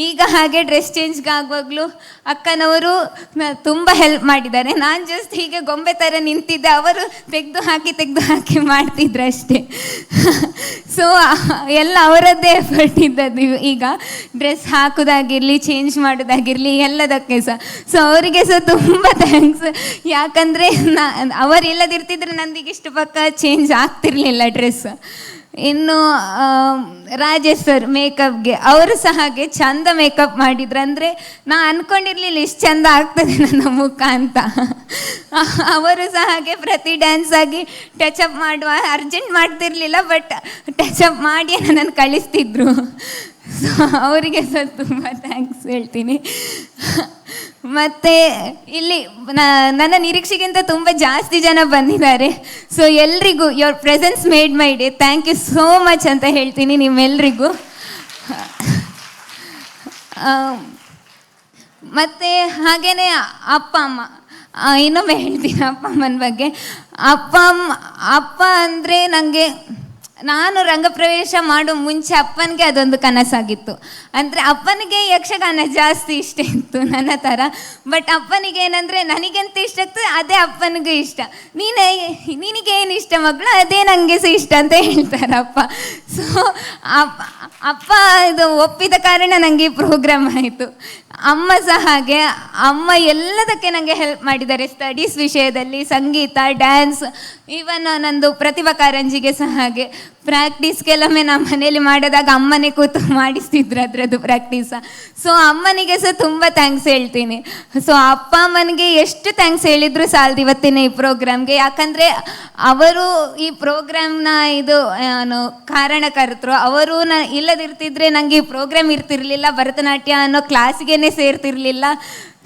ಈಗ ಹಾಗೆ ಡ್ರೆಸ್ ಚೇಂಜ್ಗೆ ಆಗುವಾಗಲೂ ಅಕ್ಕನವರು ತುಂಬ ಹೆಲ್ಪ್ ಮಾಡಿದ್ದಾರೆ. ನಾನು ಜಸ್ಟ್ ಹೀಗೆ ಗೊಂಬೆ ಥರ ನಿಂತಿದ್ದೆ, ಅವರು ತೆಗೆದು ಹಾಕಿ ಮಾಡ್ತಿದ್ರು ಅಷ್ಟೇ. ಸೊ ಎಲ್ಲ ಅವರದ್ದೇ ಎಫರ್ಟ್ ಇದ್ದದ್ದು. ಈಗ ಡ್ರೆಸ್ ಹಾಕೋದಾಗಿರಲಿ, ಚೇಂಜ್ ಮಾಡೋದಾಗಿರಲಿ, ಎಲ್ಲದಕ್ಕೆ ಸಹ. ಸೊ ಅವರಿಗೆ ಸಹ ತುಂಬ ಥ್ಯಾಂಕ್ಸ್, ಯಾಕಂದರೆ ಅವರಿಲ್ಲದಿರ್ತಿದ್ರೆ ನಂದಿಗೆ ಇಷ್ಟು ಪಕ್ಕ ಚೇಂಜ್ ಆಗ್ತಿರ್ಲಿಲ್ಲ ಡ್ರೆಸ್. ಇನ್ನು ರಾಜೇಶ್ ಸರ್ ಮೇಕಪ್ಗೆ, ಅವರು ಸಹ ಹಾಗೆ ಚಂದ ಮೇಕಪ್ ಮಾಡಿದ್ರು. ಅಂದರೆ ನಾನು ಅಂದ್ಕೊಂಡಿರಲಿಲ್ಲ ಇಷ್ಟು ಚಂದ ಆಗ್ತದೆ ನನ್ನ ಮುಖ ಅಂತ. ಅವರು ಸಹ ಹಾಗೆ ಪ್ರತಿ ಡ್ಯಾನ್ಸ್ ಆಗಿ ಟಚಪ್ ಮಾಡುವ, ಅರ್ಜೆಂಟ್ ಮಾಡ್ತಿರ್ಲಿಲ್ಲ, ಬಟ್ ಟಚಪ್ ಮಾಡಿ ನನ್ನನ್ನು ಕಳಿಸ್ತಿದ್ರು. ಸೊ ಅವರಿಗೆ ಸಹ ತುಂಬ ಥ್ಯಾಂಕ್ಸ್ ಹೇಳ್ತೀನಿ. ಮತ್ತು ಇಲ್ಲಿ ನನ್ನ ನಿರೀಕ್ಷೆಗಿಂತ ತುಂಬ ಜಾಸ್ತಿ ಜನ ಬಂದಿದ್ದಾರೆ. ಸೊ ಎಲ್ರಿಗೂ your presence made my day, thank you so much ಅಂತ ಹೇಳ್ತೀನಿ ನಿಮ್ಮೆಲ್ರಿಗೂ. ಮತ್ತು ಹಾಗೆಯೇ ಅಪ್ಪ ಅಮ್ಮ, ಇನ್ನೊಮ್ಮೆ ಹೇಳ್ತೀನಿ ಅಪ್ಪ ಅಮ್ಮನ ಬಗ್ಗೆ. ಅಪ್ಪ ಅಂದರೆ ನನಗೆ, ನಾನು ರಂಗಪ್ರವೇಶ ಮಾಡೋ ಮುಂಚೆ ಅಪ್ಪನಿಗೆ ಅದೊಂದು ಕನಸಾಗಿತ್ತು. ಅಂದರೆ ಅಪ್ಪನಿಗೆ ಯಕ್ಷಗಾನ ಜಾಸ್ತಿ ಇಷ್ಟ ಇತ್ತು ನನ್ನ ಥರ, ಬಟ್ ಅಪ್ಪನಿಗೆ ಏನಂದರೆ ನನಗೆಂತ ಇಷ್ಟ ಆಗ್ತದೆ ಅದೇ ಅಪ್ಪನಿಗೂ ಇಷ್ಟ. ನಿನಗೇನು ಇಷ್ಟ ಮಗಳು, ಅದೇ ನನಗೆ ಸಹ ಇಷ್ಟ ಅಂತ ಹೇಳ್ತಾರೆ ಅಪ್ಪ. ಸೊ ಅಪ್ಪ ಇದು ಒಪ್ಪಿದ ಕಾರಣ ನನಗೆ ಈ ಪ್ರೋಗ್ರಾಮ್ ಆಯಿತು. ಅಮ್ಮ ಸಹ ಹಾಗೆ, ಅಮ್ಮ ಎಲ್ಲದಕ್ಕೆ ನನಗೆ ಹೆಲ್ಪ್ ಮಾಡಿದ್ದಾರೆ. ಸ್ಟಡೀಸ್ ವಿಷಯದಲ್ಲಿ, ಸಂಗೀತ, ಡ್ಯಾನ್ಸ್, ಈವನ್ ನಂದು ಪ್ರತಿಭಾ ಕಾರಂಜಿಗೆ ಸಹ ಹಾಗೆ. ಪ್ರಾಕ್ಟೀಸ್ ಕೆಲವೊಮ್ಮೆ ನಮ್ಮ ಮನೇಲಿ ಮಾಡಿದಾಗ ಅಮ್ಮನೇ ಕೂತು ಮಾಡಿಸ್ತಿದ್ರು ಅದರದ್ದು ಪ್ರಾಕ್ಟೀಸ. ಸೊ ಅಮ್ಮನಿಗೆ ಸಹ ತುಂಬ ಥ್ಯಾಂಕ್ಸ್ ಹೇಳ್ತೀನಿ. ಸೊ ಅಪ್ಪ ಅಮ್ಮನಿಗೆ ಎಷ್ಟು ಥ್ಯಾಂಕ್ಸ್ ಹೇಳಿದ್ರು ಸಾಲದು ಇವತ್ತಿನ ಈ ಪ್ರೋಗ್ರಾಮ್ಗೆ. ಯಾಕಂದರೆ ಅವರು ಈ ಪ್ರೋಗ್ರಾಮ್ನ ಇದು ಕಾರಣಕರ್ತರು. ಅವರು ಇಲ್ಲದಿರ್ತಿದ್ರೆ ನನಗೆ ಈ ಪ್ರೋಗ್ರಾಮ್ ಇರ್ತಿರ್ಲಿಲ್ಲ, ಭರತನಾಟ್ಯ ಅನ್ನೋ ಕ್ಲಾಸಿಗೆ ಸೇರ್ತಿರ್ಲಿಲ್ಲ.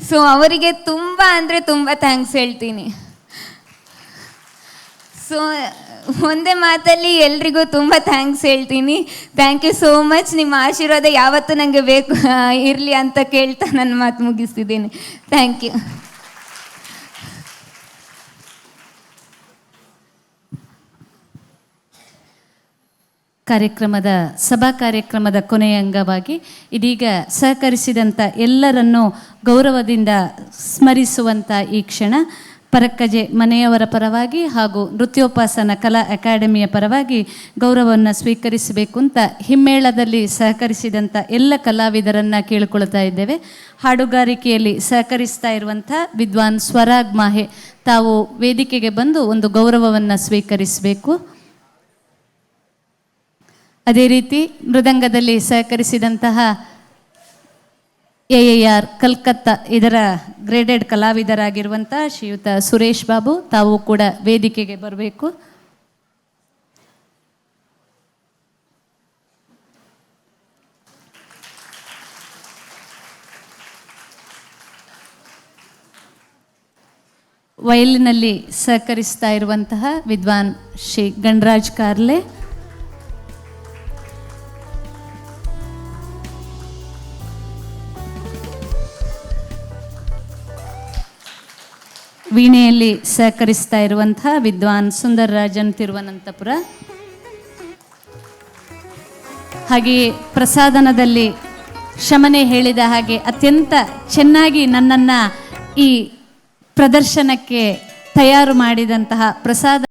ಸೊ ಅವರಿಗೆ ತುಂಬ ಅಂದರೆ ತುಂಬ ಥ್ಯಾಂಕ್ಸ್ ಹೇಳ್ತೀನಿ. ಸೊ ಒಂದೇ ಮಾತಲ್ಲಿ ಎಲ್ರಿಗೂ ತುಂಬ ಥ್ಯಾಂಕ್ಸ್ ಹೇಳ್ತೀನಿ. Thank you so much. ನಿಮ್ಮ ಆಶೀರ್ವಾದ ಯಾವತ್ತೂ ನನಗೆ ಬೇಕು ಇರಲಿ ಅಂತ ಕೇಳ್ತಾ ನನ್ನ ಮಾತು ಮುಗಿಸ್ತಿದ್ದೀನಿ. Thank you. ಸಭಾ ಕಾರ್ಯಕ್ರಮದ ಕೊನೆಯ ಅಂಗವಾಗಿ ಇದೀಗ ಸಹಕರಿಸಿದಂಥ ಎಲ್ಲರನ್ನೂ ಗೌರವದಿಂದ ಸ್ಮರಿಸುವಂಥ ಈ ಕ್ಷಣ ಪರಕ್ಕಜೆ ಮನೆಯವರ ಪರವಾಗಿ ಹಾಗೂ ನೃತ್ಯೋಪಾಸನ ಕಲಾ ಅಕಾಡೆಮಿಯ ಪರವಾಗಿ ಗೌರವವನ್ನು ಸ್ವೀಕರಿಸಬೇಕು ಅಂತ ಹಿಮ್ಮೇಳದಲ್ಲಿ ಸಹಕರಿಸಿದಂಥ ಎಲ್ಲ ಕಲಾವಿದರನ್ನು ಕೇಳಿಕೊಳ್ತಾ ಇದ್ದೇವೆ. ಹಾಡುಗಾರಿಕೆಯಲ್ಲಿ ಸಹಕರಿಸ್ತಾ ಇರುವಂಥ ವಿದ್ವಾನ್ ಸ್ವರಾಗ್ ಮಾಹೆ ತಾವು ವೇದಿಕೆಗೆ ಬಂದು ಒಂದು ಗೌರವವನ್ನು ಸ್ವೀಕರಿಸಬೇಕು. ಅದೇ ರೀತಿ ಮೃದಂಗದಲ್ಲಿ ಸಹಕರಿಸಿದಂತಹ AIR ಕಲ್ಕತ್ತಾ ಇದರ ಗ್ರೇಡೆಡ್ ಕಲಾವಿದರಾಗಿರುವಂಥ ಶ್ರೀಯುತ ಸುರೇಶ್ ಬಾಬು ತಾವು ಕೂಡ ವೇದಿಕೆಗೆ ಬರಬೇಕು. ವಯಲಿನಲ್ಲಿ ಸಹಕರಿಸ್ತಾ ಇರುವಂತಹ ವಿದ್ವಾನ್ ಶ್ರೀ ಗಣರಾಜ್ ಕಾರ್ಲೆ, ವೀಣೆಯಲ್ಲಿ ಸಹಕರಿಸ್ತಾ ಇರುವಂತಹ ವಿದ್ವಾನ್ ಸುಂದರ್ ರಾಜನ್ ತಿರುವನಂತಪುರ, ಹಾಗೆಯೇ ಪ್ರಸಾದನದಲ್ಲಿ ಶಮನೆ ಹೇಳಿದ ಹಾಗೆ ಅತ್ಯಂತ ಚೆನ್ನಾಗಿ ನನ್ನನ್ನು ಈ ಪ್ರದರ್ಶನಕ್ಕೆ ತಯಾರು ಮಾಡಿದಂತಹ ಪ್ರಸಾದ